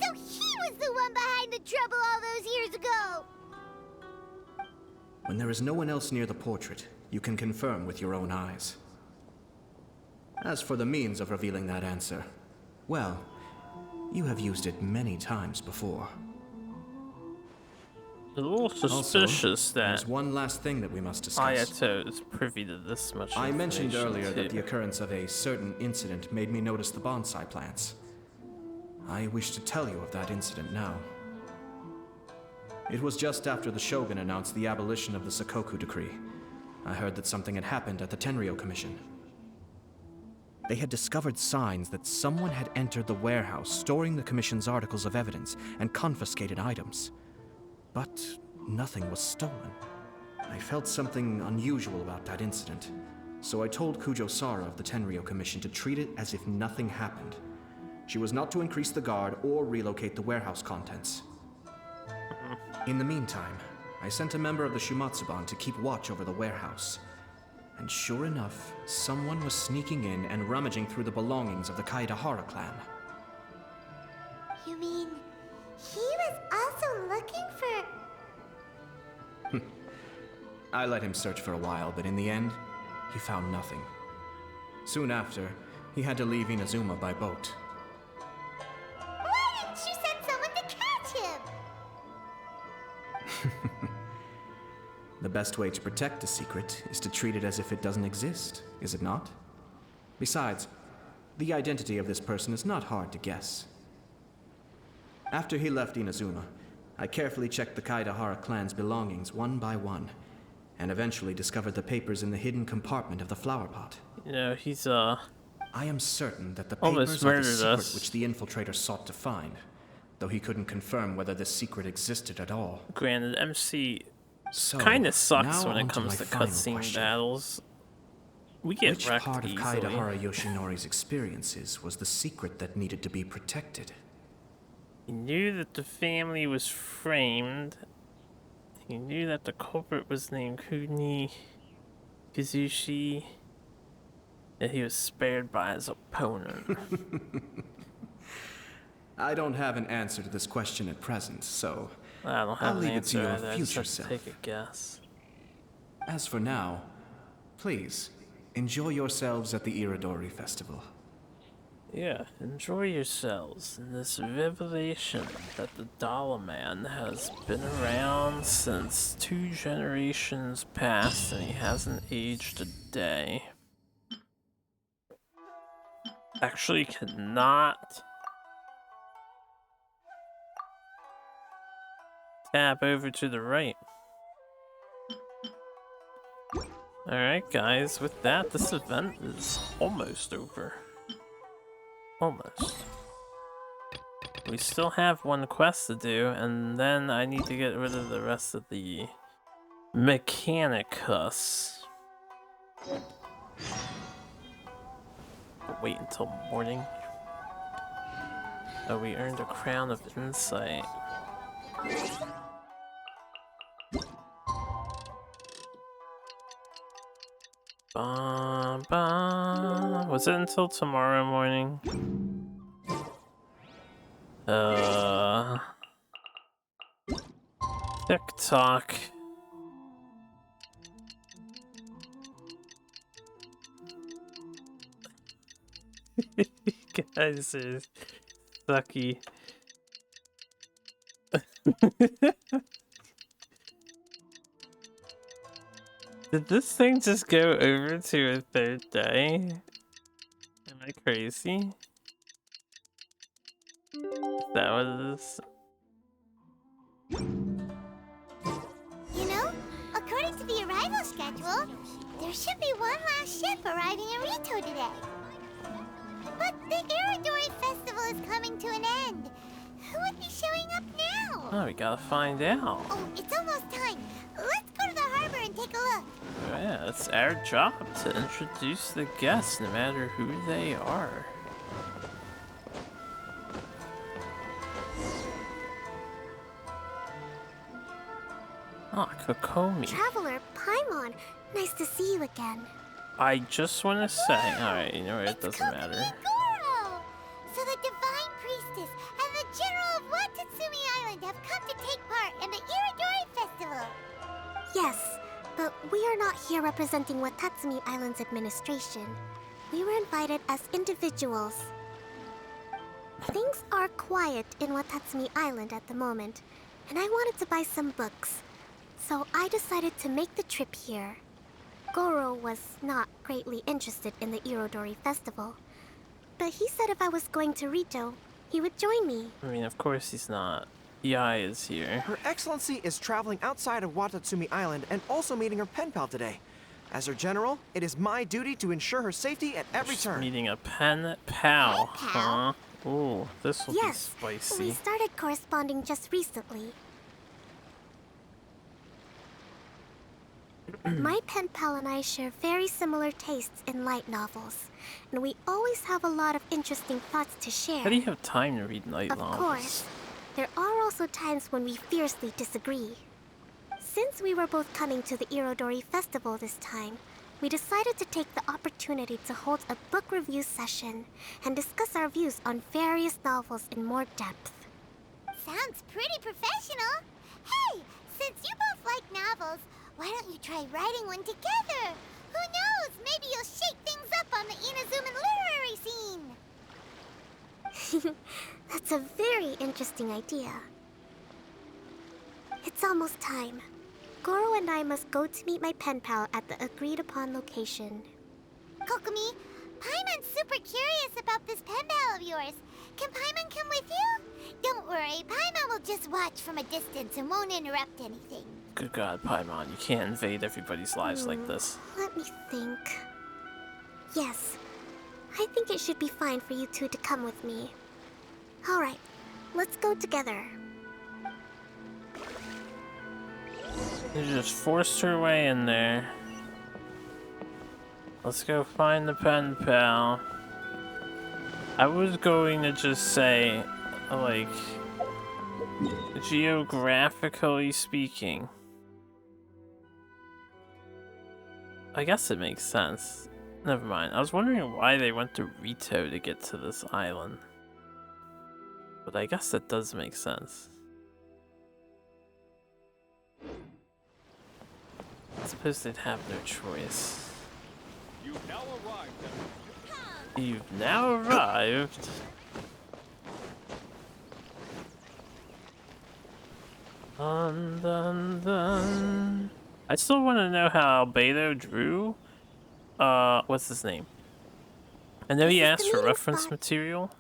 So he was the one behind the trouble all those years ago! When there is no one else near the portrait, you can confirm with your own eyes. As for the means of revealing that answer, well, you have used it many times before. A little suspicious also, that there's one last thing that we must discuss. Ayato is privy to this much I mentioned information, earlier too. that the occurrence of a certain incident made me notice the bonsai plants. I wish to tell you of that incident now. It was just after the Shogun announced the abolition of the Sakoku decree. I heard that something had happened at the Tenrio Commission. They had discovered signs that someone had entered the warehouse storing the Commission's articles of evidence and confiscated items. But nothing was stolen. I felt something unusual about that incident, so I told Kujo-Sara of the Tenrio Commission to treat it as if nothing happened. She was not to increase the guard or relocate the warehouse contents. In the meantime, I sent a member of the Shumatsuban to keep watch over the warehouse. And sure enough, someone was sneaking in and rummaging through the belongings of the Kaedahara clan. You mean he was also looking for... I let him search for a while, but in the end, he found nothing. Soon after, he had to leave Inazuma by boat. Why didn't you send someone to catch him? The best way to protect a secret is to treat it as if it doesn't exist, is it not? Besides, the identity of this person is not hard to guess. After he left Inazuma, I carefully checked the Kaedahara clan's belongings one by one, and eventually discovered the papers in the hidden compartment of the flower pot. You know, he's, I am certain that the almost papers are the murdered secret us. which the infiltrator sought to find, though he couldn't confirm whether this secret existed at all. Granted, MC So, kind of sucks now when it onto comes my to final cutscene question. battles. We get Which wrecked part of easily. Kaedahara Yoshinori's experiences was the secret that needed to be protected? He knew that the family was framed. He knew that the culprit was named Kuni Kizushi. That he was spared by his opponent. I don't have an answer to this question at present, so I don't have I'll an leave it to answer your either. I just future have to self. take a guess. As for now, please enjoy yourselves at the Iridori Festival. Yeah, enjoy yourselves in this revelation that the Dollar Man has been around since 2 generations past and he hasn't aged a day. Actually cannot tab over to the right. Alright guys, with that, this event is almost over. Almost. We still have one quest to do, and then I need to get rid of the rest of the Mechanicus. But wait until morning. Oh, we earned a Crown of Insight. Was it until tomorrow morning? TikTok. Guys are sucky. Did this thing just go over to a third day? Am I crazy? Is that what it is? You know, according to the arrival schedule, there should be one last ship arriving in Rito today. But the Iridori Festival is coming to an end. Who would be showing up now? Oh, we gotta find out. Oh, it's almost time. Let's go to the harbor and take a look. Yeah, it's our job to introduce the guests, no matter who they are. Ah, Kokomi. Traveler Paimon, nice to see you again. I just want to say, alright, you know what, it doesn't matter. Goro! So the Divine Priestess and the General of Watatsumi Island have come to take part in the Iridori Festival. Yes, but we are not here representing Watatsumi Island's administration. We were invited as individuals. Things are quiet in Watatsumi Island at the moment, and I wanted to buy some books. So I decided to make the trip here. Goro was not greatly interested in the Irodori Festival, but he said if I was going to Rito, he would join me. I mean, of course he's not. Yai is here. Her Excellency is traveling outside of Watatsumi Island and also meeting her pen pal today. As her general, it is my duty to ensure her safety at every turn. Meeting a pen pal, huh? Ooh, this will be spicy. We started corresponding just recently. My pen pal and I share very similar tastes in light novels, and we always have a lot of interesting thoughts to share. How do you have time to read light novels? Of course. There are also times when we fiercely disagree. Since we were both coming to the Irodori Festival this time, we decided to take the opportunity to hold a book review session and discuss our views on various novels in more depth. Sounds pretty professional. Hey, since you both like novels, why don't you try writing one together? Who knows? Maybe you'll shake things up on the Inazuman literary scene. That's a very interesting idea. It's almost time. Goro and I must go to meet my pen pal at the agreed-upon location. Kokomi, Paimon's super curious about this pen pal of yours. Can Paimon come with you? Don't worry, Paimon will just watch from a distance and won't interrupt anything. Good God, Paimon, you can't invade everybody's lives like this. Let me think. Yes, I think it should be fine for you two to come with me. All right, let's go together. You just forced her way in there. Let's go find the pen pal. I was going to just say, like, geographically speaking, I guess it makes sense. Never mind. I was wondering why they went to Rito to get to this island. But I guess that does make sense. I suppose they'd have no choice. You've now arrived. You've now arrived. Dun, dun, dun. I still want to know how Beto drew. What's his name? I know he asked for reference material,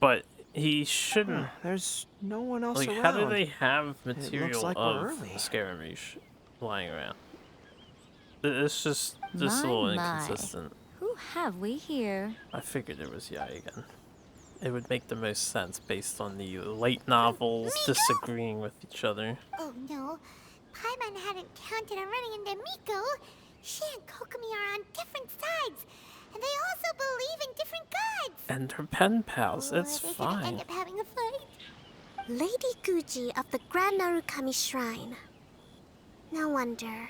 but he shouldn't. There's no one else like, around. how do they have material like of Scaramouche lying around? It's just a little inconsistent. Who have we here? I figured it was Yai again. It would make the most sense based on the light novels disagreeing with each other. Oh no, Paimon hadn't counted on running into Miko. She and Kokomi are on different sides, and they also believe in different gods. And her pen pals, it's They're gonna fine. end up having a fight. Lady Guji of the Grand Narukami Shrine. No wonder.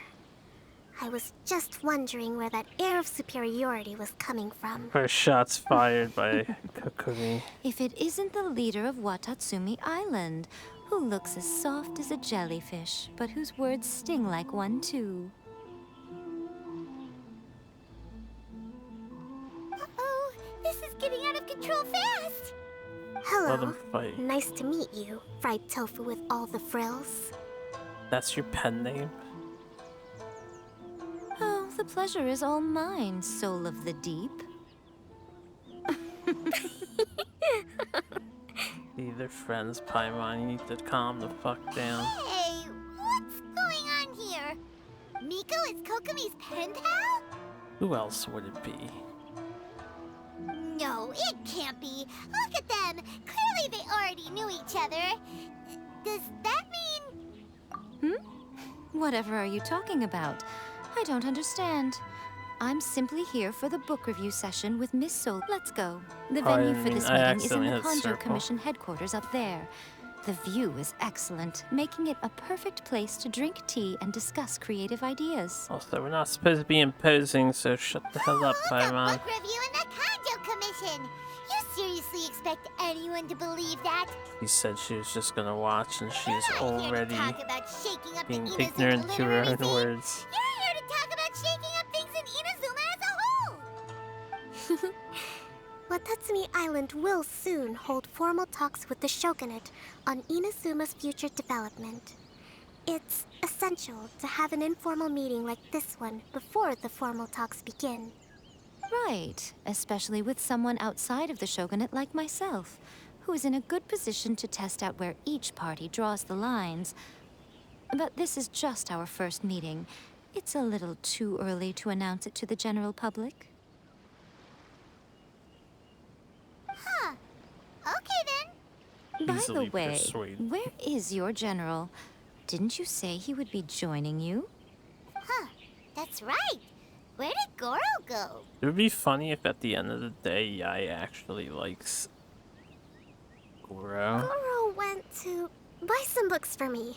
I was just wondering where that air of superiority was coming from. Her shots fired by Kokomi. If it isn't the leader of Watatsumi Island, who looks as soft as a jellyfish, but whose words sting like one too. control fast. Let Hello. them fight. Nice to meet you, fried tofu with all the frills. That's your pen name? Oh, the pleasure is all mine, soul of the deep. Either friends, Paimon. You need to calm the fuck down. Hey, what's going on here? Miko is Kokomi's pen pal? Who else would it be? No, it can't be. Look at them. Clearly they already knew each other. Does that mean... Whatever are you talking about? I don't understand. I'm simply here for the book review session with Miss Soul. Let's go. The Oh, I venue didn't for mean- this I meeting is in accidentally the hit Tenrio circle. Commission headquarters up there. The view is excellent, making it a perfect place to drink tea and discuss creative ideas. Also, we're not supposed to be imposing, so shut the hell up, Paimon. Book review in the Kanjo Commission. You seriously expect anyone to believe that? She said she was just gonna watch, and she's You're not here to already talk about shaking up being the Inazuma ignorant to her literary own scene. words. You're here to talk about shaking up things in Inazuma as a whole. Watatsumi Island will soon hold formal talks with the shogunate on Inazuma's future development. It's essential to have an informal meeting like this one before the formal talks begin. Right, especially with someone outside of the shogunate like myself, who is in a good position to test out where each party draws the lines. But this is just our first meeting. It's a little too early to announce it to the general public. Huh. Okay then. By the Easily way, persuaded. where is your general? Didn't you say he would be joining you? Huh. That's right. Where did Goro go? It would be funny if at the end of the day, Yai actually likes Goro. Goro went to buy some books for me.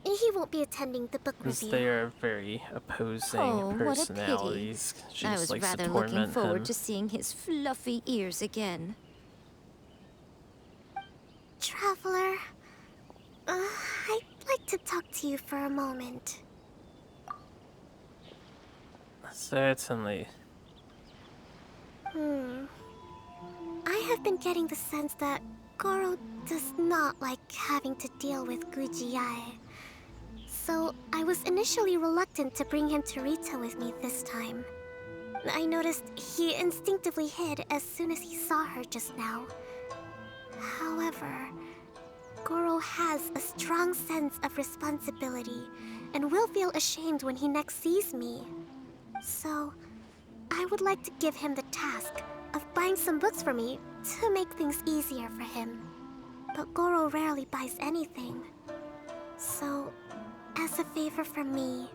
He won't be attending the book Because review. they are very opposing Oh, what a personalities. pity. She I just was likes rather to looking torment forward him. to seeing his fluffy ears again. Traveler, I'd like to talk to you for a moment. Certainly. I have been getting the sense that Goro does not like having to deal with Gujiai. So I was initially reluctant to bring him to Rita with me this time. I noticed he instinctively hid as soon as he saw her just now. However, Goro has a strong sense of responsibility and will feel ashamed when he next sees me. So, I would like to give him the task of buying some books for me to make things easier for him. But Goro rarely buys anything. So, as a favor from me,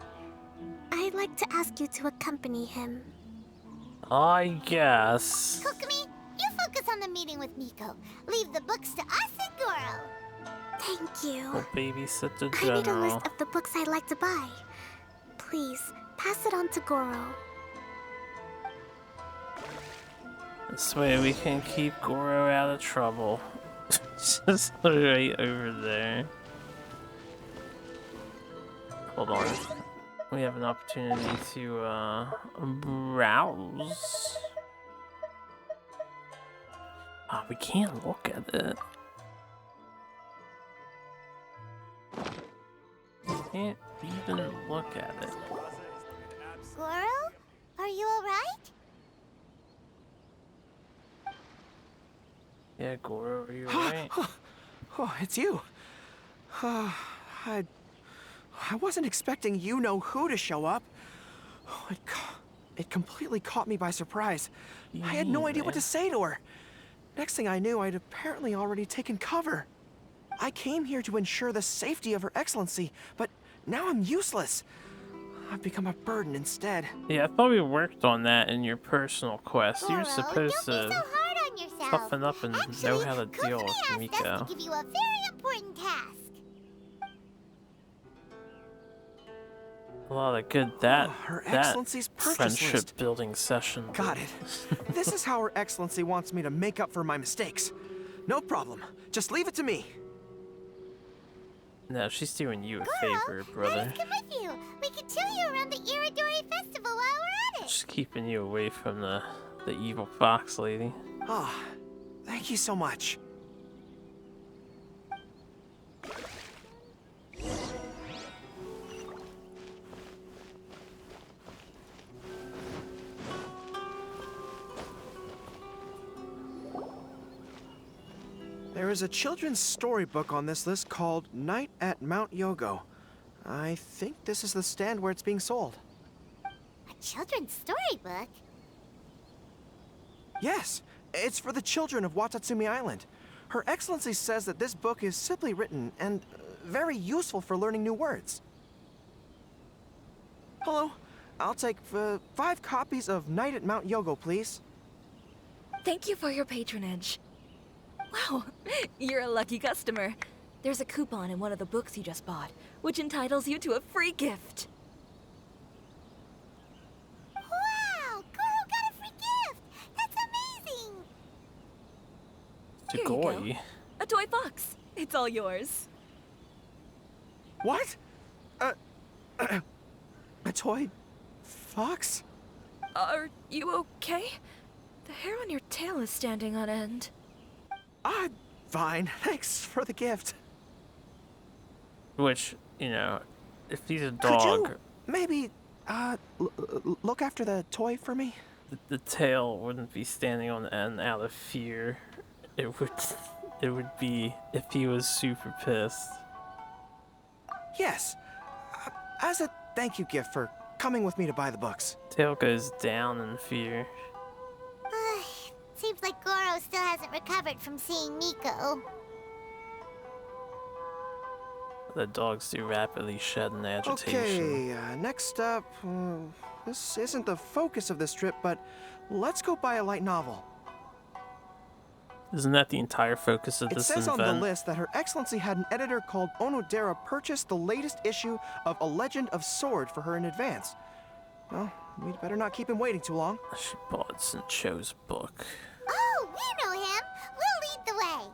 I'd like to ask you to accompany him. I guess. Kokomi, you focus on the meeting with Miko. Leave the books to us and Goro. Thank you. We'll babysit the I made a general. list of the books I'd like to buy. Please, pass it on to Goro. This way we can keep Goro out of trouble. Just right over there. Hold on. We have an opportunity to browse. Ah, we can't look at it. Can't even look at it. Goro? Are you alright? Yeah, Goro, are you alright? Oh, it's you. I wasn't expecting you-know-who to show up. Oh, it completely caught me by surprise. I had no idea what to say to her. Next thing I knew, I'd apparently already taken cover. I came here to ensure the safety of Her Excellency, but now I'm useless. I've become a burden instead. Yeah, I thought we worked on that in your personal quest. You're Goro, supposed don't be to so hard on yourself. toughen up and know Actually, how to deal with Kokomi asked Miko. us to give you a very important task. A lot of good that Her that Excellency's purchase friendship list. building session. Got it. This is how Her Excellency wants me to make up for my mistakes. No problem. Just leave it to me. No, she's doing you a favor, brother. Come with you. We can show you around the Iridori Festival while we're at it. Just keeping you away from the The evil fox lady. Ah, thank you so much. There is a children's storybook on this list called Night at Mount Yogo. I think this is the stand where it's being sold. A children's storybook? Yes, it's for the children of Watatsumi Island. Her Excellency says that this book is simply written and very useful for learning new words. Hello, I'll take 5 copies of Night at Mount Yogo, please. Thank you for your patronage. Wow, you're a lucky customer. There's a coupon in one of the books you just bought, which entitles you to a free gift. Wow! Goro got a free gift! That's amazing! Here you go. A toy fox. It's all yours. What? A toy fox? Are you okay? The hair on your tail is standing on end. I'm fine. Thanks for the gift. Which, you know, if he's a Could dog, you maybe look after the toy for me? the tail wouldn't be standing on end out of fear. It would be if he was super pissed. Yes. As a thank you gift for coming with me to buy the books. Tail goes down in fear. Seems like Goro still hasn't recovered from seeing Miko. The dogs do rapidly shed in agitation. Okay, next up, this isn't the focus of this trip, but let's go buy a light novel. Isn't that the entire focus of this event? It says event? on the list that Her Excellency had an editor called Onodera purchase the latest issue of A Legend of Sword for her in advance. Well, we'd better not keep him waiting too long. She bought Sincho's book. Oh, we know him! We'll lead the way!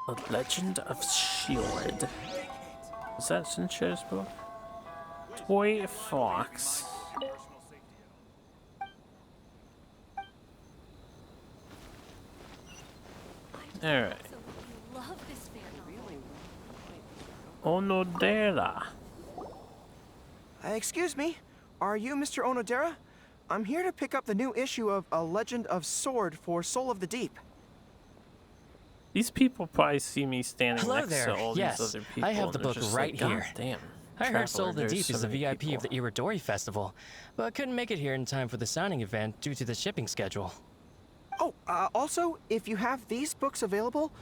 A Legend of Shield. Is that Sincho's book? Toy Fox. Alright. Onodera. Excuse me, are you Mr. Onodera? I'm here to pick up the new issue of A Legend of Sword for Soul of the Deep. These people probably see me standing Hello next there. to all Yes, these other people. I have the and they're book just right like, here. God damn. I heard Soul of the Traveler, Deep there's is so the many VIP people. of the Iridori Festival, but couldn't make it here in time for the signing event due to the shipping schedule. Oh, also, if you have these books available,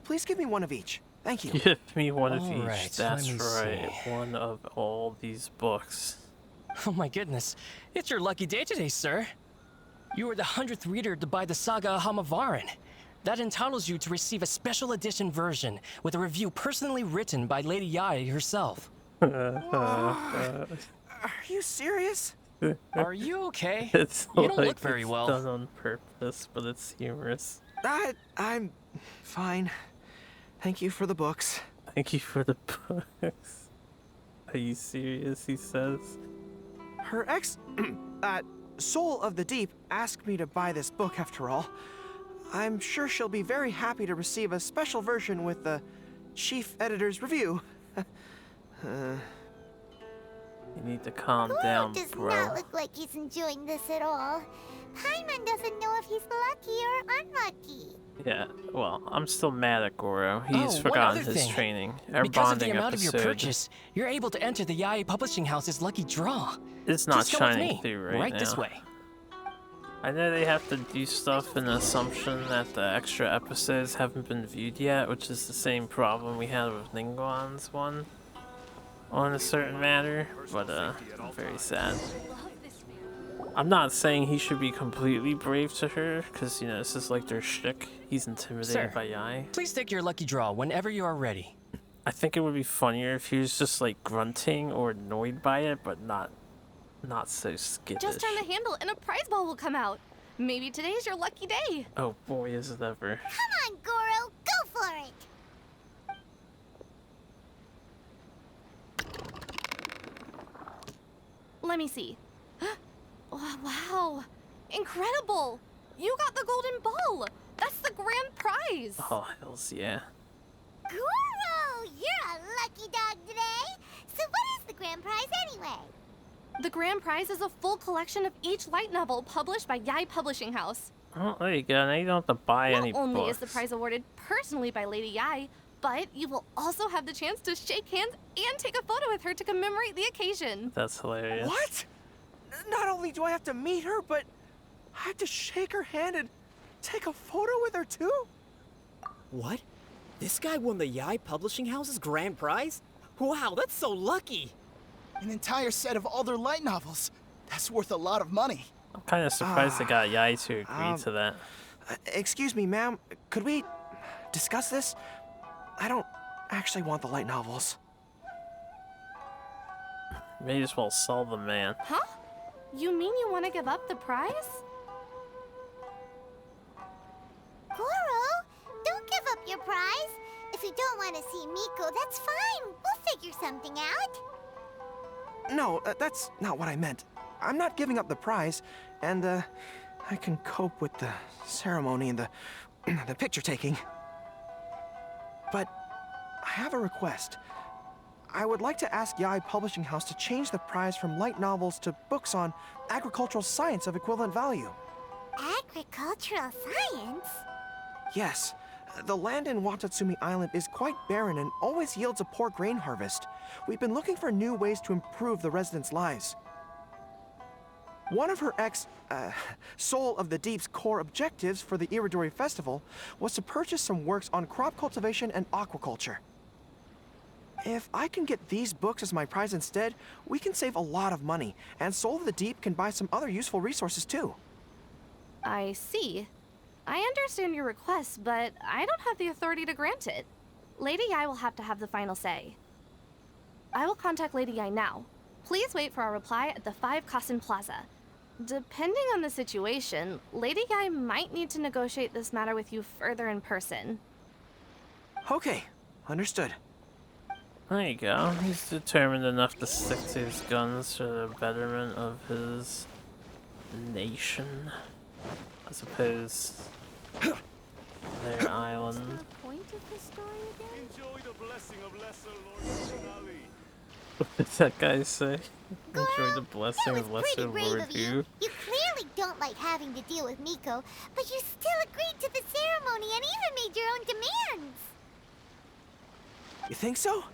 please give me one of each. Thank you. Give me one of All each. right, That's let me right. see. One of all these books. Oh my goodness, it's your lucky day today, sir. You are the 100th reader to buy the Saga of Hamavaran. That entitles you to receive a special edition version with a review personally written by Lady Yae herself. Are you serious? Are you okay? It's You don't like look very it's well. done on purpose, but it's humorous. I'm fine. Thank you for the books. Thank you for the books. Are you serious? He says. Her Soul of the Deep asked me to buy this book after all. I'm sure she'll be very happy to receive a special version with the chief editor's review. You need to calm Goro down, does bro. not look like he's enjoying this at all. Paimon doesn't know if he's lucky or unlucky. Yeah, well, I'm still mad at Goro. He's Oh, one forgotten other his thing. training. Our Because of the bonding amount episode. of your purchase, you're able to enter the Yae Publishing House's lucky draw. It's not Just come with shining me, through right now. this way. I know they have to do stuff in the assumption that the extra episodes haven't been viewed yet, which is the same problem we had with Ningguang's one on a certain matter, but very sad. I'm not saying he should be completely brave to her, because, you know, this is like their shtick. He's intimidated Sir, by Yae. Please take your lucky draw whenever you are ready. I think it would be funnier if he was just like grunting or annoyed by it, but not so skittish. Just turn the handle and a prize ball will come out. Maybe today's your lucky day. Oh boy, is it ever. Come on, Goro, go for it! Let me see. Wow. Incredible! You got the golden ball! That's the grand prize! Oh, hells yeah. Goro, you're a lucky dog today. So what is the grand prize anyway? The grand prize is a full collection of each light novel published by Yai Publishing House. Oh, there you go. Now you don't have to buy any Not only books. is the prize awarded personally by Lady Yai, but you will also have the chance to shake hands and take a photo with her to commemorate the occasion. That's hilarious. What? Not only do I have to meet her, but I have to shake her hand and take a photo with her too? What? This guy won the Yai Publishing House's grand prize? Wow, that's so lucky! An entire set of all their light novels. That's worth a lot of money. I'm kind of surprised they got Yai to agree to that. Excuse me, ma'am. Could we discuss this? I don't actually want the light novels. May as well sell the man. Huh? You mean you want to give up the prize? Goro, don't give up your prize. If you don't want to see Miko, that's fine. We'll figure something out. No, that's not what I meant. I'm not giving up the prize, and I can cope with the ceremony and the picture taking. But I have a request. I would like to ask Yai Publishing House to change the prize from light novels to books on agricultural science of equivalent value. Agricultural science? Yes. The land in Watatsumi Island is quite barren and always yields a poor grain harvest. We've been looking for new ways to improve the residents' lives. One of her Soul of the Deep's core objectives for the Iridori Festival was to purchase some works on crop cultivation and aquaculture. If I can get these books as my prize instead, we can save a lot of money, and Soul of the Deep can buy some other useful resources too. I see. I understand your request, but I don't have the authority to grant it. Lady Yai will have to have the final say. I will contact Lady Yai now. Please wait for our reply at the 5 Kasen Plaza. Depending on the situation, Lady Yai might need to negotiate this matter with you further in person. Okay, understood. There you go. He's determined enough to stick to his guns for the betterment of his nation. I suppose their island. What's the point of the story again? Enjoy the blessing of Lesser Lord Tsunami. What did that guy say? Enjoy the blessing of Lesser Pretty brave Lord of you. Who? You clearly don't like having to deal with Miko, but you still agreed to the ceremony and even made your own demands. You think so?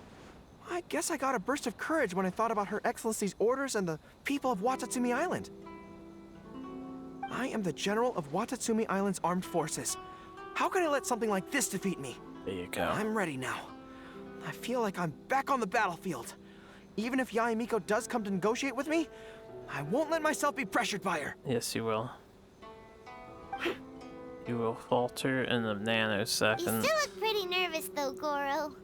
I guess I got a burst of courage when I thought about Her Excellency's orders and the people of Watatsumi Island. I am the General of Watatsumi Island's armed forces. How can I let something like this defeat me? There you go. I'm ready now. I feel like I'm back on the battlefield. Even if Yai Miko does come to negotiate with me, I won't let myself be pressured by her. Yes, you will. You will falter in a nanosecond. You still look pretty nervous though, Goro.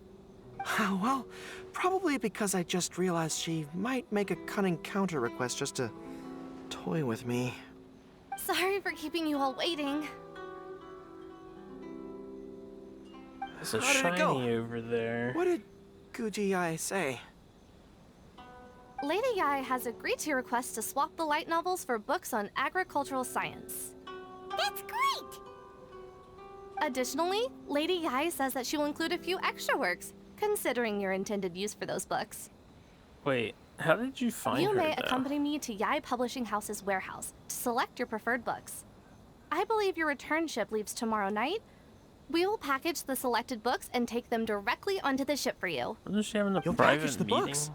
Well, probably because I just realized she might make a cunning counter request just to toy with me. Sorry for keeping you all waiting. There's a How did it go? shiny over there. What did Guji Yai say? Lady Yai has agreed to your request to swap the light novels for books on agricultural science. That's great! Additionally, Lady Yai says that she will include a few extra works, considering your intended use for those books. Wait, how did you find You her, may though? accompany me to Yai Publishing House's warehouse to select your preferred books. I believe your return ship leaves tomorrow night. We will package the selected books and take them directly onto the ship for you. Wasn't she having a You'll private package the meeting? books?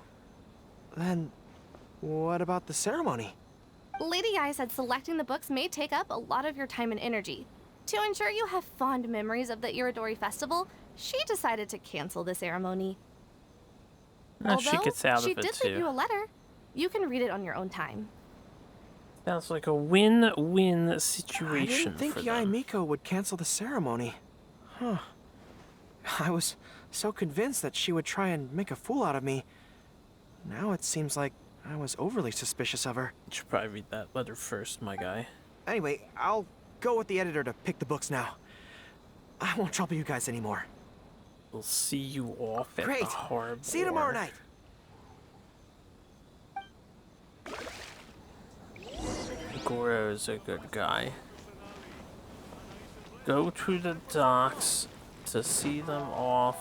Then, what about the ceremony? Lady Yai said selecting the books may take up a lot of your time and energy. To ensure you have fond memories of the Iridori Festival, she decided to cancel the ceremony. She gets out she of it did too. leave you a letter. You can read it on your own time. Sounds like a win-win I situation didn't think for Yai them. Miko would cancel the ceremony. Huh. I was so convinced that she would try and make a fool out of me. Now it seems like I was overly suspicious of her. You should probably read that letter first, my guy. Anyway, I'll go with the editor to pick the books now. I won't trouble you guys anymore. We'll see you off at Great. the harbor. See you tomorrow night. Goro's a good guy. Go to the docks to see them off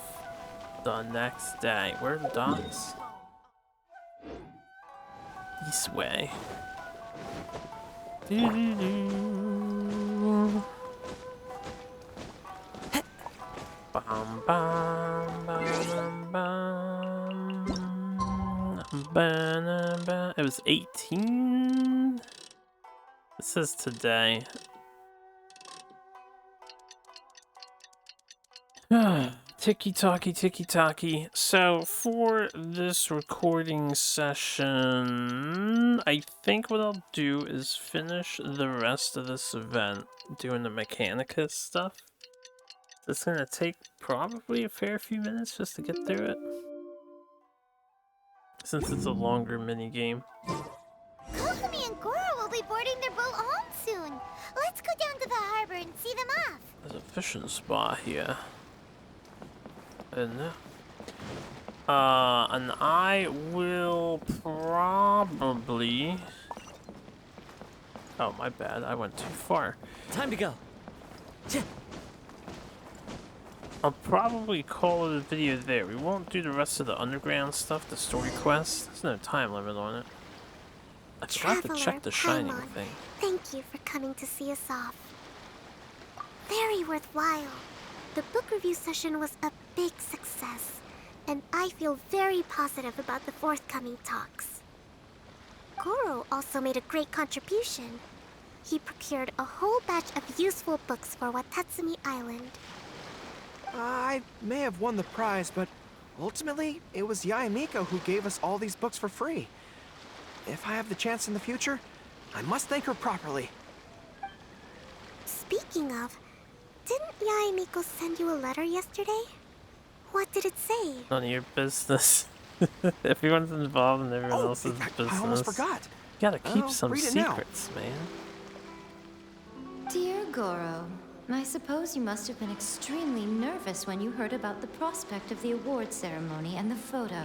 the next day. Where are the docks? This way. Bum, bum, bum, bum. It was 18? It says today. Tiki-taki. So, for this recording session, I think what I'll do is finish the rest of this event doing the Mechanicus stuff. It's gonna take probably a fair few minutes just to get through it, since it's a longer mini-game. Kokomi and Goro will be boarding their boat home soon. Let's go down to the harbor and see them off. There's a fishing spot here. And I will probably... Oh, my bad. I went too far. Time to go. I'll probably call it a video there. We won't do the rest of the underground stuff, the story quest. There's no time limit on it. I forgot to check the shining thing. Thank you for coming to see us off. Very worthwhile. The book review session was a big success, and I feel very positive about the forthcoming talks. Goro also made a great contribution. He procured a whole batch of useful books for Watatsumi Island. I may have won the prize, but ultimately, it was Yae Miko who gave us all these books for free. If I have the chance in the future, I must thank her properly. Speaking of, didn't Yae Miko send you a letter yesterday? What did it say? None of your business. Everyone's involved in everyone else's business. I almost forgot. You gotta keep some secrets, man. Dear Goro, I suppose you must have been extremely nervous when you heard about the prospect of the award ceremony and the photo.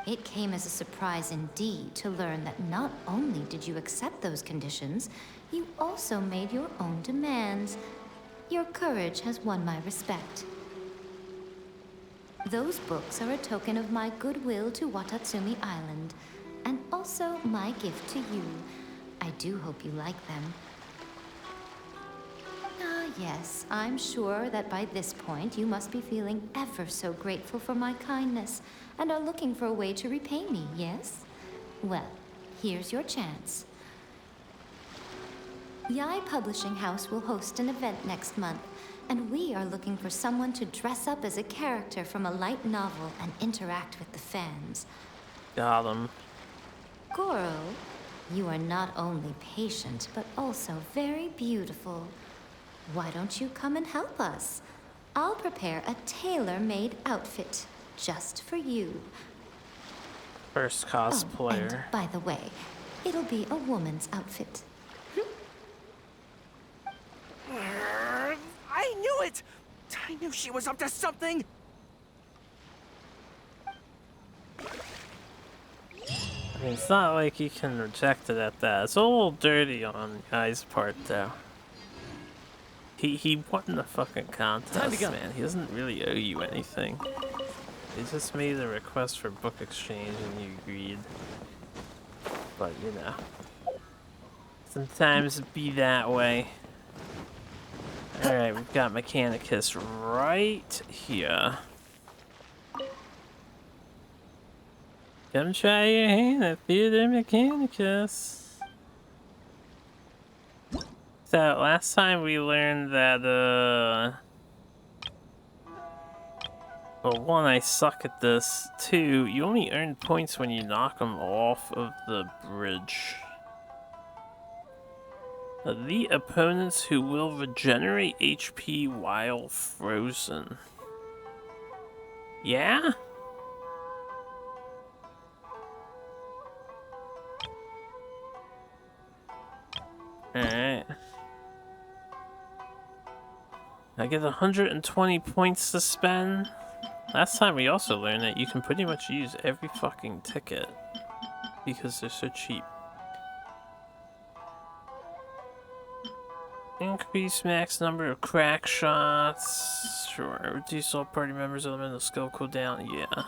It came as a surprise indeed to learn that not only did you accept those conditions, you also made your own demands. Your courage has won my respect. Those books are a token of my goodwill to Watatsumi Island, and also my gift to you. I do hope you like them. Ah, yes, I'm sure that by this point you must be feeling ever so grateful for my kindness, and are looking for a way to repay me, yes? Well, here's your chance. Yae Publishing House will host an event next month, and we are looking for someone to dress up as a character from a light novel and interact with the fans. Got him. Goro, you are not only patient, but also very beautiful. Why don't you come and help us? I'll prepare a tailor-made outfit just for you. First cosplayer. Oh, and by the way, it'll be a woman's outfit. I knew it! I knew she was up to something! I mean, it's not like you can reject it at that. It's a little dirty on Guy's part, though. He won the fucking contest, man. He doesn't really owe you anything. He just made a request for book exchange and you agreed. But, you know. Sometimes it be that way. Alright, we've got Mechanicus right here. Come try your hand at Theater Mechanicus. So, last time we learned that, well, one, I suck at this. Two, you only earn points when you knock them off of the bridge. The opponents who will regenerate HP while frozen. Yeah? Alright. I get 120 points to spend. Last time we also learned that you can pretty much use every fucking ticket because they're so cheap. Increase max number of crack shots. Sure. Reduce all party members' elemental skill cooldown. Yeah.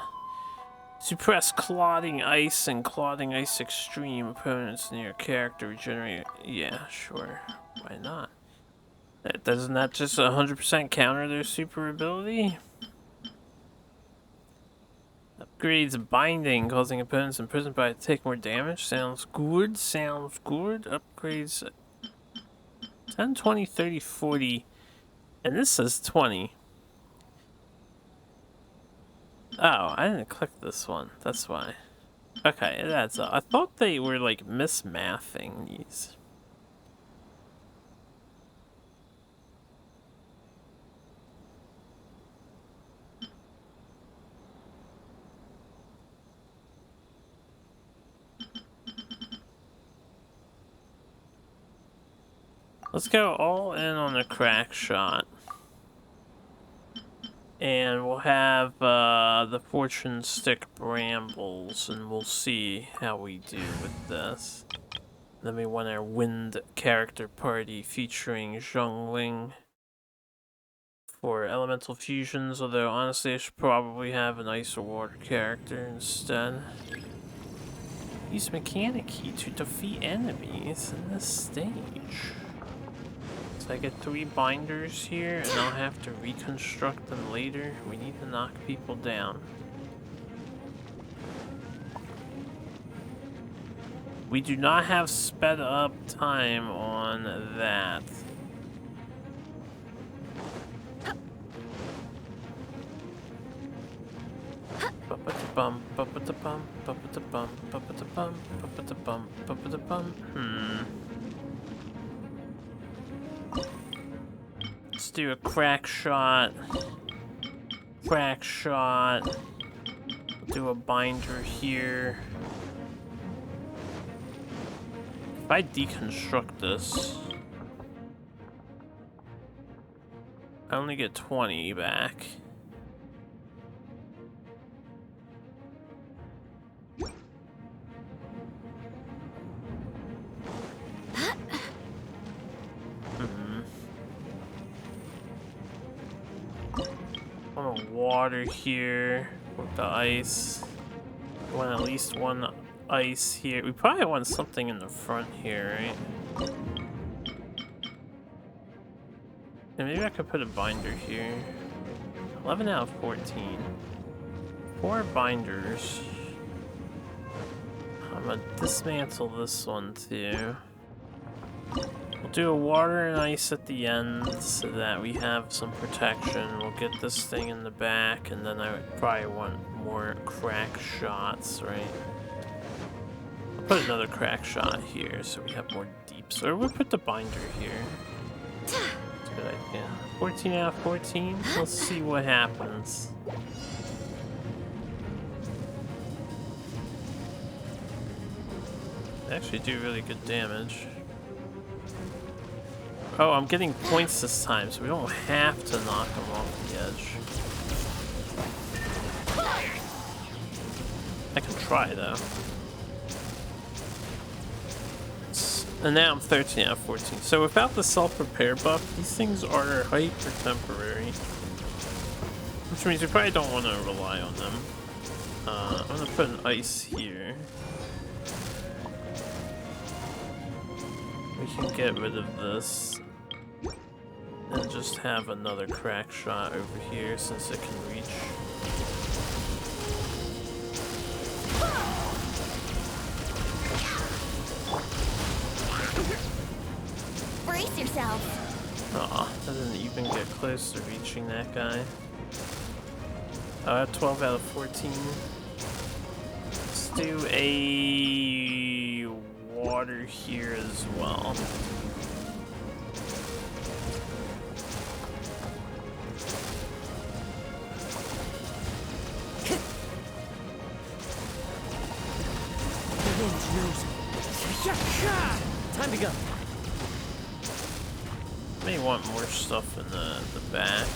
Suppress clotting ice and clotting ice extreme. Opponents near character regenerate. Yeah, sure. Why not? Doesn't that just 100% counter their super ability? Upgrades binding, causing opponents imprisoned by it to take more damage. Sounds good. Sounds good. Upgrades 10, 20, 30, 40. And this says 20. Oh, I didn't click this one. That's why. Okay, it adds up. I thought they were like mismathing these. Let's go all in on a crack shot. And we'll have the fortune stick brambles, and we'll see how we do with this. Then we want our wind character party featuring Zhongling for elemental fusions, although honestly I should probably have an ice or water character instead. Use mechanic key to defeat enemies in this stage. So I get 3 binders here, and I'll have to reconstruct them later. We need to knock people down. We do not have sped up time on that. Let's do a crack shot. Crack shot. Do a binder here. If I deconstruct this, I only get 20 back. Water here with the ice. We want at least 1 ice here. We probably want something in the front here, right? And maybe I could put a binder here. 11 out of 14. 4 binders. I'm gonna dismantle this one too. We'll do a water and ice at the end so that we have some protection. We'll get this thing in the back, and then I would probably want more crack shots, right? I'll put another crack shot here so we have more deeps. Or we'll put the binder here. That's a good idea. 14 out of 14. Let's see what happens. They actually do really good damage. Oh, I'm getting points this time, so we don't have to knock them off the edge. I can try, though. And now I'm 13 out of 14. So without the self-repair buff, these things are hyper temporary. Which means we probably don't want to rely on them. I'm going to put an ice here. We can get rid of this. And just have another crack shot over here since it can reach. Brace yourself. Aw, I didn't even get close to reaching that guy. Oh, I have 12 out of 14. Let's do a water here as well. Time to go. May want more stuff in the back.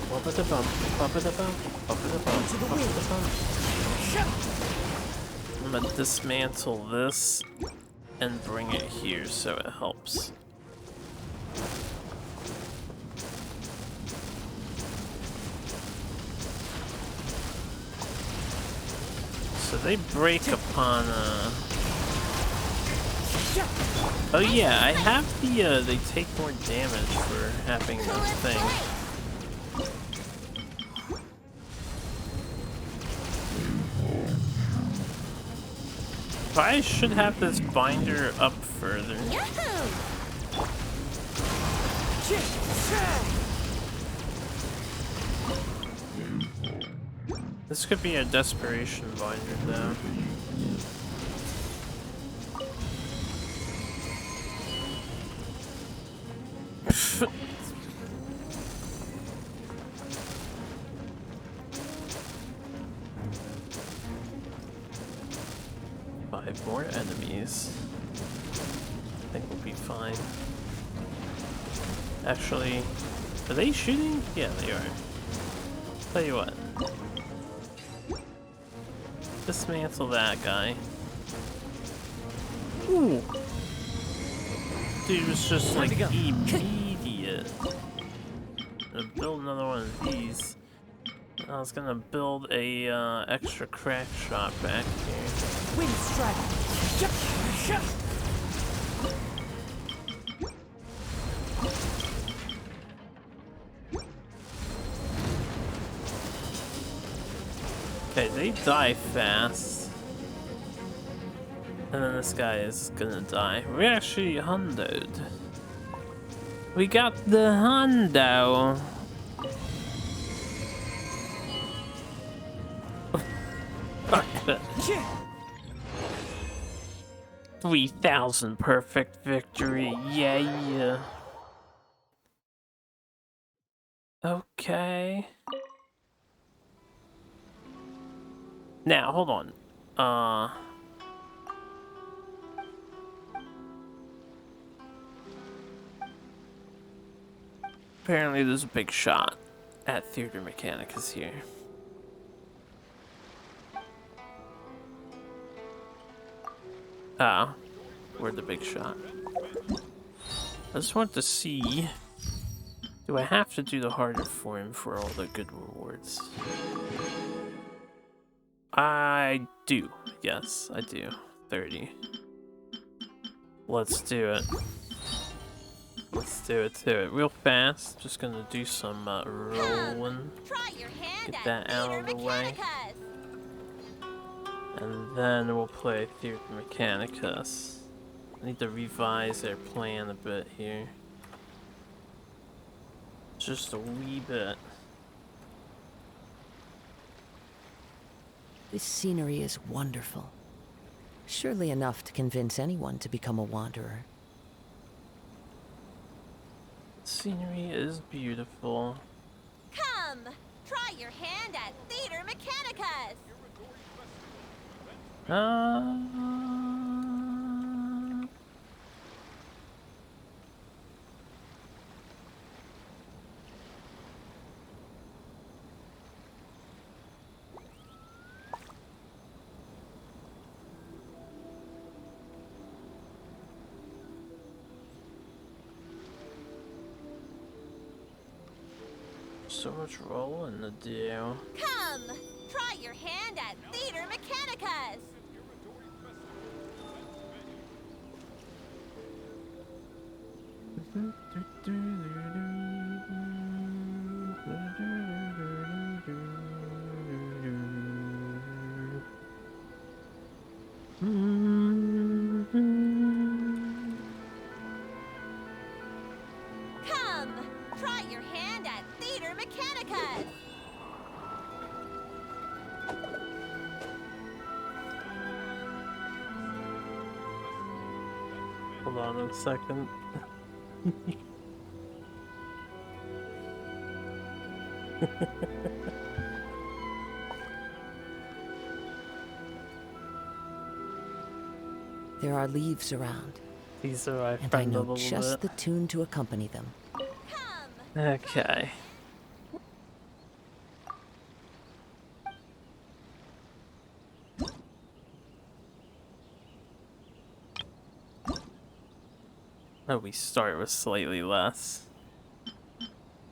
Bump it the bump, bump it the bump, bump it the bump, bump it the bump. I'm gonna dismantle this and bring it here so it helps. So they break upon oh yeah, I have the they take more damage for having those things. I should have this binder up further. This could be a desperation binder though. 5 more enemies. I think we'll be fine. Actually, are they shooting? Yeah, they are. Tell you what. Dismantle that guy. Ooh! Dude was just like immediate. Gonna build another one of these. I was gonna build a extra crack shot back here. Wind strike. Okay, they die fast. And then this guy is gonna die. We actually hundoed. We got the hundo. 3,000 perfect victory, yeah. Okay. Now, hold on. Apparently there's a big shot at Theater Mechanicus here. Ah, where'd the big shot? I just want to see, do I have to do the harder for him for all the good rewards? I do. Yes, I do. 30. Let's do it. Let's do it real fast. Just gonna do some rolling. Get that out of the way. And then we'll play Theater Mechanicus. I need to revise their plan a bit here. Just a wee bit. This scenery is wonderful. Surely enough to convince anyone to become a wanderer. Scenery is beautiful. Come! Try your hand at Theater Mechanicus! So much rolling to do. Come! Try your hand at Theater Mechanicus! Come! Try your hand at Theater Mechanicus! Hold on a second. There are leaves around. These are my and friend I a know little just bit. the tune to accompany them. Okay. Oh, we start with slightly less.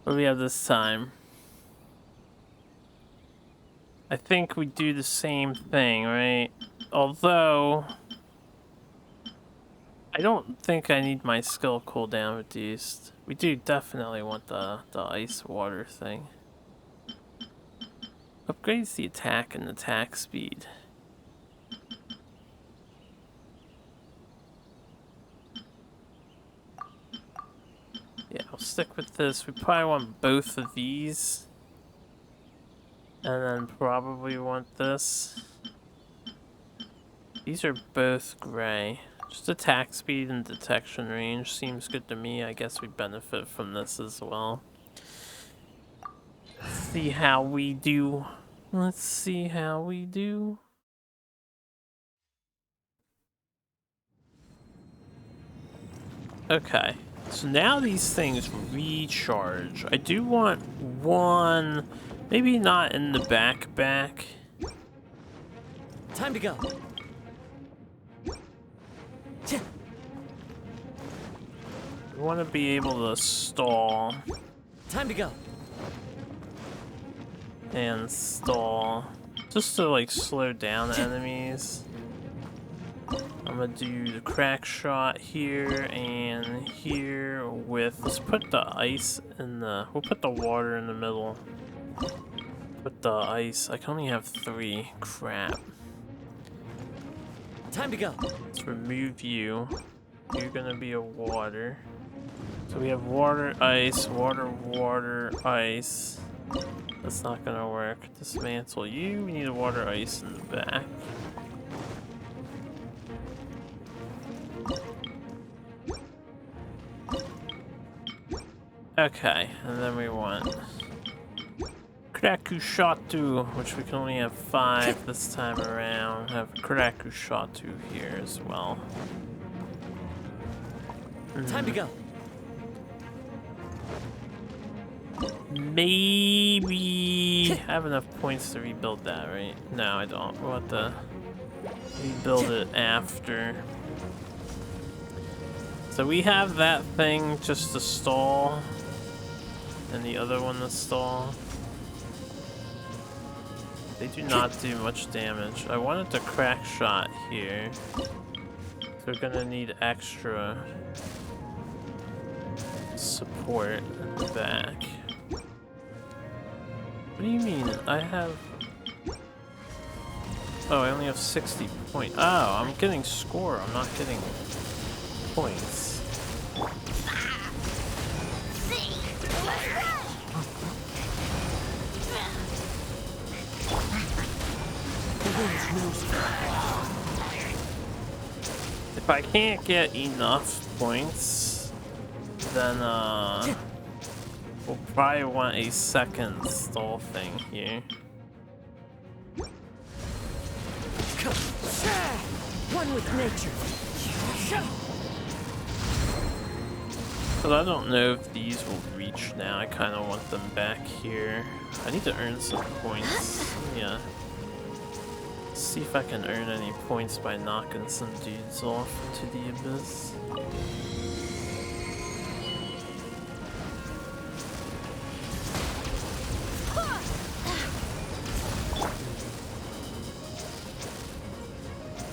What do we have this time? I think we do the same thing, right? Although I don't think I need my skill cooldown reduced. We do definitely want the ice water thing. Upgrades the attack and attack speed. Yeah, I'll stick with this. We probably want both of these. And then probably want this. These are both gray. Just attack speed and detection range seems good to me. I guess we benefit from this as well. Let's see how we do. Let's see how we do. Okay. So now these things recharge. I do want one, maybe not in the back. Time to go. We want to be able to stall. Time to go. And stall. Just to like slow down the enemies. I'm gonna do the crack shot here and here with, let's put the ice in the, we'll put the water in the middle. Put the ice, I can only have 3, crap. Time to go. Let's remove you. You're gonna be a water. So we have water, ice, water, ice. That's not gonna work. Dismantle you, we need a water, ice in the back. Okay, and then we want Krakushatu, which we can only have 5 this time around. Have Krakushatu here as well. Time to go. Maybe I have enough points to rebuild that, right? No, I don't. We'll have to rebuild it after. So we have that thing just to stall, and the other one to stall. They do not do much damage. I wanted to crack shot here. So we're gonna need extra support in the back. What do you mean? I have... Oh, I only have 60 points. Oh, I'm getting score. I'm not getting points. If I can't get enough points, then we'll probably want a second stall thing here. One with nature. But I don't know if these will reach now. I kind of want them back here. I need to earn some points. Yeah. See if I can earn any points by knocking some dudes off into the abyss.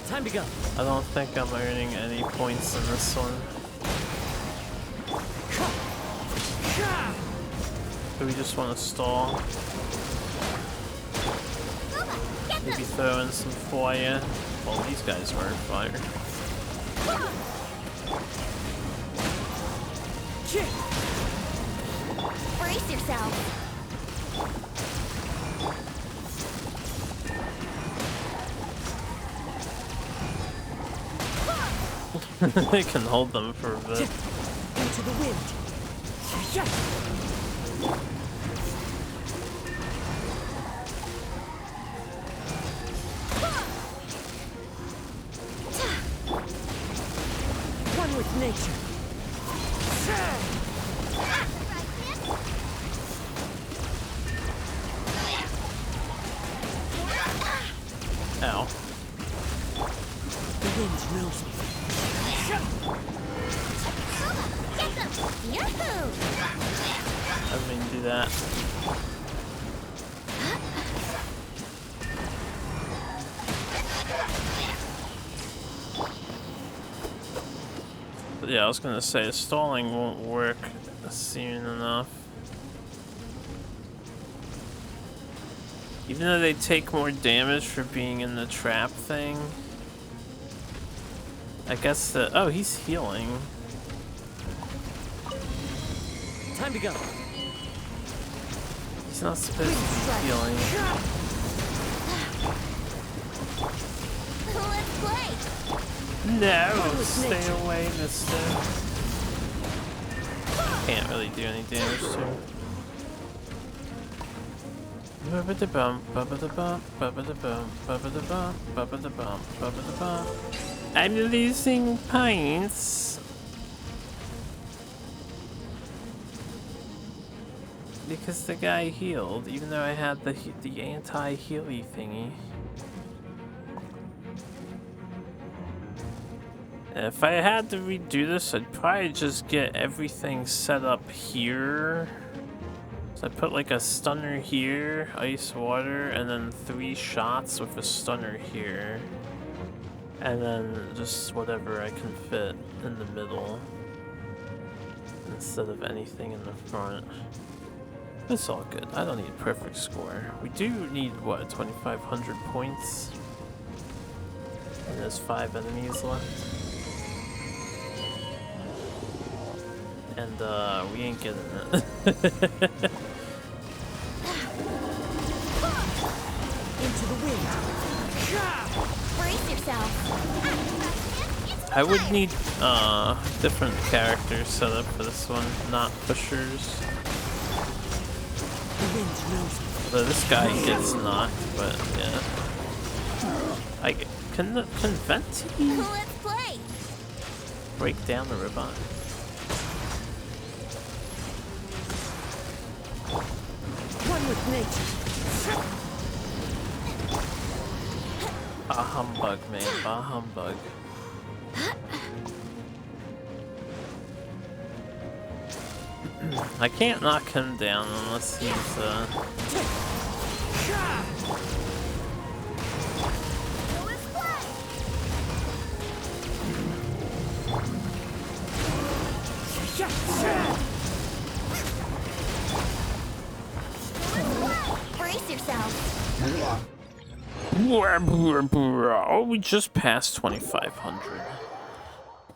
Time to go. I don't think I'm earning any points in this one. Do we just want to stall? Maybe throw in some fire. Well, these guys were fire. Brace yourself. They can hold them for a bit. Into the wind. One with nature. Ow. The wind knows me. that. But yeah, I was gonna say stalling won't work soon enough. Even though they take more damage for being in the trap thing. I guess that. Oh, he's healing. Time to go. He's not supposed to be healing. Let's play. No, stay away, mister. Can't really do any damage to him. Ba-ba-da-bum, ba-ba-da-bum, ba-ba-da-bum, ba-ba-da-bum, ba-ba-da-bum, ba-ba-da-bum. I'm losing points. Because the guy healed, even though I had the anti-healy thingy. If I had to redo this, I'd probably just get everything set up here. So I put like a stunner here, ice water, and then 3 shots with a stunner here. And then just whatever I can fit in the middle. Instead of anything in the front. It's all good. I don't need a perfect score. We do need, what, 2,500 points? And there's 5 enemies left. And, we ain't getting it. Into the wind. Brace yourself. I would need, different characters set up for this one, not pushers. Although this guy gets knocked, but yeah. Can Venti Let's play. break down the robot? One with nature. Bah humbug, man. Bah humbug. I can't knock him down unless he's, Brace yourself. Oh, we just passed 2,500.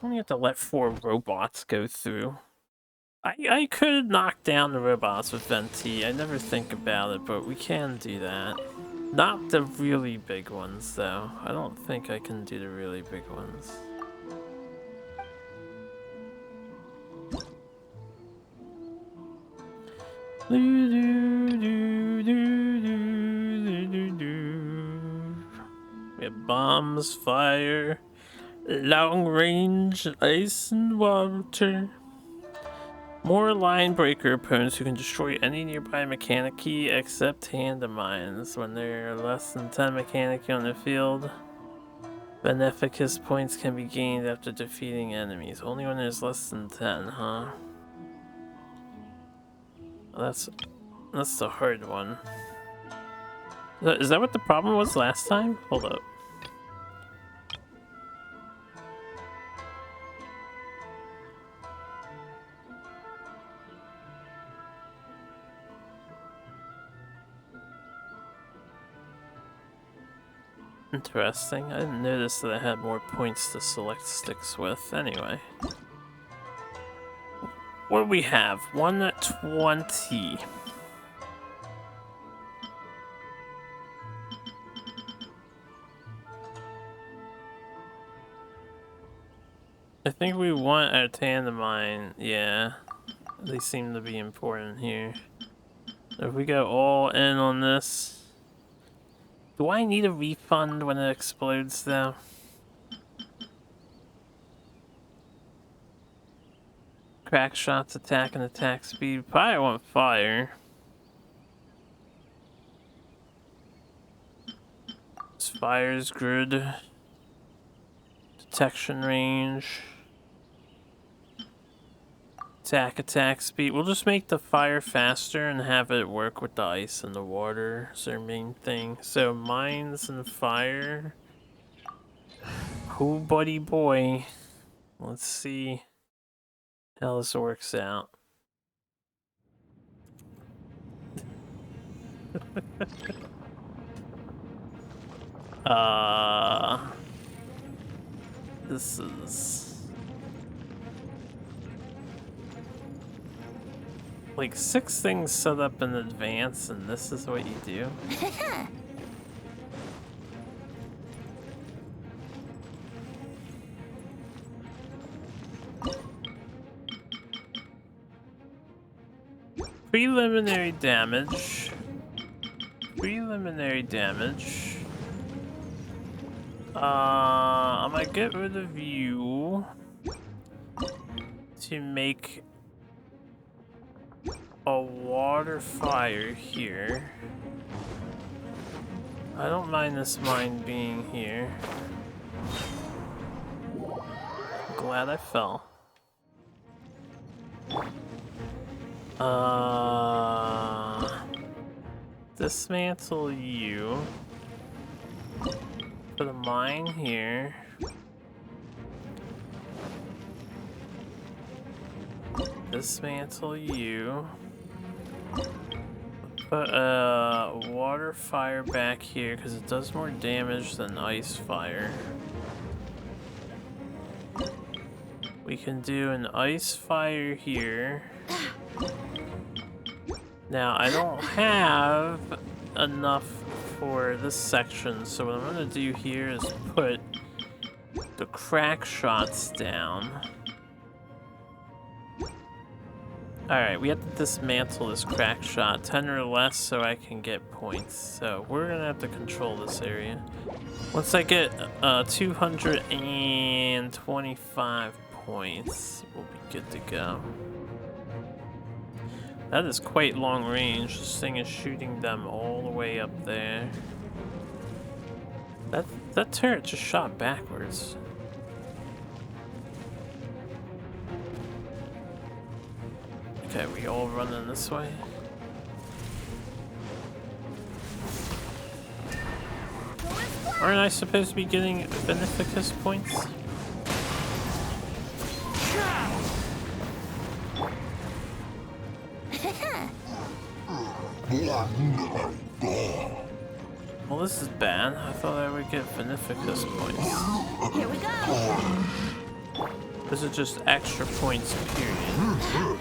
Only have to let 4 robots go through. I could knock down the robots with Venti. I never think about it, but we can do that. Not the really big ones, though. I don't think I can do the really big ones. We have bombs, fire, long range, ice and water. More line breaker opponents who can destroy any nearby mechanic key except hand mines. When there are less than 10 mechanic key on the field, beneficus points can be gained after defeating enemies. Only when there's less than 10, huh? That's the hard one. Is that what the problem was last time? Hold up. Interesting. I didn't notice that I had more points to select sticks with. Anyway. What do we have? 120. I think we want our tandem mine. Yeah. They seem to be important here. If we go all in on this... Do I need a refund when it explodes, though? Crack shots, attack and attack speed. Probably want fire. Fire's good. Detection range. Attack speed. We'll just make the fire faster and have it work with the ice and the water. Is our main thing. So mines and fire. Oh, buddy boy. Let's see how this works out. This is like 6 things set up in advance, and this is what you do. Preliminary damage. Preliminary damage. I'm gonna get rid of you to make a water fire here. I don't mind this mine being here. I'm glad I fell. Dismantle you. Put a mine here. Dismantle you. Put a water fire back here because it does more damage than ice fire. We can do an ice fire here. Now, I don't have enough for this section, so what I'm gonna do here is put the crack shots down. Alright, we have to dismantle this crack shot, 10 or less so I can get points. So we're gonna have to control this area. Once I get 225 points, we'll be good to go. That is quite long range. This thing is shooting them all the way up there. That turret just shot backwards. Okay, we all running this way. Aren't I supposed to be getting Beneficus points? Well, this is bad. I thought I would get Beneficus points. Here we go. This is just extra points, period.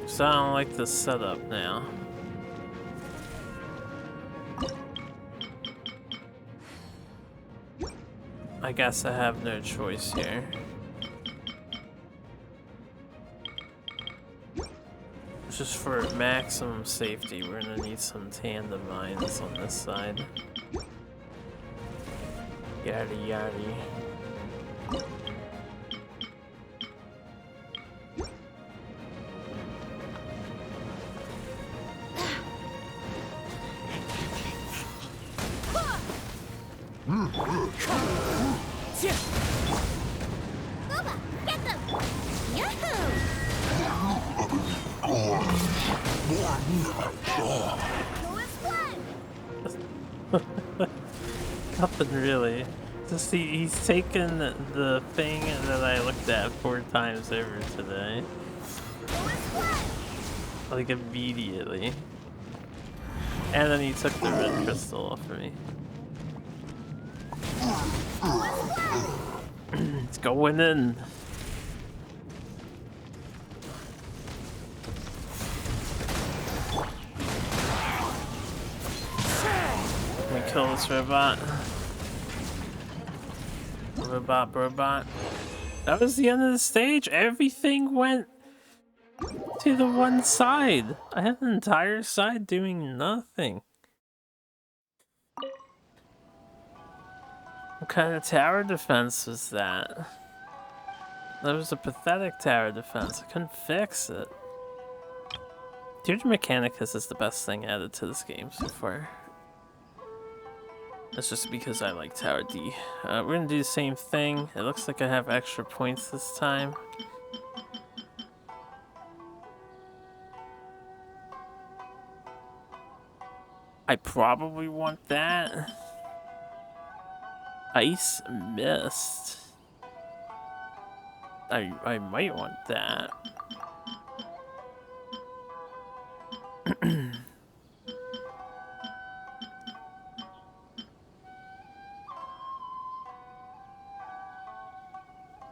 So I don't like this setup now. I guess I have no choice here. Just for maximum safety, we're gonna need some tandem mines on this side. Yada yada. Booba, get them! Yahoo! Nothing really. Just he's taken the thing that I looked at 4 times over today. Like immediately. And then he took the red crystal off of me. It's going in. Let me kill this robot. Robot. That was the end of the stage. Everything went to the one side. I had an entire side doing nothing. What kind of tower defense was that? That was a pathetic tower defense. I couldn't fix it. Deirdre Mechanicus is the best thing added to this game so far. That's just because I like Tower D. We're gonna do the same thing. It looks like I have extra points this time. I probably want that. Ice Mist. I might want that.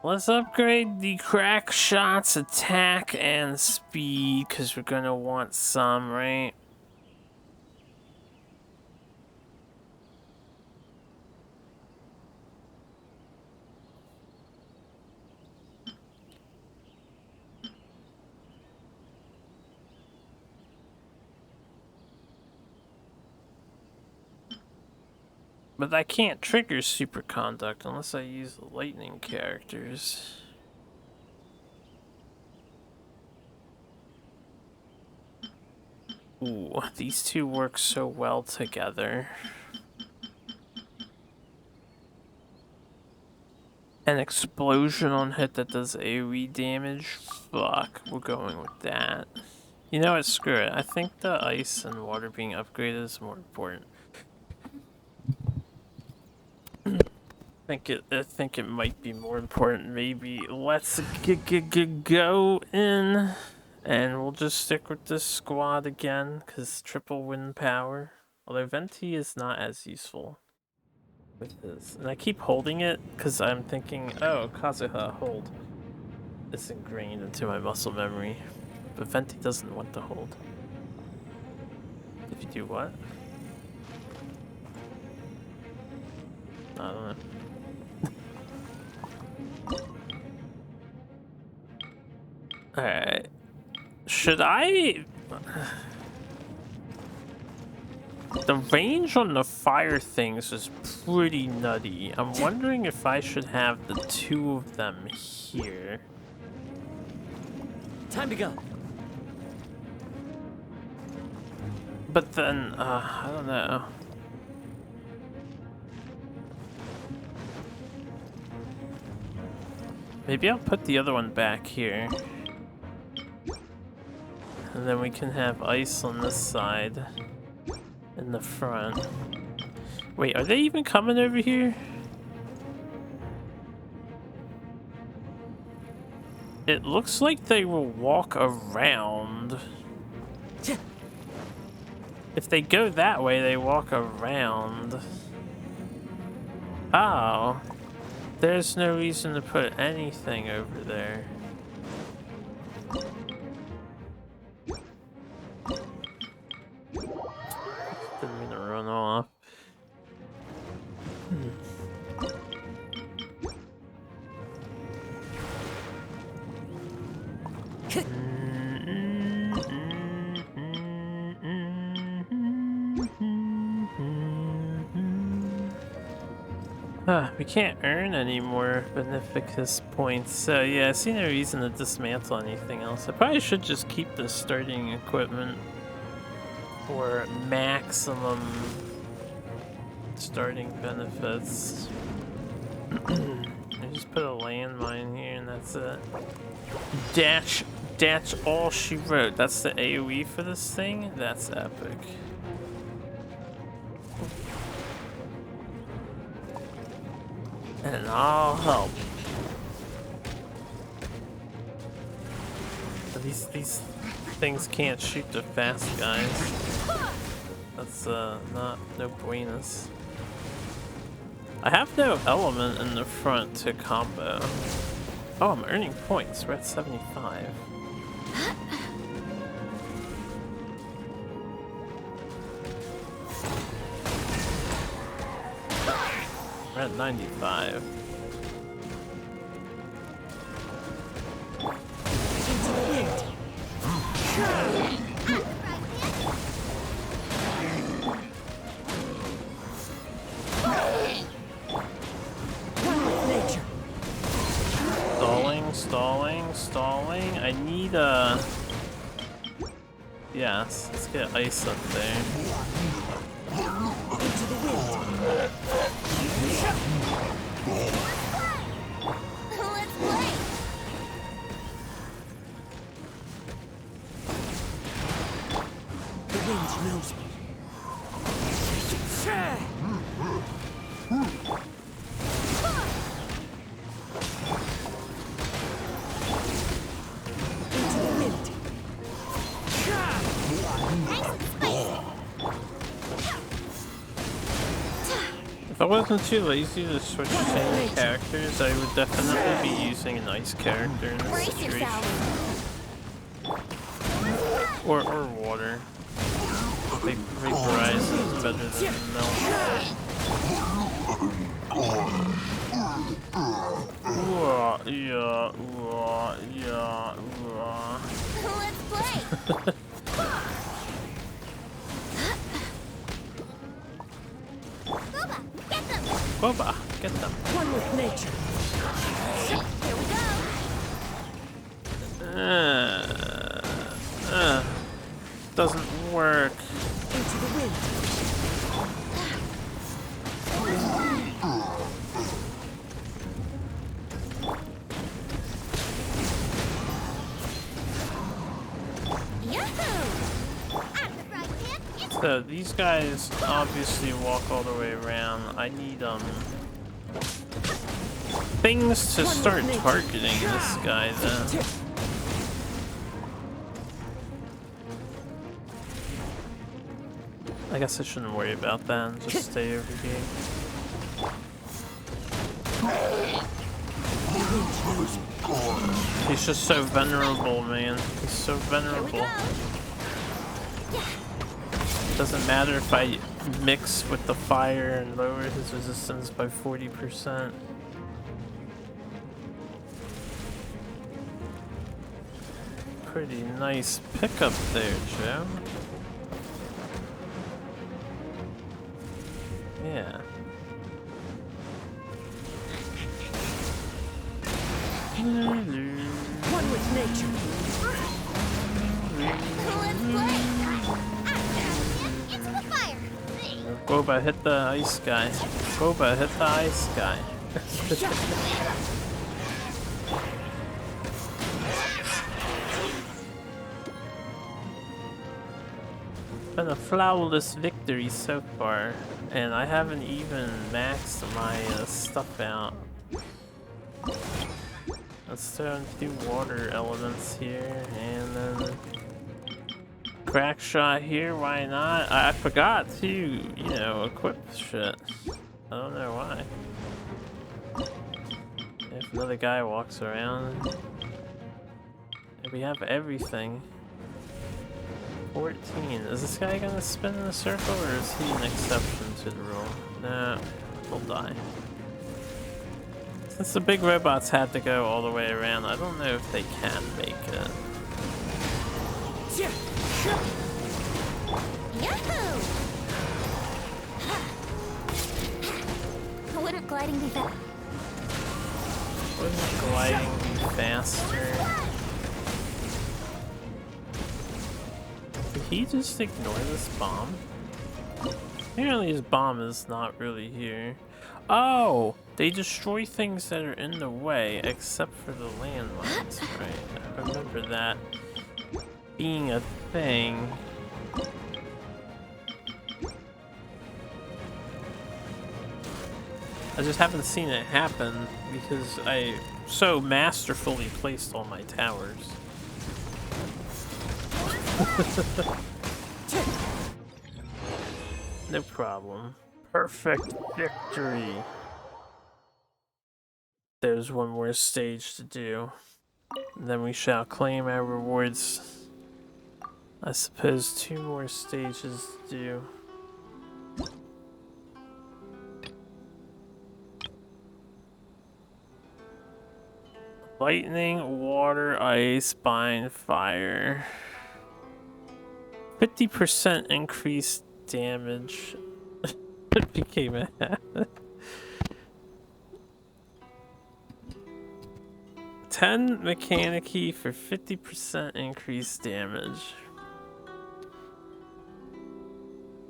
Let's upgrade the crack shots attack and speed because we're gonna want some, right? But I can't trigger superconduct unless I use the lightning characters. Ooh, these two work so well together. An explosion on hit that does AoE damage? Fuck, we're going with that. You know what, screw it. I think the ice and water being upgraded is more important. I think it might be more important. Maybe let's go in, and we'll just stick with this squad again, cause triple wind power. Although Venti is not as useful with this, and I keep holding it cause I'm thinking, oh, Kazuha, hold. It's ingrained into my muscle memory, but Venti doesn't want to hold. If you do what? I don't know. Alright. Should I... The range on the fire things is pretty nutty. I'm wondering if I should have the two of them here. Time to go. But then, I don't know. Maybe I'll put the other one back here. And then we can have ice on this side. In the front. Wait, are they even coming over here? It looks like they will walk around. If they go that way, they walk around. Oh. There's no reason to put anything over there. Didn't mean to run off. We can't earn any more Beneficus points, so yeah, I see no reason to dismantle anything else. I probably should just keep the starting equipment for maximum starting benefits. I just put a landmine here and that's it. That's all she wrote. That's the AoE for this thing? That's epic. And I'll help. These things can't shoot the fast guys. That's no buenas. I have no element in the front to combo. Oh, I'm earning points. We're at 75. We're at 95. Stalling. I need yes, let's get ice up there. Let's play! The wind knows me. Into the wind. If I wasn't too lazy to switch between characters, I would definitely be using an ice character in this situation. Or water. Vaporize is better than melt. Yeah. Let's play! Boba, get them. One with nature. Here we go! Doesn't work. Into the wind. So these guys obviously walk all the way around. I need things to start targeting this guy then. I guess I shouldn't worry about that and just stay over here. He's just so vulnerable, man. He's so vulnerable. It doesn't matter if I mix with the fire and lower his resistance by 40%. Pretty nice pickup there, Joe. Yeah. One with nature. Let's play! Into the fire! Boba, hit the ice guy. Boba, hit the ice guy. Been a flawless victory so far, and I haven't even maxed my stuff out. Let's throw in 2 water elements here, and then crack shot here. Why not? I forgot to, you know, equip shit. I don't know why. If another guy walks around, we have everything. 14. Is this guy gonna spin in a circle, or is he an exception to the rule? Nah, he'll die. Since the big robots had to go all the way around, I don't know if they can make it. Yahoo! Wouldn't gliding be better? Wouldn't gliding be faster? Did he just ignore this bomb? Apparently his bomb is not really here. Oh! They destroy things that are in the way, except for the landmines, right? I remember that being a thing. I just haven't seen it happen because I so masterfully placed all my towers. No problem. Perfect victory. There's one more stage to do. Then we shall claim our rewards. I suppose 2 more stages to do. Lightning, water, ice, bind, fire. 50% increased damage. It became a habit. 10 mechanic-y for 50% increased damage.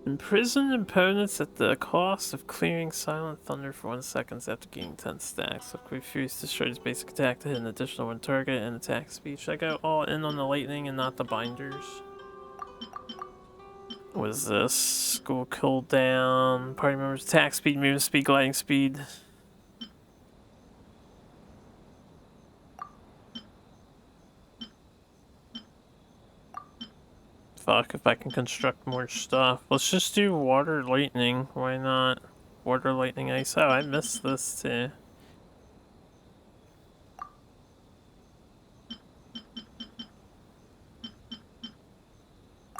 Imprison opponents at the cost of clearing Silent Thunder for 1 second after gaining 10 stacks. Upgrade Furious destroys basic attack to hit an additional 1 target and attack speed. Should I go all in on the lightning and not the binders? What is this? School cooldown. Party members attack speed, movement speed, gliding speed. Fuck, if I can construct more stuff. Let's just do water lightning. Why not? Water lightning ice. Oh, I missed this too.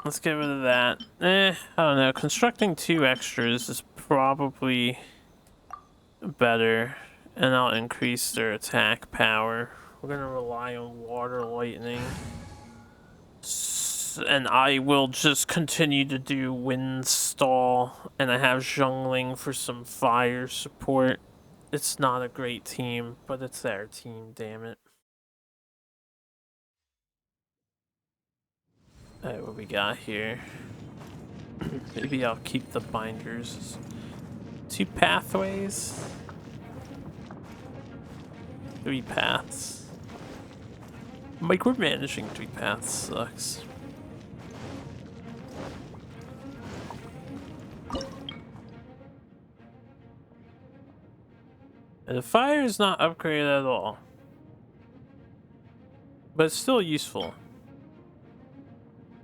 Let's get rid of that. I don't know. Constructing 2 extras is probably better. And I'll increase their attack power. We're gonna rely on water lightning. And I will just continue to do wind stall, and I have Zhongling for some fire support. It's not a great team, but it's their team, damn it. Alright, what we got here? Maybe I'll keep the binders. 2 pathways. 3 paths. Micromanaging 3 paths sucks. The fire is not upgraded at all, but it's still useful.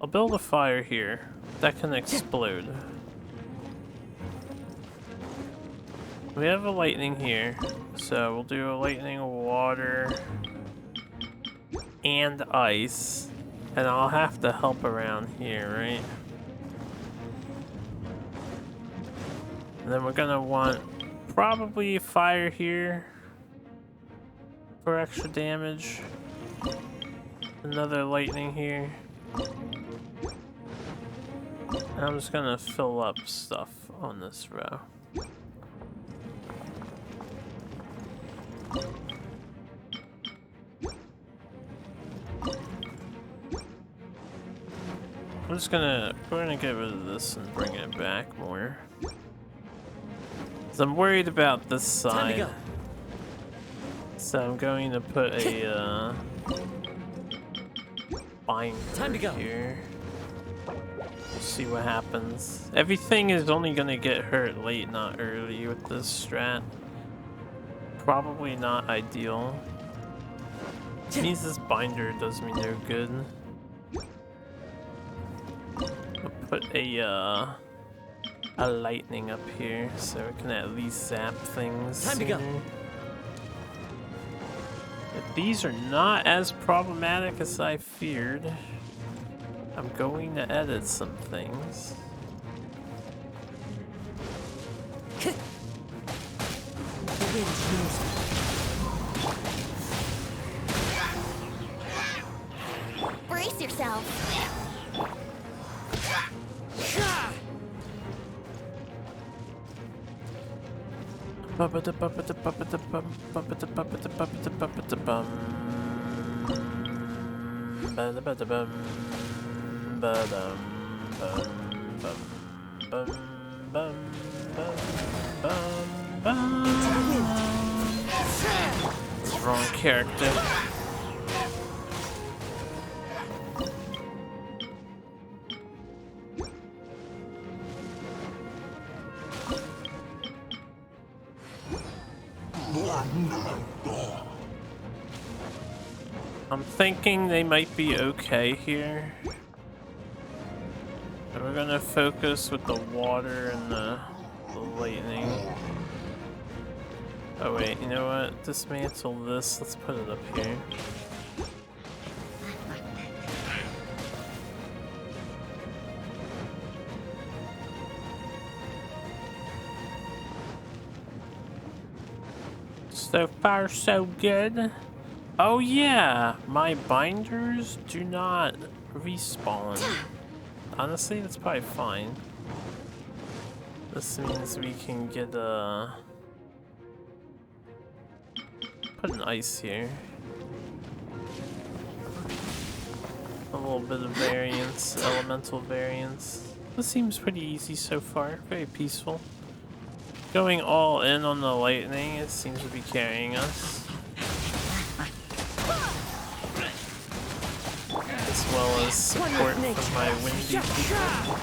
I'll build a fire here that can explode. We have a lightning here, so we'll do a lightning, water, and ice, and I'll have to help around here, right? And then we're gonna want probably fire here for extra damage. Another lightning here. And I'm just gonna fill up stuff on this row. We're gonna get rid of this and bring it back more. I'm worried about this side, so I'm going to put a binder here. We'll see what happens. Everything is only going to get hurt late, not early with this strat. Probably not ideal. It means this binder does me no good. I'll put a lightning up here, so we can at least zap things. Time to go. If these are not as problematic as I feared, I'm going to edit some things. Brace yourself. Wrong character. I'm thinking they might be okay here. And we're gonna focus with the water and the lightning. Oh wait, you know what? Dismantle this. Let's put it up here. So far, so good. Oh yeah, my binders do not respawn. Honestly, that's probably fine. This means we can get put an ice here. A little bit of variance, elemental variance. This seems pretty easy so far. Very peaceful. Going all in on the lightning, it seems to be carrying us. As well as support from my windy people.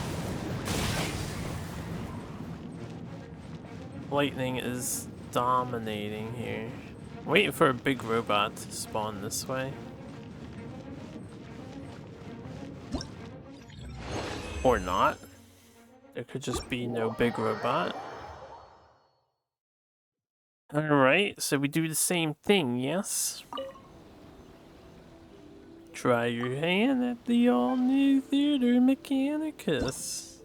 Lightning is dominating here. I'm waiting for a big robot to spawn this way. Or not. There could just be no big robot. Alright, so we do the same thing, yes? Try your hand at the all-new Theater Mechanicus.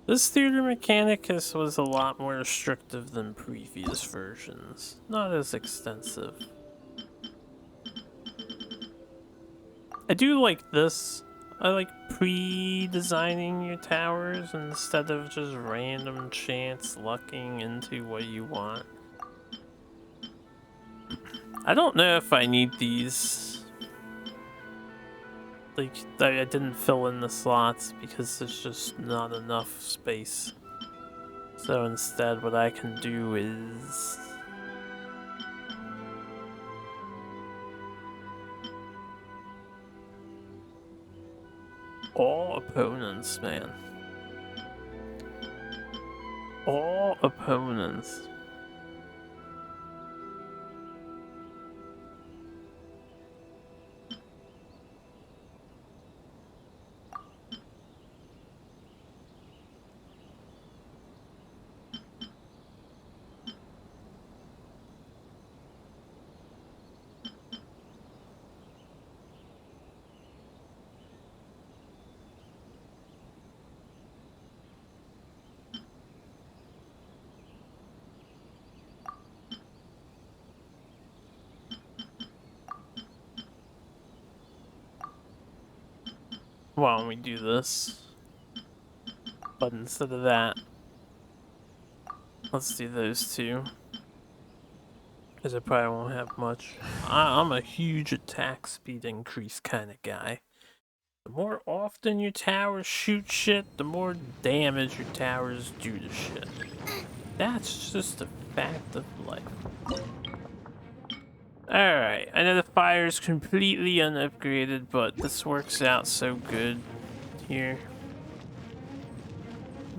This Theater Mechanicus was a lot more restrictive than previous versions. Not as extensive. I do like this. I like pre-designing your towers instead of just random chance lucking into what you want. I don't know if I need these. Like, I didn't fill in the slots because there's just not enough space. So instead what I can do is... all opponents, man. All opponents. Why don't we do this? But instead of that, let's do those two. Because I probably won't have much. I'm a huge attack speed increase kind of guy. The more often your towers shoot shit, the more damage your towers do to shit. That's just a fact of life. Alright, I know the fire is completely unupgraded, but this works out so good here.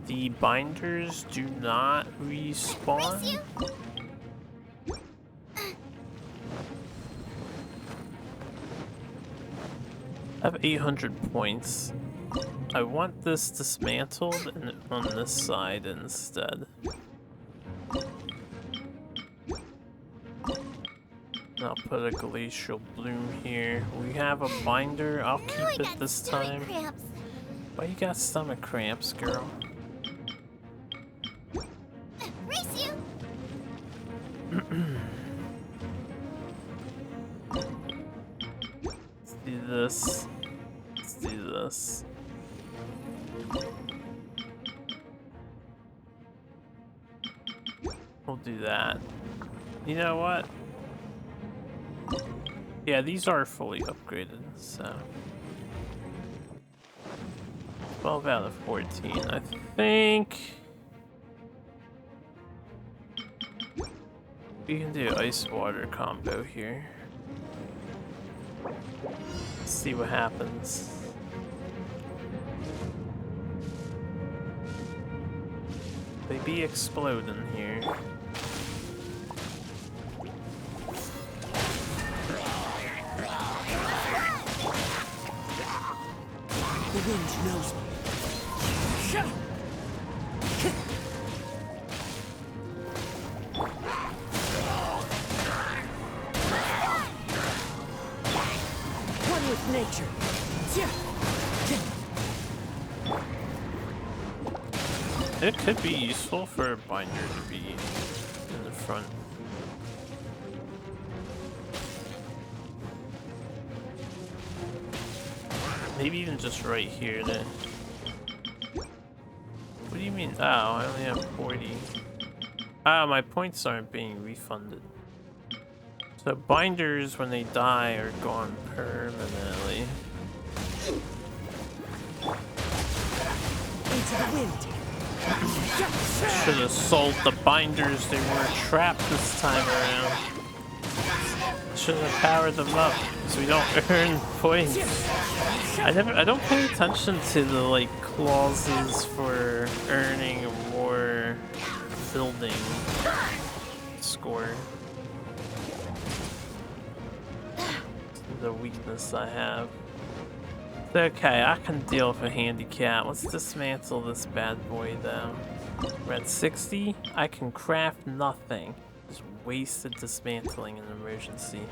The binders do not respawn. I have 800 points. I want this dismantled and on this side instead. I'll put a glacial bloom here. We have a binder. I'll keep it this time. Why you got stomach cramps, girl? Race you. Let's do this. Let's do this. We'll do that. You know what? Yeah, these are fully upgraded, so 12 out of 14. I think we can do ice water combo here. Let's see what happens. They be exploding here. The wind knows me. One with nature. It could be useful for a binder to be in the front. Maybe even just right here then. What do you mean? Oh, I only have 40. Ah, my points aren't being refunded. So binders, when they die, are gone permanently. should have sold the binders. They were trapped this time around. Should have powered them up so we don't earn points. I don't pay attention to the like clauses for earning more building score. The weakness I have. Okay, I can deal with a handicap. Let's dismantle this bad boy though. We're at 60. I can craft nothing. Just wasted dismantling an emergency.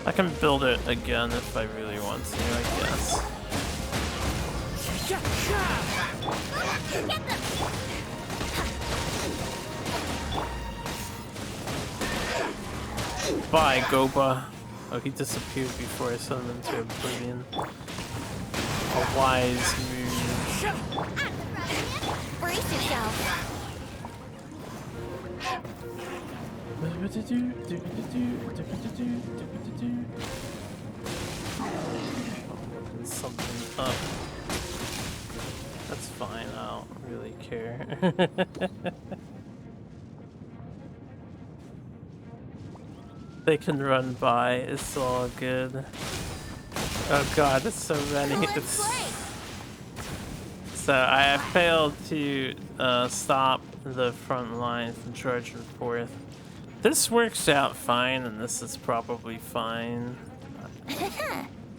I can build it again if I really want to, I guess. Bye, Goba. Oh, he disappeared before I sent him into oblivion. A wise move. Brace yourself. Something up. That's fine, I don't really care. They can run by, it's all good. Oh god, it's so many. So I failed to stop the front line from charging forth. This works out fine, and this is probably fine.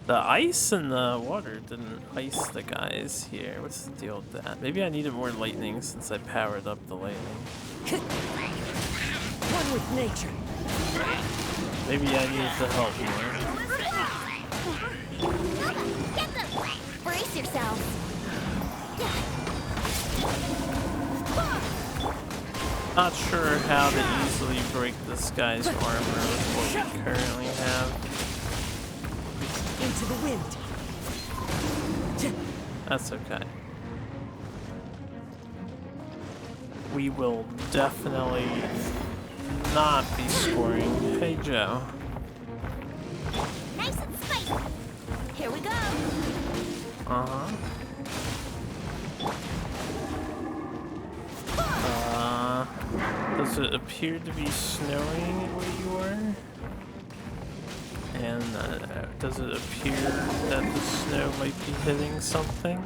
The ice and the water didn't ice the guys here. What's the deal with that? Maybe I needed more lightning since I powered up the lightning. One with nature. Maybe I need to help more. Get them! Brace yourself. Not sure how to easily break this guy's armor with what we currently have. Into the wind. That's okay. We will definitely not be scoring. Hey, Joe. Nice and spicy. Here we go. Uh-huh. Does it appear to be snowing where you are? And does it appear that the snow might be hitting something?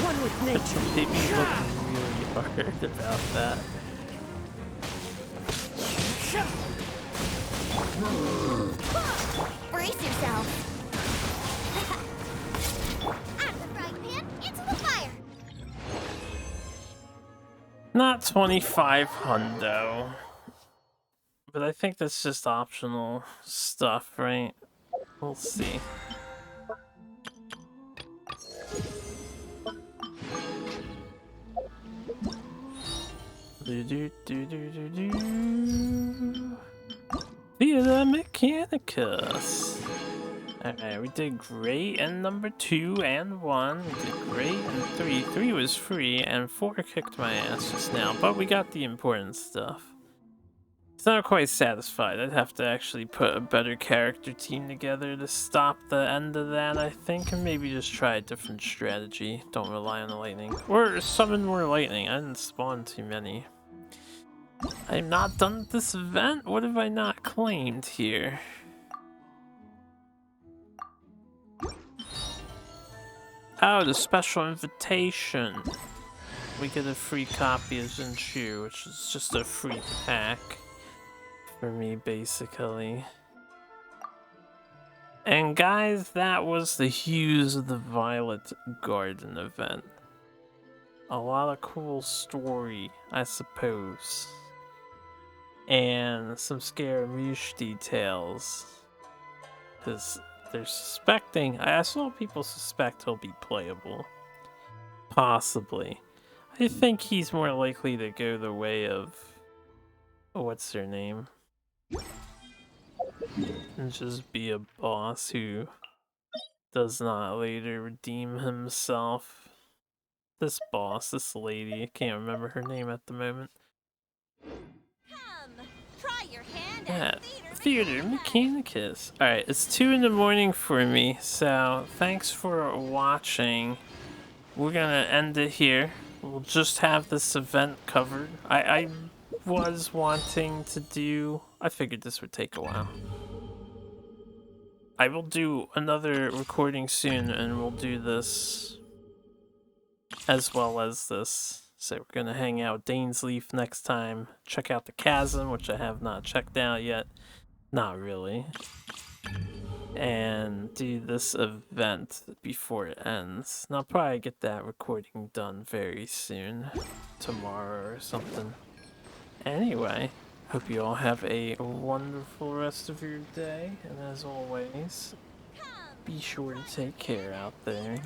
One with nature. It made me look really hard about that. Brace yourself. Out of the frying pan, into the fire. Not 25 hundo. But I think that's just optional stuff, right? We'll see. Theater Mechanicus. Alright, we did great in number 2 and 1. We did great in 3. 3 was free, and 4 kicked my ass just now, but we got the important stuff. It's not quite satisfied. I'd have to actually put a better character team together to stop the end of that, I think, and maybe just try a different strategy. Don't rely on the lightning. Or summon more lightning. I didn't spawn too many. I'm not done with this event? What have I not claimed here? Oh, the special invitation. We get a free copy of Genshin, which is just a free pack for me, basically. And guys, that was the Hues of the Violet Garden event. A lot of cool story, I suppose. And some Scaramouche details. Because they're suspecting, I saw people suspect he'll be playable. Possibly. I think he's more likely to go the way of, what's her name? And just be a boss who does not later redeem himself. This boss, this lady, I can't remember her name at the moment. Come, try your hand Yeah, at theater Theater Mechanicus. Alright, it's 2 in the morning for me, so thanks for watching. We're gonna end it here. We'll just have this event covered. I was wanting to do... I figured this would take a while. I will do another recording soon, and we'll do this as well as this. So we're gonna hang out Dainsleaf next time. Check out the chasm, which I have not checked out yet. Not really. And do this event before it ends. And I'll probably get that recording done very soon. Tomorrow or something. Anyway, hope you all have a wonderful rest of your day. And as always, be sure to take care out there.